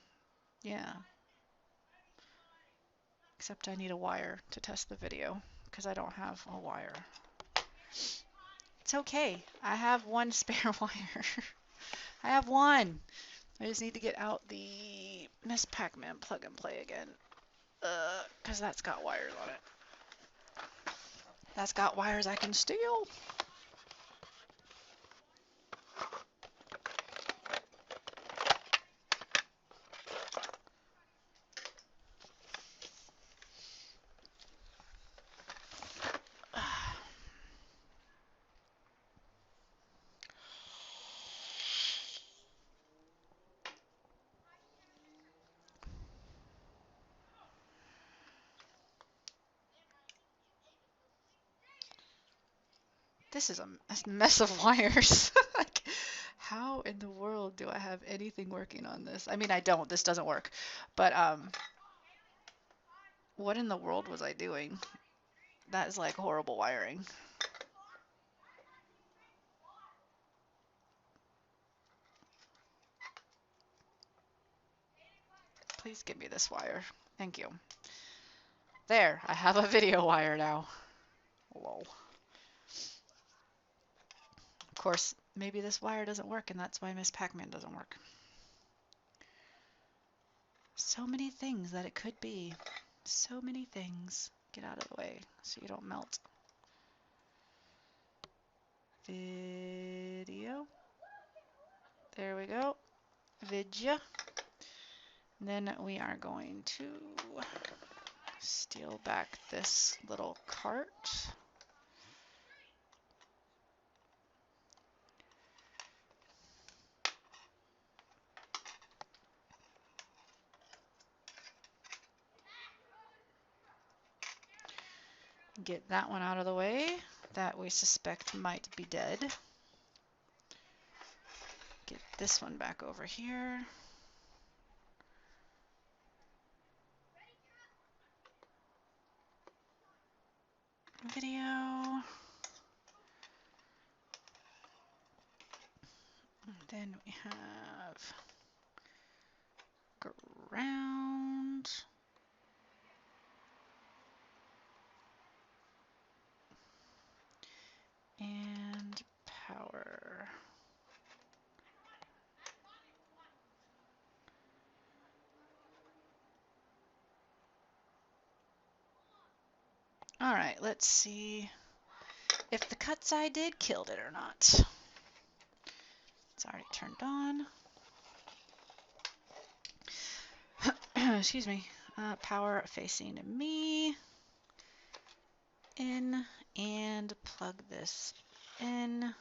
yeah. Except I need a wire to test the video because I don't have a wire. It's okay. I have one spare wire. I have one. I just need to get out the Miss Pac-Man plug and play again. Because that's got wires on it. That's got wires I can steal. This is a mess of wires. Like, how in the world do I have anything working on this? I mean, I don't. This doesn't work. But what in the world was I doing? That is like horrible wiring. Please give me this wire. Thank you. There, I have a video wire now. Lol. Of course, maybe this wire doesn't work and that's why Miss Pac-Man doesn't work. So many things that it could be. So many things. Get out of the way so you don't melt. Video. There we go. Vidya. Then we are going to steal back this little cart. Get that one out of the way that we suspect might be dead. this one back over here. Video. Then we have ground. And power. All right, let's see if the cuts I did killed it or not. It's already turned on. Excuse me. Power facing me. In and plug this in.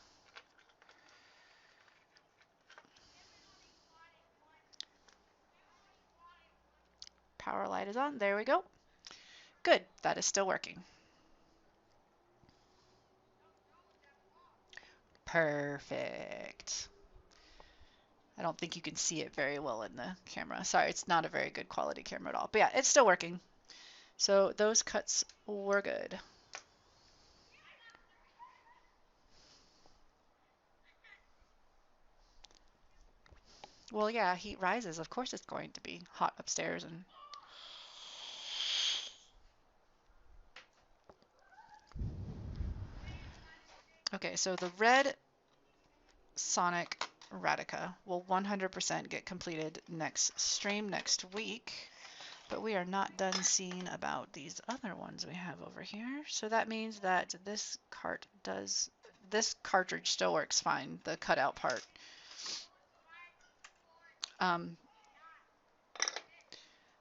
Power light is on. There we go. Good. That is still working. Perfect. I don't think you can see it very well in the camera. Sorry, it's not a very good quality camera at all. But yeah, it's still working. So those cuts were good. Well, yeah, heat rises. Of course it's going to be hot upstairs. And okay, so the red Sonic Radica will 100% get completed next stream next week, but we are not done seeing about these other ones we have over here. So that means that this cartridge still works fine, the cutout part.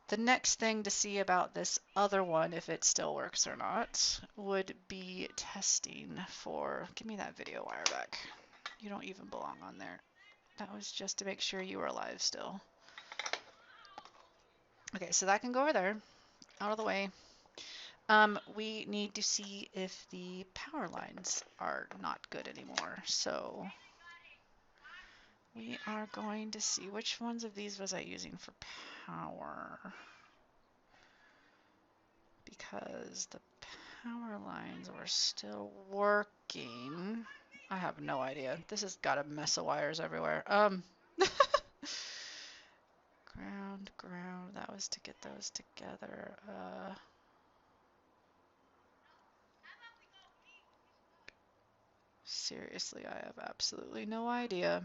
The next thing to see about this other one, if it still works or not, would be testing for, give me that video wire back. You don't even belong on there. That was just to make sure you were alive still. Okay, so that can go over there, out of the way. We need to see if the power lines are not good anymore. So we are going to see which ones of these was I using for power. Because the power lines were still working. I have no idea. This has got a mess of wires everywhere. Ground, that was to get those together. Seriously, I have absolutely no idea.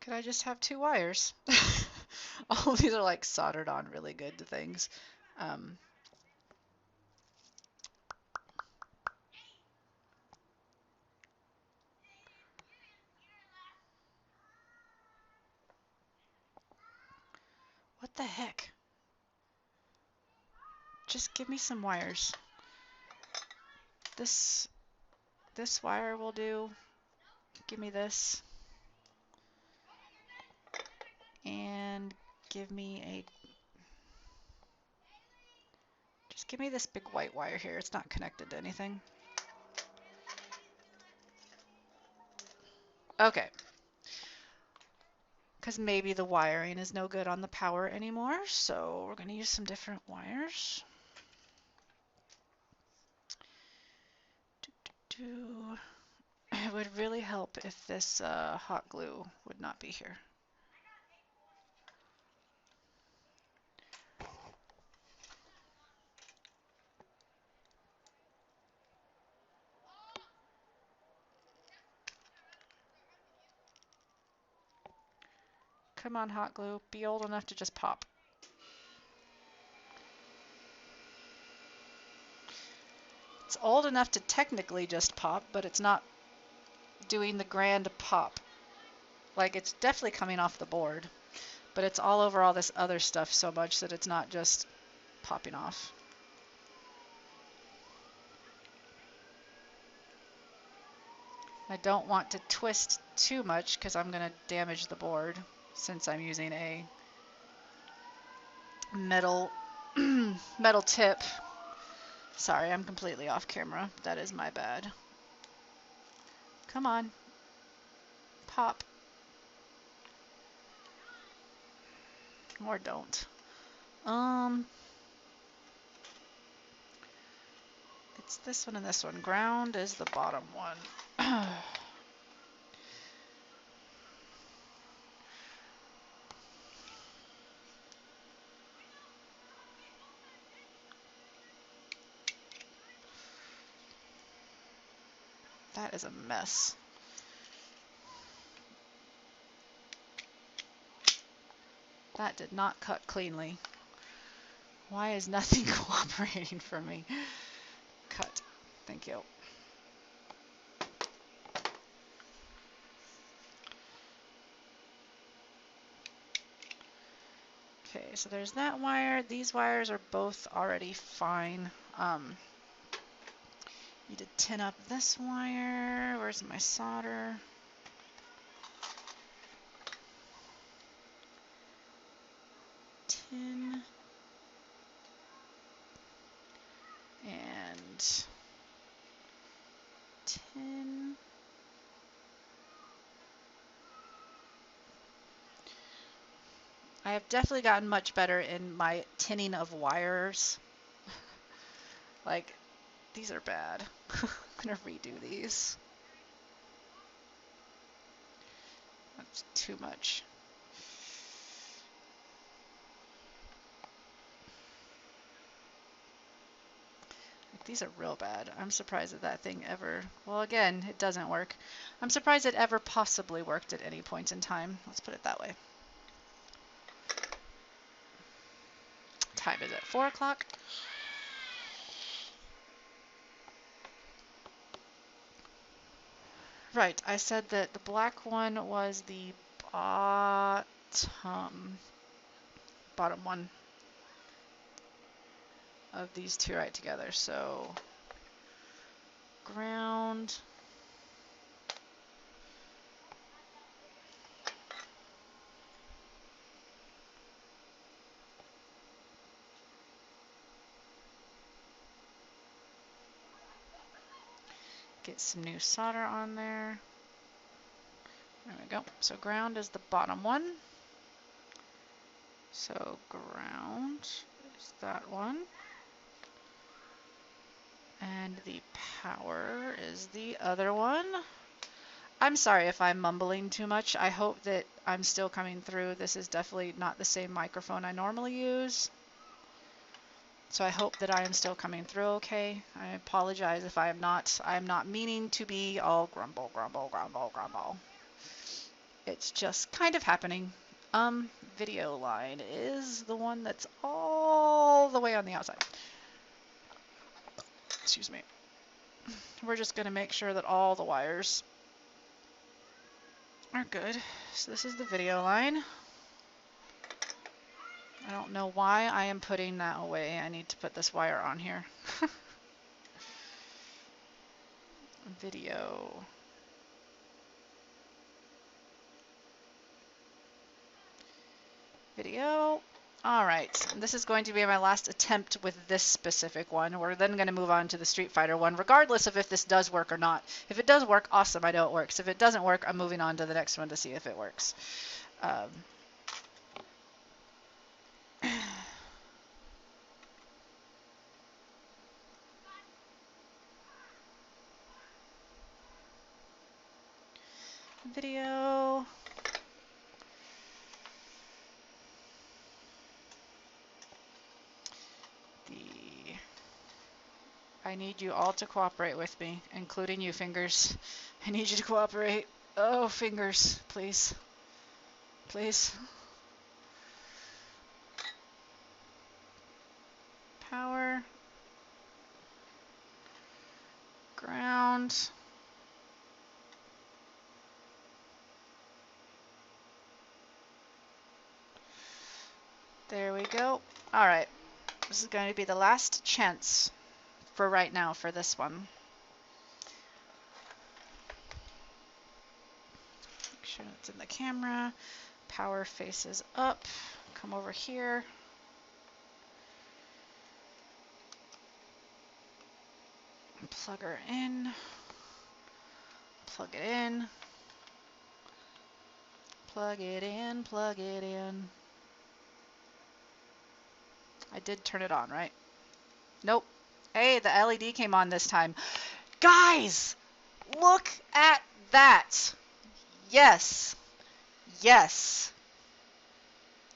Could I just have two wires? All of these are like soldered on really good to things. What the heck? Just give me some wires. This wire will do. Give me this. And give me just give me this big white wire here. It's not connected to anything. Okay. Because maybe the wiring is no good on the power anymore, so we're going to use some different wires. It would really help if this hot glue would not be here. Come on, hot glue. Be old enough to just pop. It's old enough to technically just pop, but it's not doing the grand pop. Like, it's definitely coming off the board, but it's all over all this other stuff so much that it's not just popping off. I don't want to twist too much because I'm going to damage the board since I'm using a metal tip. Sorry, I'm completely off camera. That is my bad. Come on. Pop. Or don't. It's this one and this one. Ground is the bottom one. That is a mess. That did not cut cleanly. Why is nothing cooperating for me? Cut. Thank you. Okay, so there's that wire. These wires are both already fine. Need to tin up this wire. Where's my solder? Tin. And tin. I have definitely gotten much better in my tinning of wires. Like, these are bad. I'm gonna redo these. That's too much. Like, these are real bad. I'm surprised that that thing ever, well, again, it doesn't work. I'm surprised it ever possibly worked at any point in time. Let's put it that way. Time is at 4 o'clock. Right, I said that the black one was the bottom one of these two right together. So ground, get some new solder on there. There we go. So ground is the bottom one. So ground is that one. And the power is the other one. I'm sorry if I'm mumbling too much. I hope that I'm still coming through. This is definitely not the same microphone I normally use. So I hope that I am still coming through okay. I apologize if I am not. I'm not meaning to be all grumble, grumble, grumble, grumble. It's just kind of happening. Video line is the one that's all the way on the outside. Excuse me. We're just going to make sure that all the wires are good. So this is the video line. I don't know why I am putting that away. I need to put this wire on here. Video. Video. All right, this is going to be my last attempt with this specific one. We're then going to move on to the Street Fighter one, regardless of if this does work or not. If it does work, awesome, I know it works. If it doesn't work, I'm moving on to the next one to see if it works. Video. I need you all to cooperate with me, including you, Fingers. I need you to cooperate. Oh, Fingers, please. Please. Power. Ground. There we go. All right. This is going to be the last chance for right now for this one. Make sure it's in the camera. Power faces up. Come over here. Plug her in. Plug it in. Plug it in, plug it in. I did turn it on, right? Nope. Hey, the LED came on this time. Guys, look at that. Yes. Yes.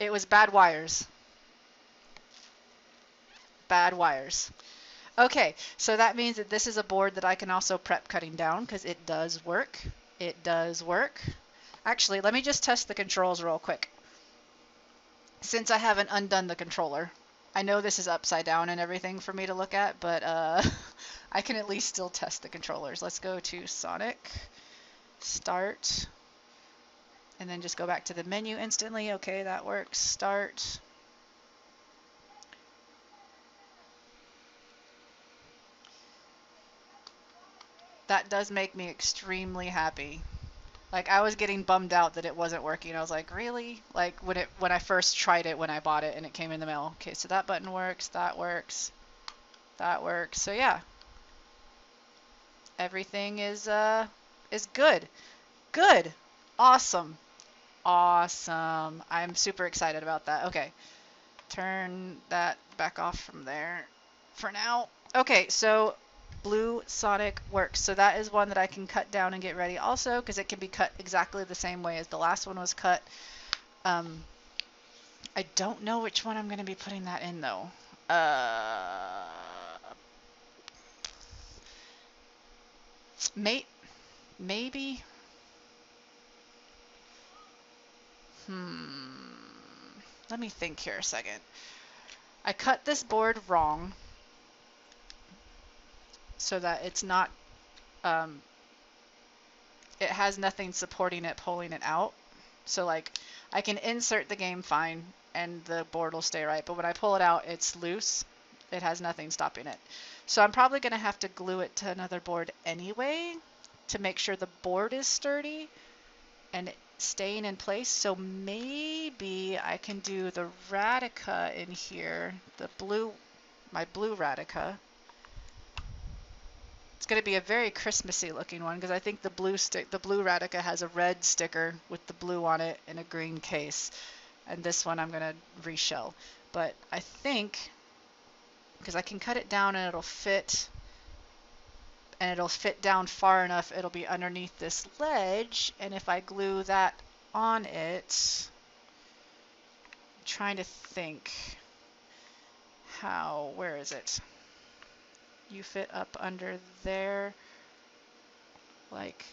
It was bad wires. Bad wires. Okay, so that means that this is a board that I can also prep cutting down because it does work. It does work. Actually, let me just test the controls real quick. Since I haven't undone the controller. I know this is upside down and everything for me to look at, but I can at least still test the controllers. Let's go to Sonic, Start, and then just go back to the menu instantly. Okay, that works. Start. That does make me extremely happy. Like, I was getting bummed out that it wasn't working. I was like, really? Like, when I first tried it when I bought it and it came in the mail. Okay, so that button works, that works, that works. So yeah. Everything is good. Good. Awesome. Awesome. I'm super excited about that. Okay. Turn that back off from there for now. Okay, so blue Sonic works. So that is one that I can cut down and get ready also because it can be cut exactly the same way as the last one was cut. I don't know which one I'm going to be putting that in though. Maybe. Let me think here a second. I cut this board wrong so that it's not, it has nothing supporting it, pulling it out. So like I can insert the game fine and the board will stay right, but when I pull it out, it's loose. It has nothing stopping it. So I'm probably going to have to glue it to another board anyway to make sure the board is sturdy and staying in place. So maybe I can do the Radica in here, the blue, my blue Radica. It's going to be a very Christmassy looking one because I think the blue Radica has a red sticker with the blue on it in a green case. And this one I'm going to reshell. But I think, because I can cut it down and it'll fit down far enough, it'll be underneath this ledge. And if I glue that on it, I'm trying to think how, where is it? You fit up under there. Like,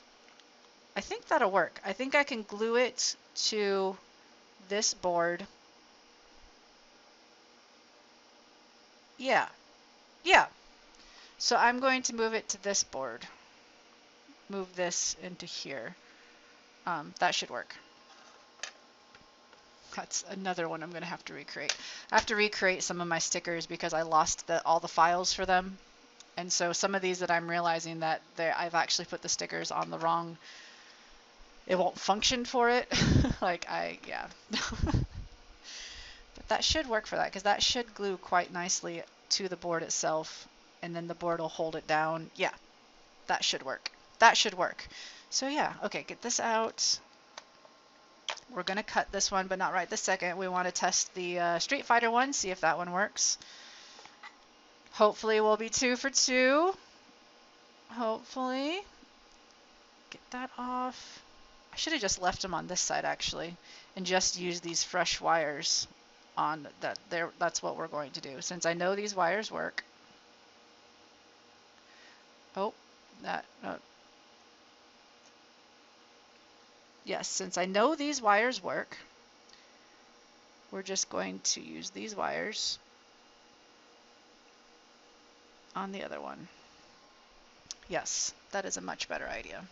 I think that'll work. I think I can glue it to this board. Yeah. Yeah. So I'm going to move it to this board. Move this into here. That should work. That's another one I'm going to have to recreate. I have to recreate some of my stickers because I lost all the files for them. And so some of these that I'm realizing that I've actually put the stickers on the wrong, it won't function for it. Like yeah. But that should work for that because that should glue quite nicely to the board itself and then the board will hold it down. Yeah, that should work. That should work. So yeah, okay, get this out. We're going to cut this one, but not right this second. We want to test the Street Fighter one, see if that one works. Hopefully we'll be 2 for 2. Hopefully. Get that off. I should have just left them on this side actually and just used these fresh wires on that there. That's what we're going to do since I know these wires work. Oh, that yes, since I know these wires work, we're just going to use these wires on the other one. Yes, that is a much better idea.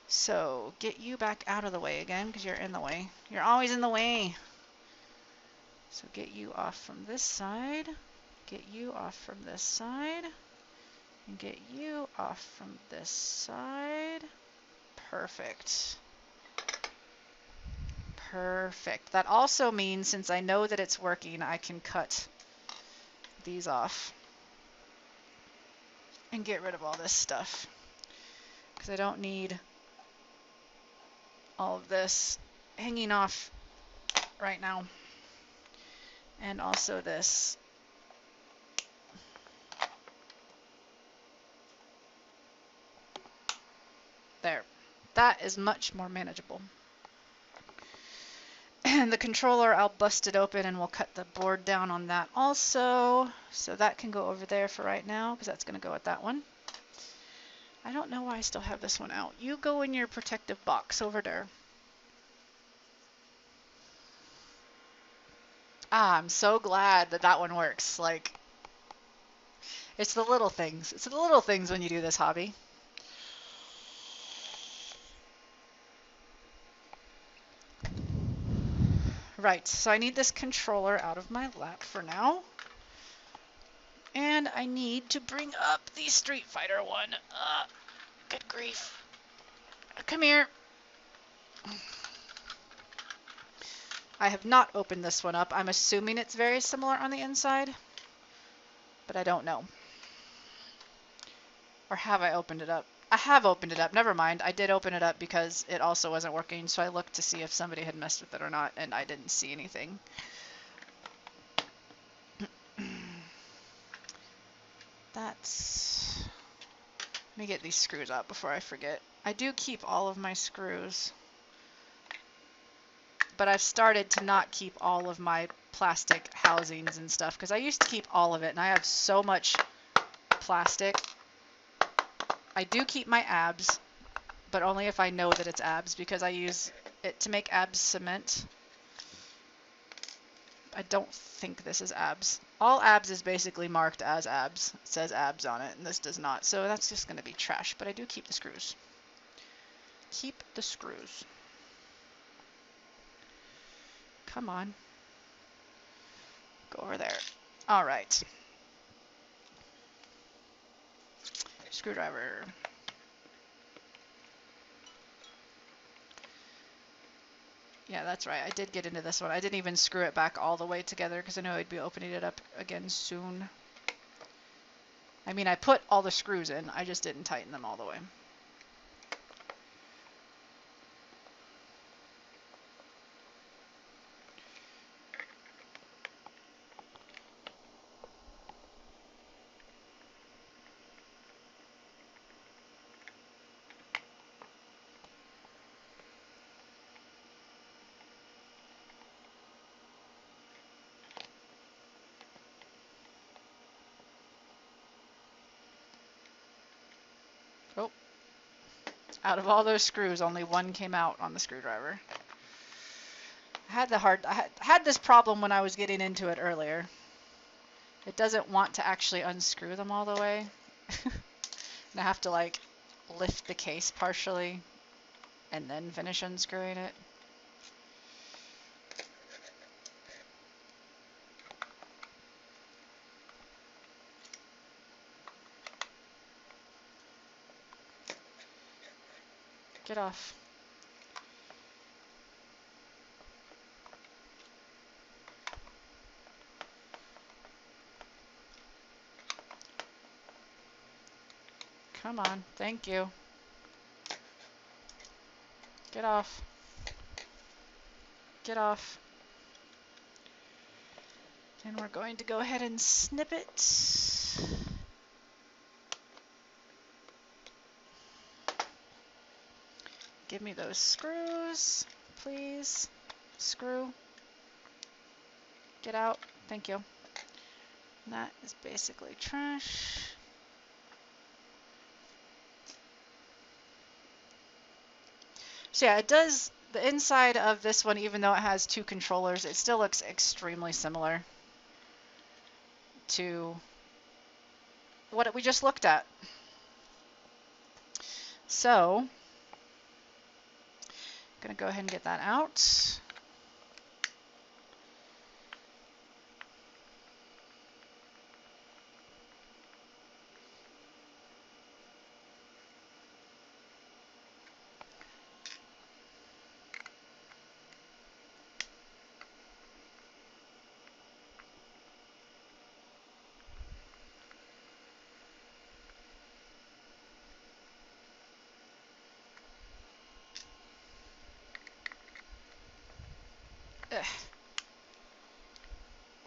So get you back out of the way again because you're in the way. You're always in the way. So get you off from this side, get you off from this side, and get you off from this side. Perfect. Perfect. That also means since I know that it's working, I can cut these off and get rid of all this stuff because I don't need all of this hanging off right now. And also this. There. That is much more manageable. And the controller, I'll bust it open and we'll cut the board down on that also. So that can go over there for right now because that's going to go with that one. I don't know why I still have this one out. You go in your protective box over there. Ah, I'm so glad that that one works. Like, it's the little things. It's the little things when you do this hobby. Right, so I need this controller out of my lap for now. And I need to bring up the Street Fighter one. Good grief. Come here. I have not opened this one up. I'm assuming it's very similar on the inside, but I don't know. Or have I opened it up? I have opened it up. Never mind. I did open it up because it also wasn't working, so I looked to see if somebody had messed with it or not, and I didn't see anything. That's... Let me get these screws out before I forget. I do keep all of my screws, but I've started to not keep all of my plastic housings and stuff because I used to keep all of it, and I have so much plastic. I do keep my abs, but only if I know that it's abs because I use it to make abs cement. I don't think this is abs. All abs is basically marked as abs. It says abs on it, and this does not. So that's just going to be trash, but I do keep the screws. Keep the screws. Come on. Go over there. All right. Screwdriver. Yeah, that's right. I did get into this one. I didn't even screw it back all the way together because I know I'd be opening it up again soon. I mean, I put all the screws in. I just didn't tighten them all the way. Oh. Out of all those screws, only one came out on the screwdriver. I had this problem when I was getting into it earlier. It doesn't want to actually unscrew them all the way. And I have to like lift the case partially and then finish unscrewing it. Get off. Come on, thank you. Get off. Get off. And we're going to go ahead and snip it. Give me those screws, please. Screw. Get out. Thank you. And that is basically trash. So yeah, it does, the inside of this one, even though it has two controllers, it still looks extremely similar to what we just looked at. So, I'm gonna go ahead and get that out.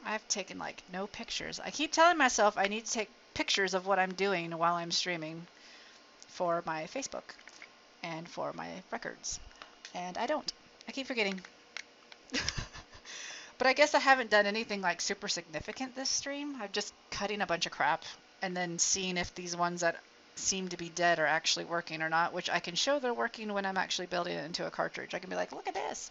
I've taken like no pictures. I keep telling myself I need to take pictures of what I'm doing while I'm streaming for my Facebook and for my records. And I don't. I keep forgetting. But I guess I haven't done anything like super significant this stream. I'm just cutting a bunch of crap and then seeing if these ones that seem to be dead are actually working or not, which I can show they're working when I'm actually building it into a cartridge. I can be like, look at this.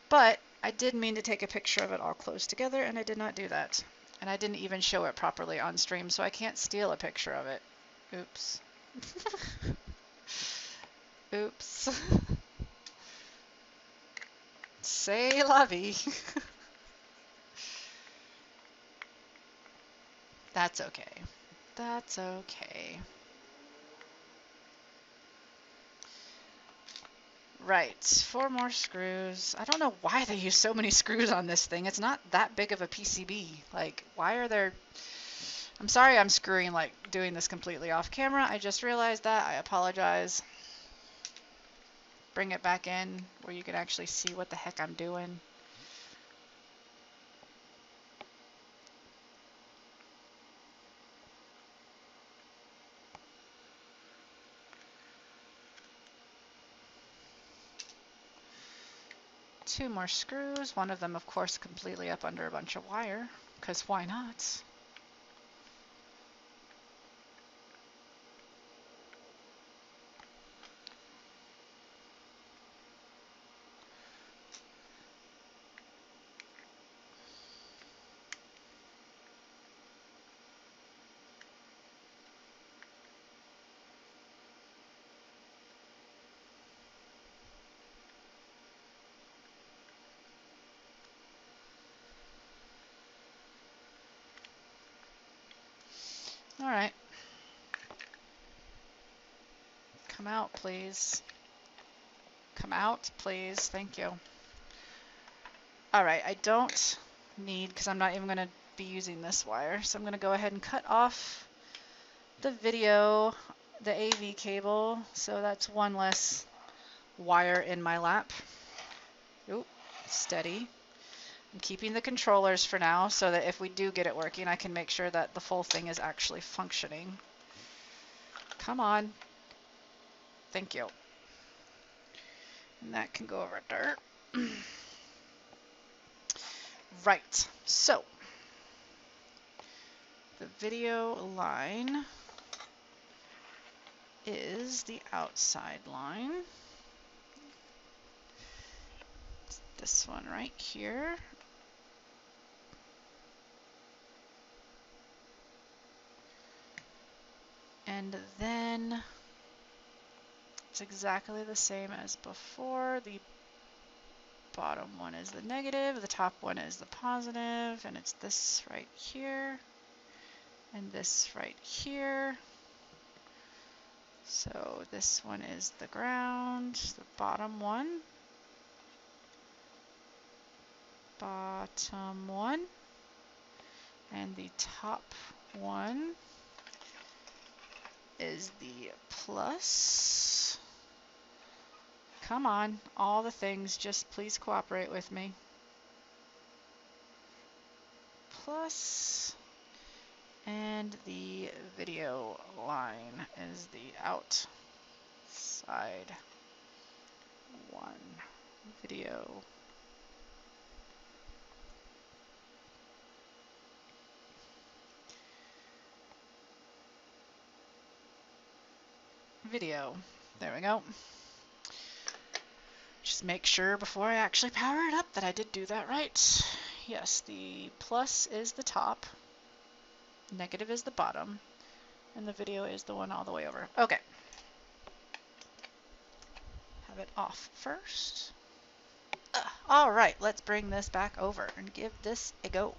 But I did mean to take a picture of it all close together, and I did not do that. And I didn't even show it properly on stream, so I can't steal a picture of it. Oops. Oops. C'est la vie. That's okay. That's okay. Right, 4 more screws. I don't know why they use so many screws on this thing. It's not that big of a PCB. Like, why are there... I'm sorry I'm screwing, like, doing this completely off camera. I just realized that. I apologize. Bring it back in where you can actually see what the heck I'm doing. Two more screws. One of them, of course, completely up under a bunch of wire, because why not? All right. Come out, please. Come out, please. Thank you. All right, I don't need, because I'm not even going to be using this wire, so I'm going to go ahead and cut off the video, the AV cable, so that's one less wire in my lap. Oop, steady. I'm keeping the controllers for now so that if we do get it working, I can make sure that the full thing is actually functioning. Come on. Thank you. And that can go over there. Right, so the video line is the outside line. It's this one right here. And then it's exactly the same as before. The bottom one is the negative, the top one is the positive, and it's this right here, and this right here. So this one is the ground, the bottom one, and the top one is the plus. Come on, all the things, just please cooperate with me. Plus, and the video line is the outside one. Video. Video. There we go. Just make sure before I actually power it up that I did do that right. Yes, the plus is the top, negative is the bottom, and the video is the one all the way over. Okay. Have it off first. All right, let's bring this back over and give this a go.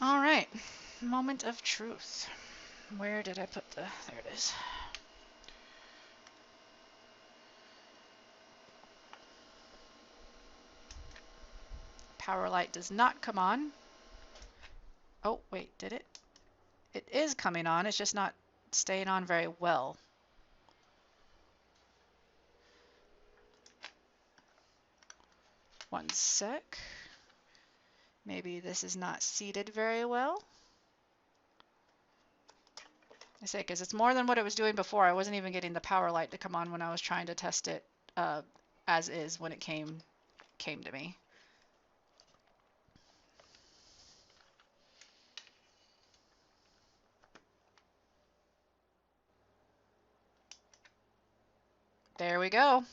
All right, moment of truth. Where did I put the, there it is. Power light does not come on. Oh, wait, did it? It is coming on. It's just not staying on very well. One sec. Maybe this is not seated very well. I say, because it's more than what it was doing before. I wasn't even getting the power light to come on when I was trying to test it as is when it came to me. There we go.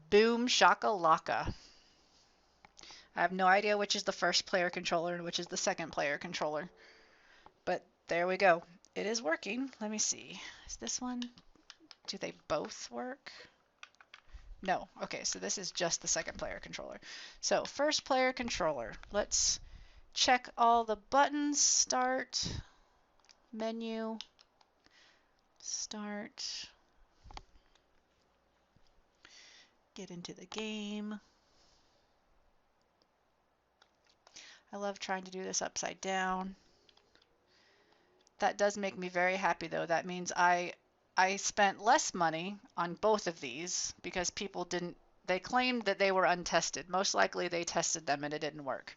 Boom shakalaka. I have no idea which is the first player controller and which is the second player controller. But there we go. It is working. Let me see. Is this one? Do they both work? No. Okay, so this is just the second player controller. So first player controller. Let's check all the buttons. Start, menu, start, get into the game. I love trying to do this upside down. That does make me very happy though. That means I spent less money on both of these because people didn't, they claimed that they were untested. Most likely they tested them and it didn't work.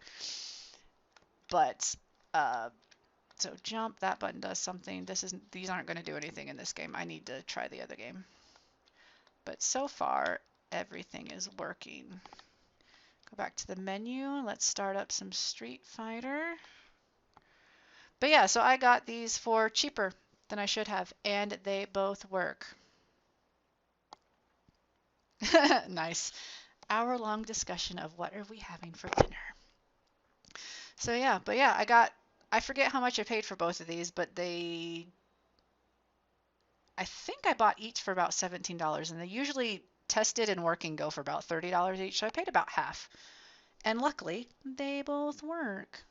But so jump, that button does something. These aren't going to do anything in this game. I need to try the other game. But so far everything is working. Go back to the menu. Let's start up some Street Fighter. But yeah, so I got these for cheaper than I should have, and they both work. Nice. Hour-long discussion of what are we having for dinner. So yeah, but yeah, I forget how much I paid for both of these, but I think I bought each for about $17, and they usually tested and working go for about $30 each, so I paid about half. And luckily, they both work.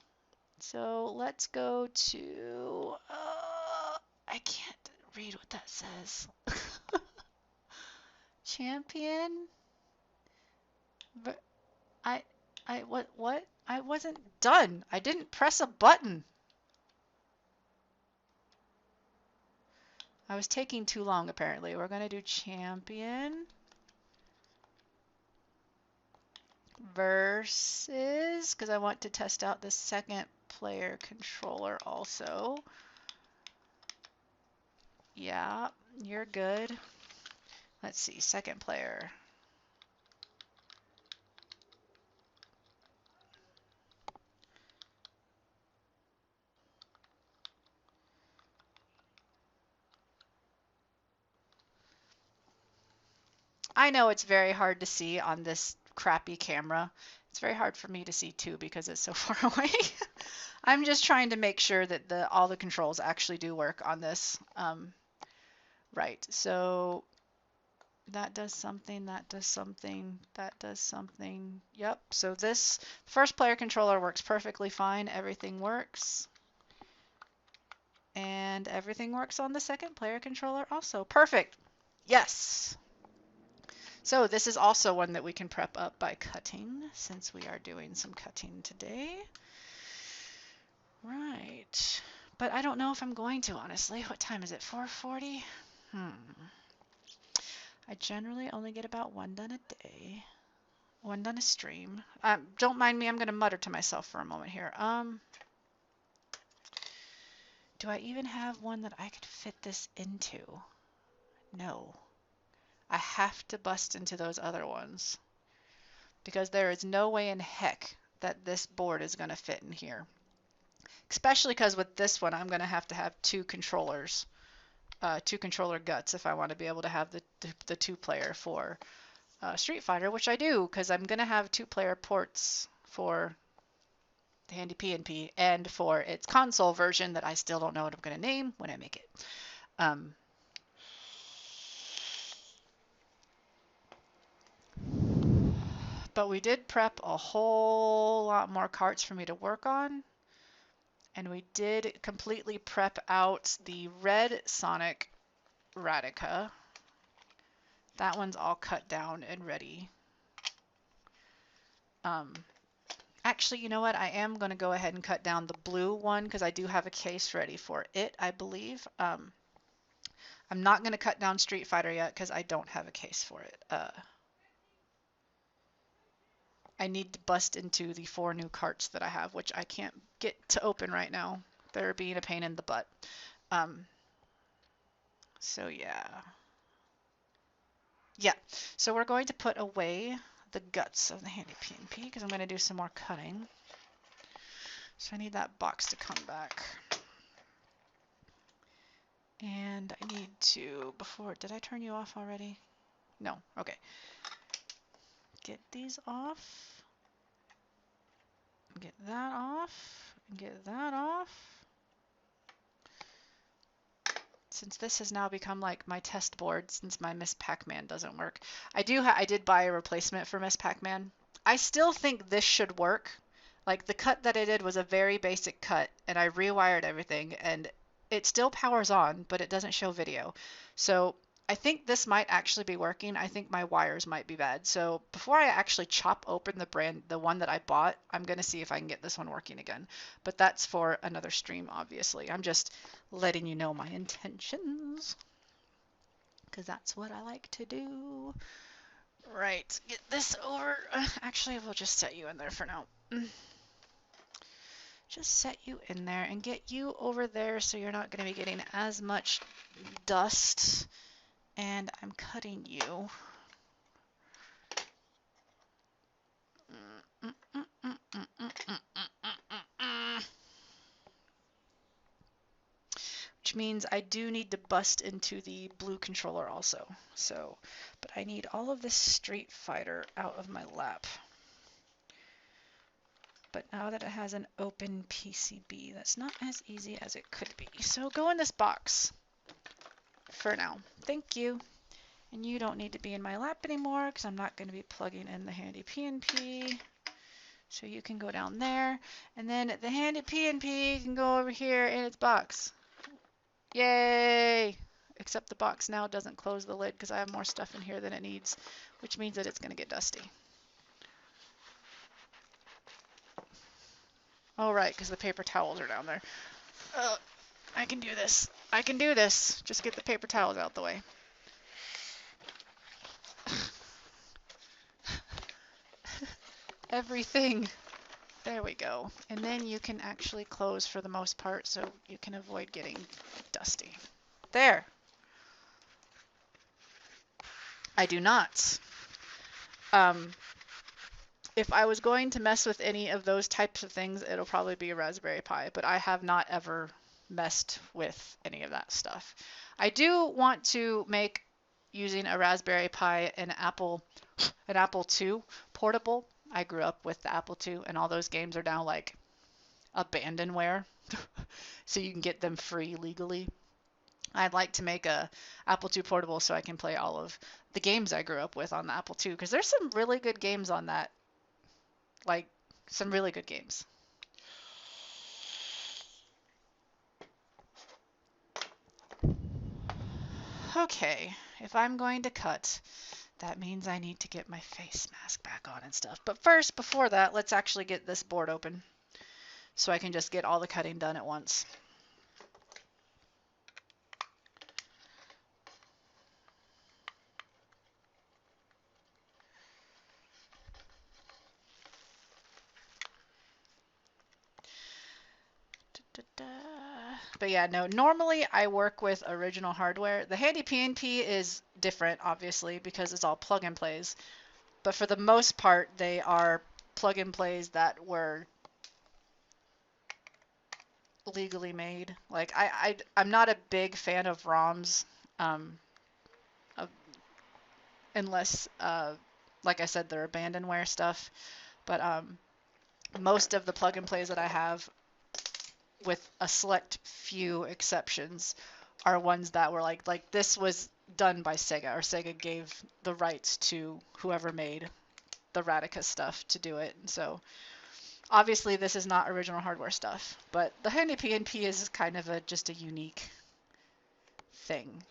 So let's go to, I can't read what that says. Champion? But what? I wasn't done. I didn't press a button. I was taking too long, apparently. We're going to do champion versus, because I want to test out the second player controller also. Yeah, you're good. Let's see, second player. I know it's very hard to see on this crappy camera. It's very hard for me to see too because it's so far away. I'm just trying to make sure that all the controls actually do work on this. Right, so that does something, that does something, that does something. Yep, so this first player controller works perfectly fine. Everything works. And everything works on the second player controller also. Perfect. Yes. So this is also one that we can prep up by cutting, since we are doing some cutting today. Right. But I don't know if I'm going to, honestly. What time is it? 4:40? I generally only get about one done a day. One done a stream. Don't mind me, I'm going to mutter to myself for a moment here. Do I even have one that I could fit this into? No. I have to bust into those other ones. Because there is no way in heck that this board is going to fit in here. Especially because with this one, I'm going to have two controllers, two controller guts if I want to be able to have the two-player for Street Fighter, which I do because I'm going to have two-player ports for the HandyPNP and for its console version that I still don't know what I'm going to name when I make it. But we did prep a whole lot more carts for me to work on. And we did completely prep out the red Sonic Radica. That one's all cut down and ready. Actually, you know what? I am going to go ahead and cut down the blue one because I do have a case ready for it, I believe. I'm not going to cut down Street Fighter yet because I don't have a case for it. I need to bust into the 4 new carts that I have, which I can't get to open right now. They're being a pain in the butt. So yeah. Yeah, so we're going to put away the guts of the HandyPNP because I'm going to do some more cutting. So I need that box to come back. And I need to, did I turn you off already? No, okay. Get these off. Get that off. Get that off. Since this has now become like my test board since my Miss Pac-Man doesn't work. I did buy a replacement for Miss Pac-Man. I still think this should work. Like the cut that I did was a very basic cut and I rewired everything and it still powers on, but it doesn't show video. So I think this might actually be working. I think my wires might be bad. So before I actually chop open the one that I bought, I'm going to see if I can get this one working again. But that's for another stream, obviously. I'm just letting you know my intentions because that's what I like to do. Right, get this over. Actually, we'll just set you in there for now. Just set you in there and get you over there so you're not going to be getting as much dust. And I'm cutting you. Which means I do need to bust into the blue controller also. So, but I need all of this Street Fighter out of my lap. But now that it has an open PCB, that's not as easy as it could be. So go in this box for now. Thank you. And you don't need to be in my lap anymore because I'm not going to be plugging in the HandyPNP. So you can go down there. And then the HandyPNP can go over here in its box. Yay! Except the box now doesn't close the lid because I have more stuff in here than it needs, which means that it's going to get dusty. Oh, right, because the paper towels are down there. I can do this. I can do this. Just get the paper towels out the way. Everything. There we go. And then you can actually close for the most part so you can avoid getting dusty. There. I do not. If I was going to mess with any of those types of things, it'll probably be a Raspberry Pi, but I have not ever messed with any of that stuff. I do want to make using a Raspberry Pi an Apple II portable. I grew up with the Apple II, and all those games are now like abandonware, so you can get them free legally. I'd like to make a Apple II portable so I can play all of the games I grew up with on the Apple II, because there's some really good games on that. Like, some really good games. Okay, if I'm going to cut, that means I need to get my face mask back on and stuff. But first, before that, let's actually get this board open so I can just get all the cutting done at once. But yeah, no, normally I work with original hardware. The HandyPNP is different, obviously, because it's all plug and plays. But for the most part, they are plug and plays that were legally made. Like I'm not a big fan of ROMs, unless like I said, they're abandonware stuff. But most of the plug and plays that I have, with a select few exceptions, are ones that were like this was done by Sega, or Sega gave the rights to whoever made the Radica stuff to do it. And so obviously this is not original hardware stuff, but the HandyPNP is kind of just a unique thing.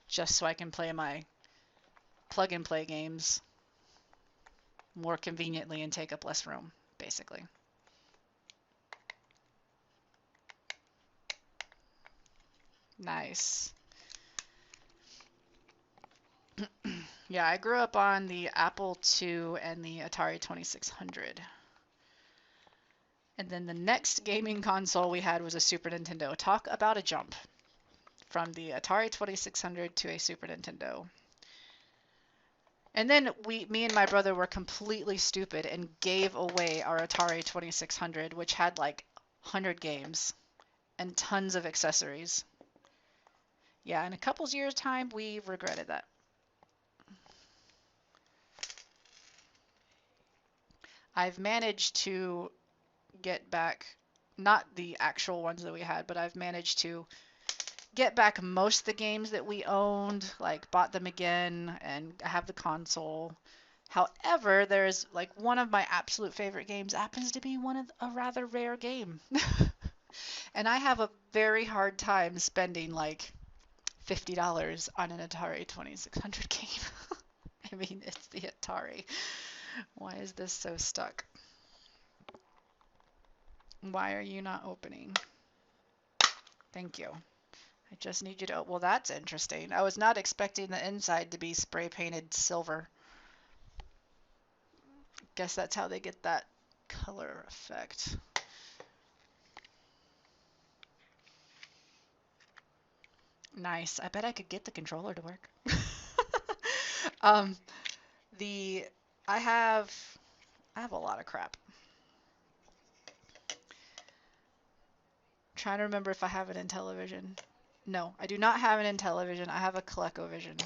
Just so I can play my plug and play games. more conveniently and take up less room, basically. Nice. Yeah, I grew up on the Apple II and the Atari 2600. And then the next gaming console we had was a Super Nintendo. Talk about a jump from the Atari 2600 to a Super Nintendo. And then me and my brother were completely stupid and gave away our Atari 2600, which had like 100 games and tons of accessories. Yeah, in a couple years' time, we regretted that. I've managed to get back, not the actual ones that we had, but I've managed to get back most of the games that we owned, like bought them again, and I have the console. However, there's like one of my absolute favorite games happens to be a rather rare game. And I have a very hard time spending like $50 on an Atari 2600 game. I mean, it's the Atari. Why is this so stuck? Why are you not opening? Thank you. I just need you to. Well, that's interesting. I was not expecting the inside to be spray painted silver. Guess that's how they get that color effect. Nice. I bet I could get the controller to work. um, the I have a lot of crap. Trying to remember if I have it in television. No, I do not have it in television. I have a ColecoVision.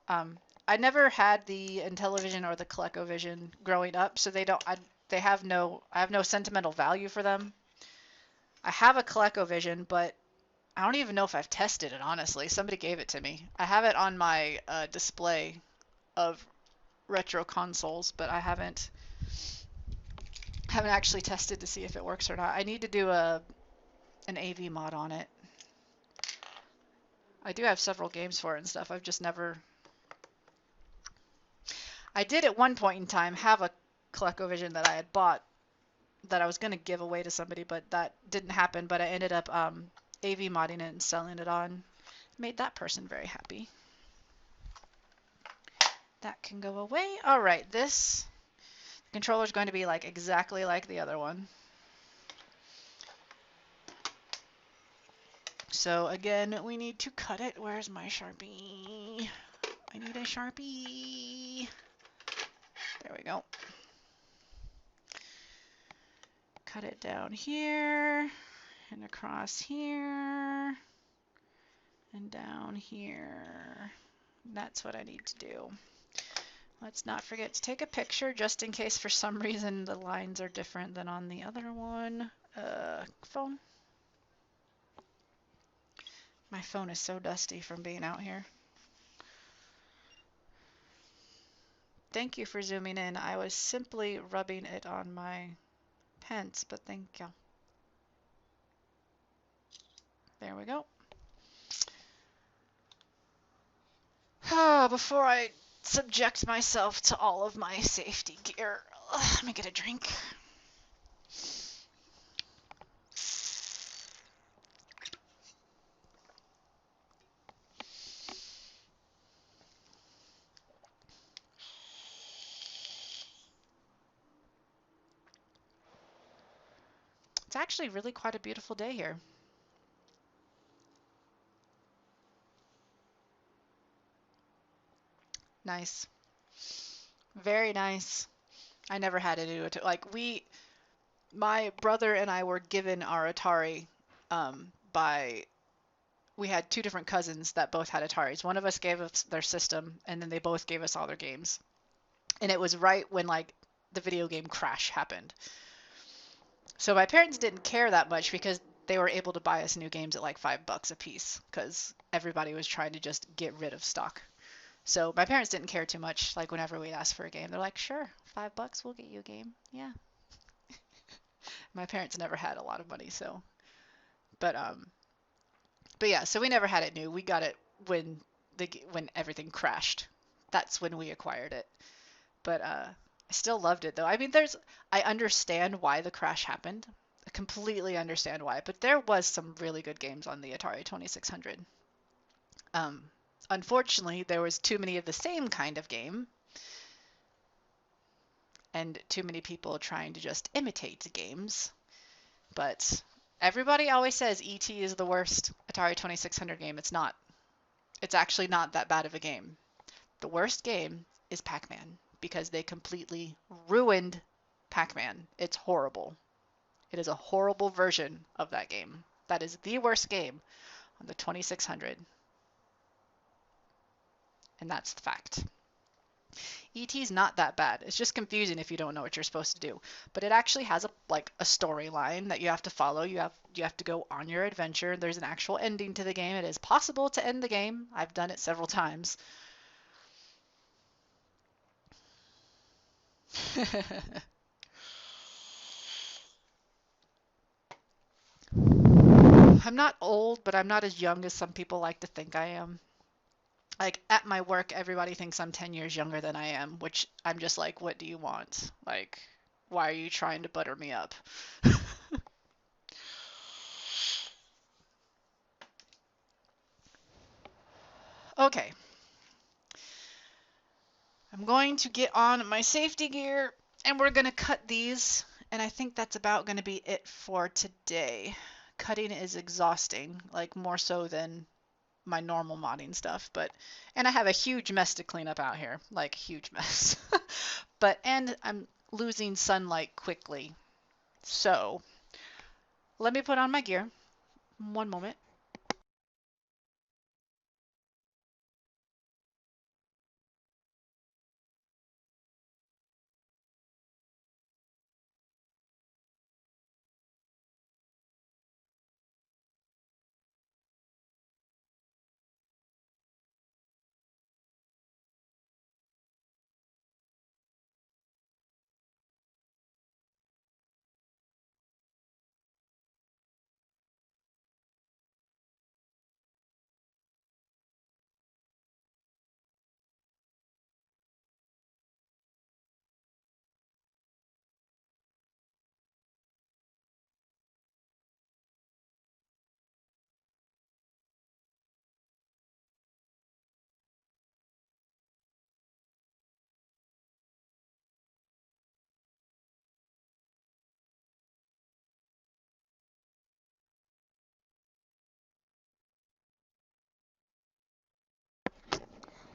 I never had the Intellivision or the ColecoVision growing up, so they have no, I have no sentimental value for them. I have a ColecoVision, but I don't even know if I've tested it, honestly. Somebody gave it to me. I have it on my display of retro consoles, but I haven't actually tested to see if it works or not. I need to do an AV mod on it. I do have several games for it and stuff. I've just never. I did at one point in time have a ColecoVision that I had bought that I was going to give away to somebody, but that didn't happen. But I ended up AV modding it and selling it on. Made that person very happy. That can go away. All right, this controller is going to be like exactly like the other one. So again, we need to cut it. Where's my Sharpie? I need a Sharpie. There we go. Cut it down here and across here and down here. That's what I need to do. Let's not forget to take a picture just in case for some reason the lines are different than on the other one. Phone. My phone is so dusty from being out here. Thank you for zooming in. I was simply rubbing it on my pants, but thank you. There we go. Before I subject myself to all of my safety gear, let me get a drink. It's actually really quite a beautiful day here. Nice. Very nice. I never had to do it. Like, my brother and I were given our Atari by, we had two different cousins that both had Ataris. One of us gave us their system, and then they both gave us all their games. And it was right when, like, the video game crash happened. So my parents didn't care that much because they were able to buy us new games at like $5 a piece because everybody was trying to just get rid of stock. So my parents didn't care too much. Like whenever we'd ask for a game, they're like, "Sure, $5, we'll get you a game." Yeah. My parents never had a lot of money, so. But yeah, so we never had it new. We got it when everything crashed. That's when we acquired it. But I still loved it though. I mean, I understand why the crash happened. I completely understand why, but there was some really good games on the Atari 2600. Um, Unfortunately, there was too many of the same kind of game and too many people trying to just imitate games. But everybody always says ET is the worst Atari 2600 game. It's not. It's actually not that bad of a game. The worst game is Pac-Man because they completely ruined Pac-Man. It's horrible. It is a horrible version of that game. That is the worst game on the 2600. And that's the fact. ET's not that bad. It's just confusing if you don't know what you're supposed to do. But it actually has a storyline that you have to follow. You have to go on your adventure. There's an actual ending to the game. It is possible to end the game. I've done it several times. I'm not old, but I'm not as young as some people like to think I am. Like at my work, everybody thinks I'm 10 years younger than I am, which I'm just like, what do you want? Like, why are you trying to butter me up? Okay, I'm going to get on my safety gear and we're going to cut these. And I think that's about going to be it for today. Cutting is exhausting, like more so than my normal modding stuff, and I have a huge mess to clean up out here, like huge mess. And I'm losing sunlight quickly. So let me put on my gear. One moment.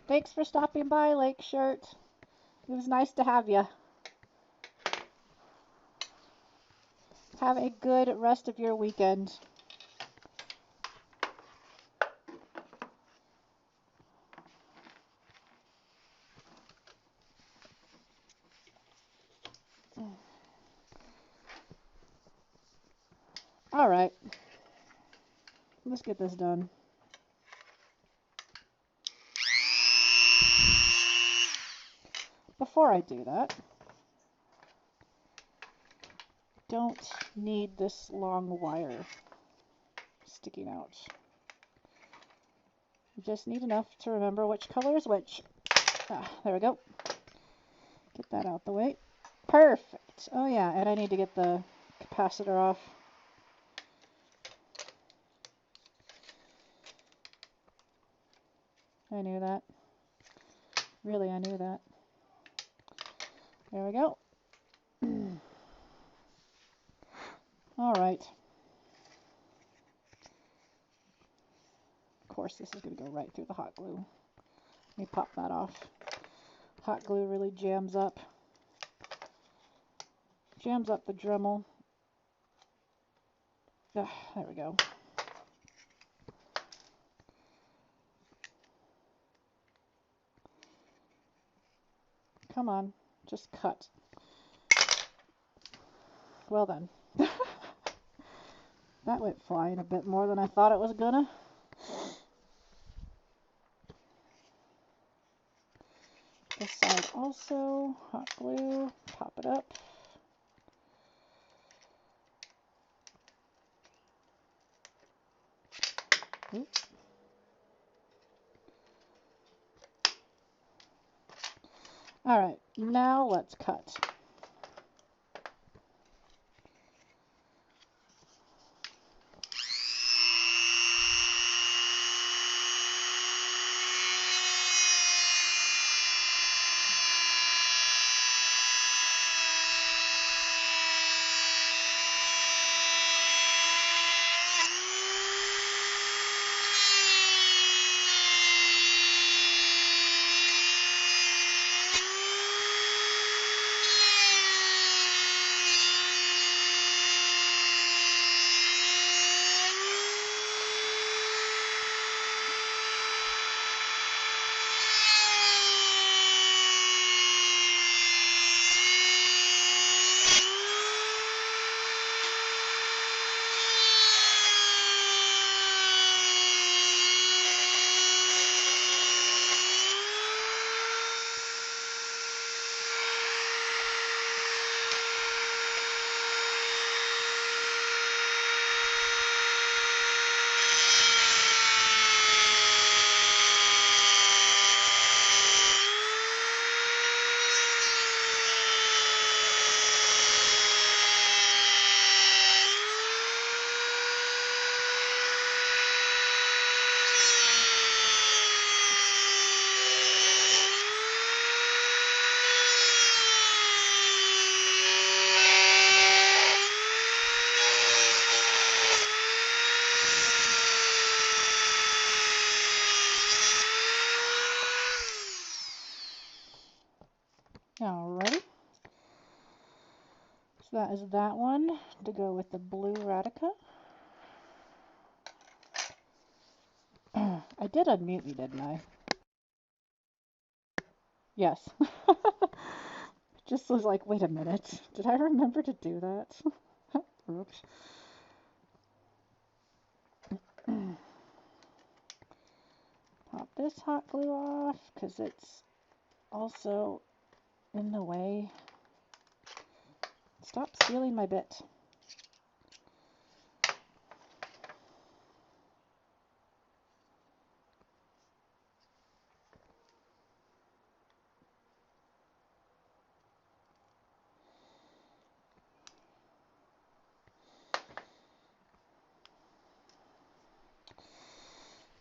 Thanks for stopping by, Lake Shirt. It was nice to have you. Have a good rest of your weekend. All right, let's get this done. Before I do that, don't need this long wire sticking out. You just need enough to remember which color is which. There we go. Get that out the way. Perfect. Oh yeah, and I need to get the capacitor off. I knew that. Really, I knew that. There we go. All right. Of course, this is going to go right through the hot glue. Let me pop that off. Hot glue really jams up the Dremel. There we go. Come on, just cut. Well done. That went flying a bit more than I thought it was gonna. This side also, hot glue, pop it up. Oops. All right, now let's cut. Alrighty. So that is that one to go with the blue Radica. I did unmute you, didn't I? Yes. Just was like, wait a minute. Did I remember to do that? Oops. Pop this hot glue off because it's also in the way. Stop stealing my bit.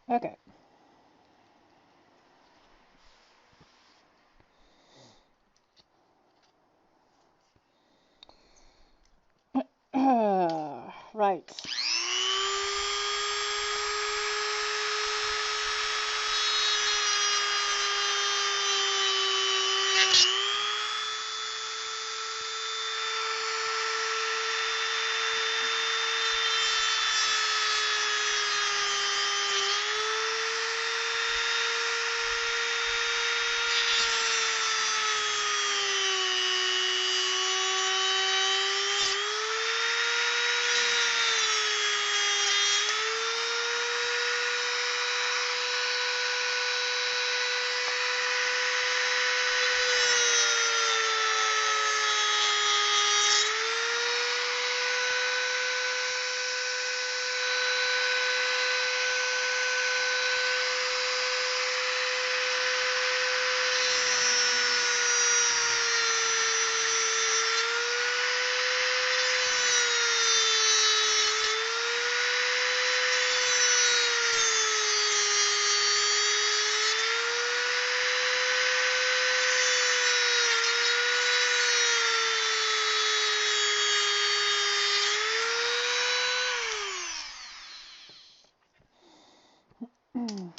Okay. Right.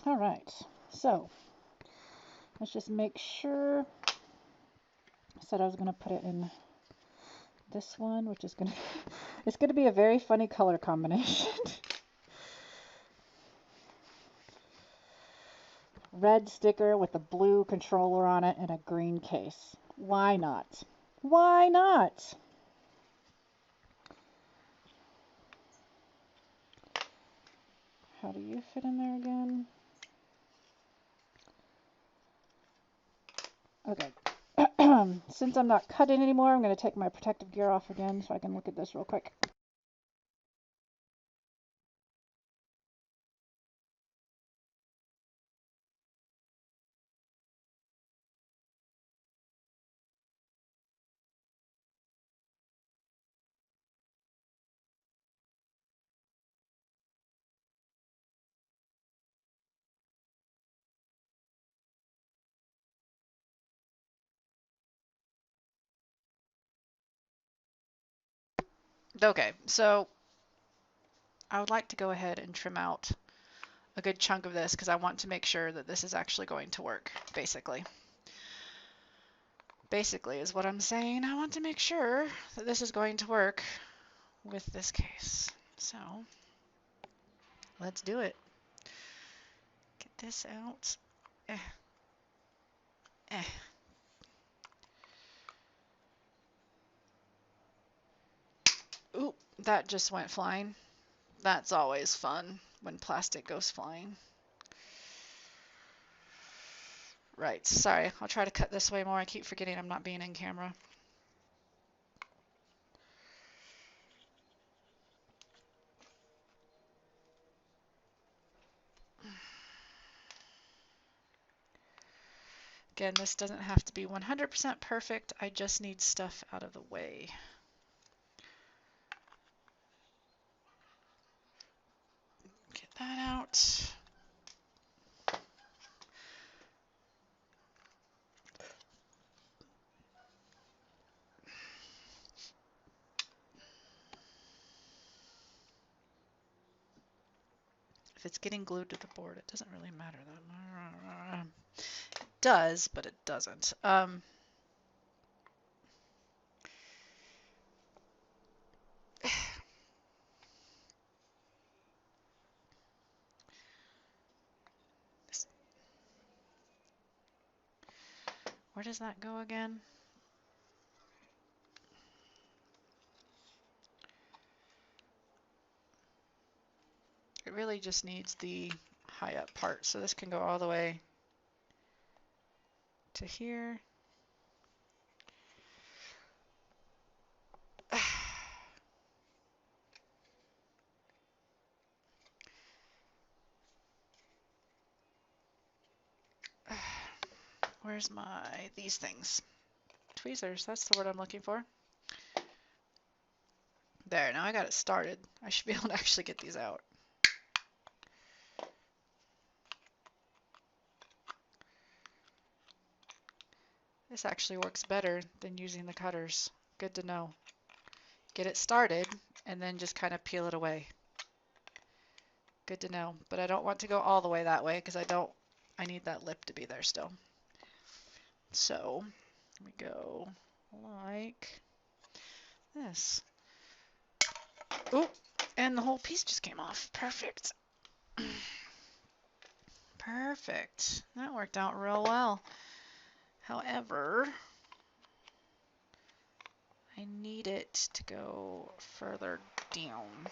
All right. So let's just make sure. I said I was going to put it in this one, which is going to it's going to be a very funny color combination. Red sticker with a blue controller on it and a green case. Why not? Why not? How do you fit in there again? Okay. Since I'm not cutting anymore, I'm going to take my protective gear off again so I can look at this real quick. Okay, so I would like to go ahead and trim out a good chunk of this because I want to make sure that this is actually going to work, basically. Basically is what I'm saying. I want to make sure that this is going to work with this case. So let's do it. Get this out. Eh, eh. Ooh, that just went flying. That's always fun when plastic goes flying. Right, sorry, I'll try to cut this way more. I keep forgetting I'm not being in camera. Again, this doesn't have to be 100% perfect. I just need stuff out of the way. Get that out. If it's getting glued to the board, it doesn't really matter that much. It does, but it doesn't. Where does that go again? It really just needs the high up part. So this can go all the way to here. Where's these things? Tweezers, that's the word I'm looking for. There, now I got it started. I should be able to actually get these out. This actually works better than using the cutters. Good to know. Get it started and then just kind of peel it away. Good to know. But I don't want to go all the way that way because I need that lip to be there still. So we go like this. Oop, and the whole piece just came off. Perfect. Perfect. That worked out real well. However, I need it to go further down.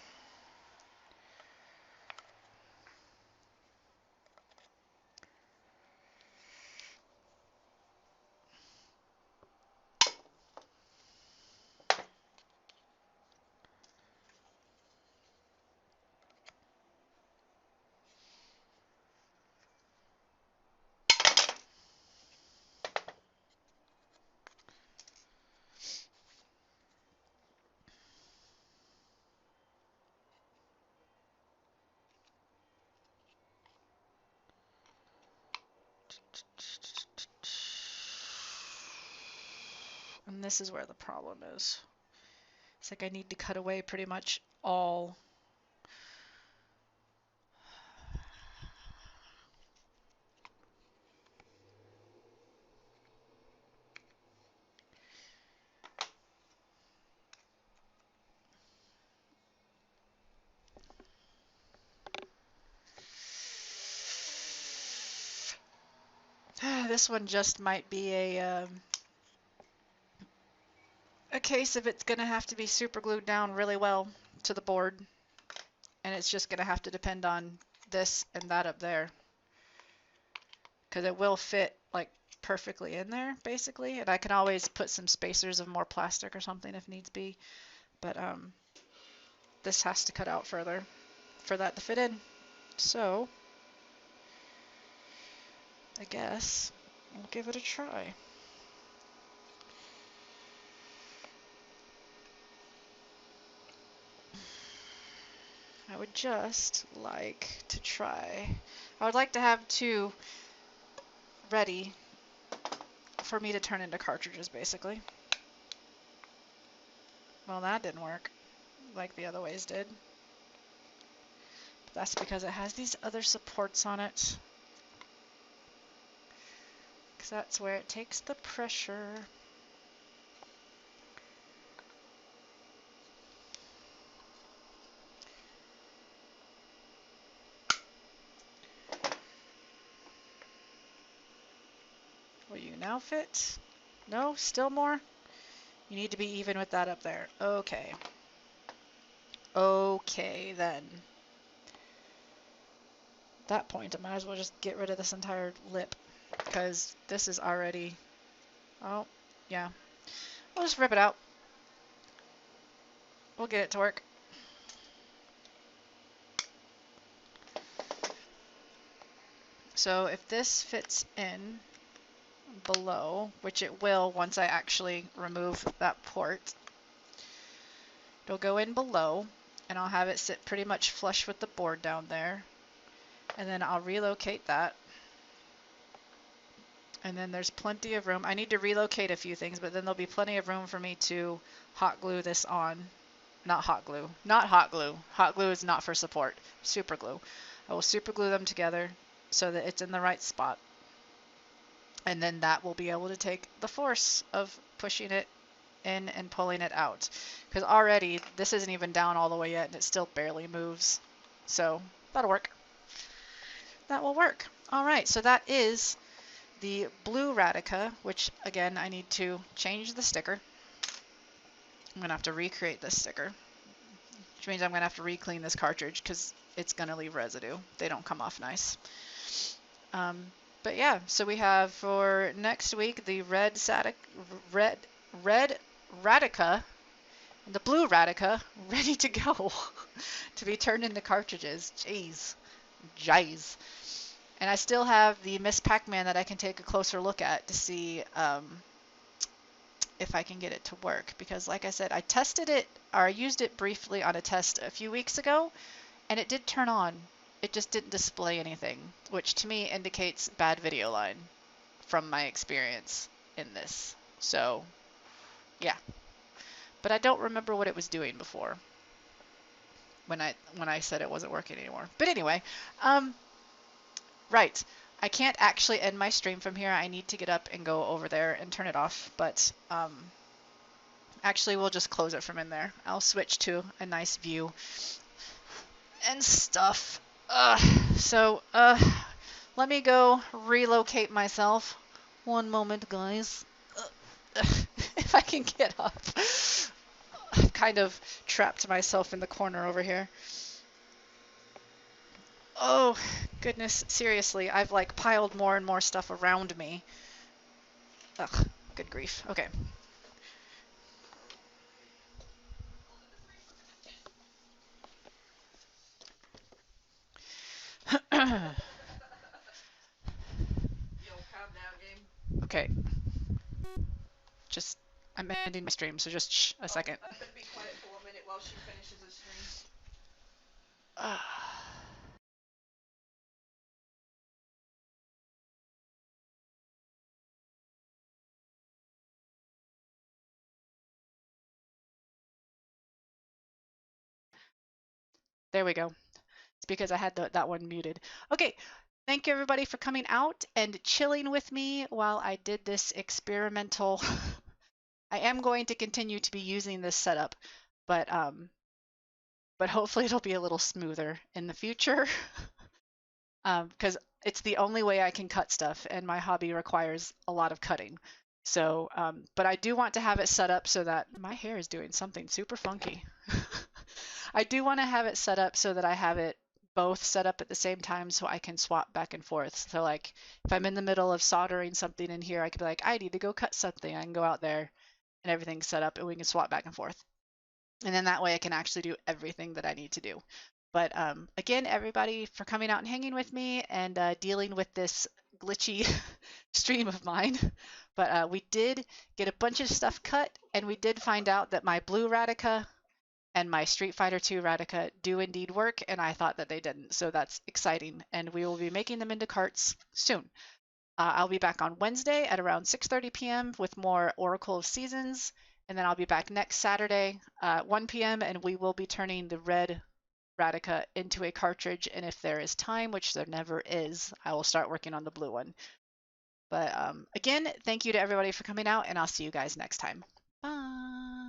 And this is where the problem is. It's like I need to cut away pretty much all. This one just might be a case of it's going to have to be super glued down really well to the board. And it's just going to have to depend on this and that up there. Because it will fit like perfectly in there, basically. And I can always put some spacers of more plastic or something if needs be. But this has to cut out further for that to fit in. So I guess we'll give it a try. I would just like to try. I would like to have two ready for me to turn into cartridges, basically. Well, that didn't work. like the other ways did. But that's because it has these other supports on it. Because that's where it takes the pressure. Will you now fit? No, still more? You need to be even with that up there. Okay. Okay, then. At that point, I might as well just get rid of this entire lip, because this is already... Oh, yeah. We'll just rip it out. We'll get it to work. So if this fits in below, which it will once I actually remove that port, it'll go in below, and I'll have it sit pretty much flush with the board down there. And then I'll relocate that. And then there's plenty of room. I need to relocate a few things, but then there'll be plenty of room for me to hot glue this on. Not hot glue. Not hot glue. Hot glue is not for support. Super glue. I will super glue them together so that it's in the right spot. And then that will be able to take the force of pushing it in and pulling it out. Because already this isn't even down all the way yet and it still barely moves. So that'll work. That will work. All right, so that is the blue Radica, which again, I need to change the sticker. I'm gonna have to recreate this sticker, which means I'm gonna have to re-clean this cartridge because it's gonna leave residue. They don't come off nice. But yeah, so we have for next week the red Radica and the blue Radica ready to go to be turned into cartridges. Jeez. And I still have the Miss Pac-Man that I can take a closer look at to see if I can get it to work. Because like I said, I tested it, or I used it briefly on a test a few weeks ago, and it did turn on. It just didn't display anything, which to me indicates bad video line from my experience in this. So, yeah. But I don't remember what it was doing before when I said it wasn't working anymore. But anyway, right. I can't actually end my stream from here. I need to get up and go over there and turn it off. But actually, we'll just close it from in there. I'll switch to a nice view and stuff. So let me go relocate myself. One moment, guys. If I can get up. I've kind of trapped myself in the corner over here. Oh, goodness, seriously, I've like piled more and more stuff around me. Ugh, good grief. Okay. Okay. Just, I'm ending my stream, so just shh a second. I'm gonna be quiet for a minute while she finishes the stream. There we go. It's because I had that one muted. Okay, thank you everybody for coming out and chilling with me while I did this experimental. I am going to continue to be using this setup, but hopefully it'll be a little smoother in the future. Because it's the only way I can cut stuff, and my hobby requires a lot of cutting. So, but I do want to have it set up so that my hair is doing something super funky. I do want to have it set up so that I have it both set up at the same time so I can swap back and forth. So like if I'm in the middle of soldering something in here, I could be like, I need to go cut something. I can go out there and everything's set up and we can swap back and forth. And then that way I can actually do everything that I need to do. But again, everybody for coming out and hanging with me and dealing with this glitchy stream of mine. But we did get a bunch of stuff cut, and we did find out that my blue Radica and my Street Fighter II Radica do indeed work, and I thought that they didn't. So that's exciting, and we will be making them into carts soon. I'll be back on Wednesday at around 6:30 p.m. with more Oracle of Seasons, And then I'll be back next Saturday, 1 p.m., and we will be turning the red Radica into a cartridge. And if there is time, which there never is, I will start working on the blue one. But again, thank you to everybody for coming out, and I'll see you guys next time. Bye.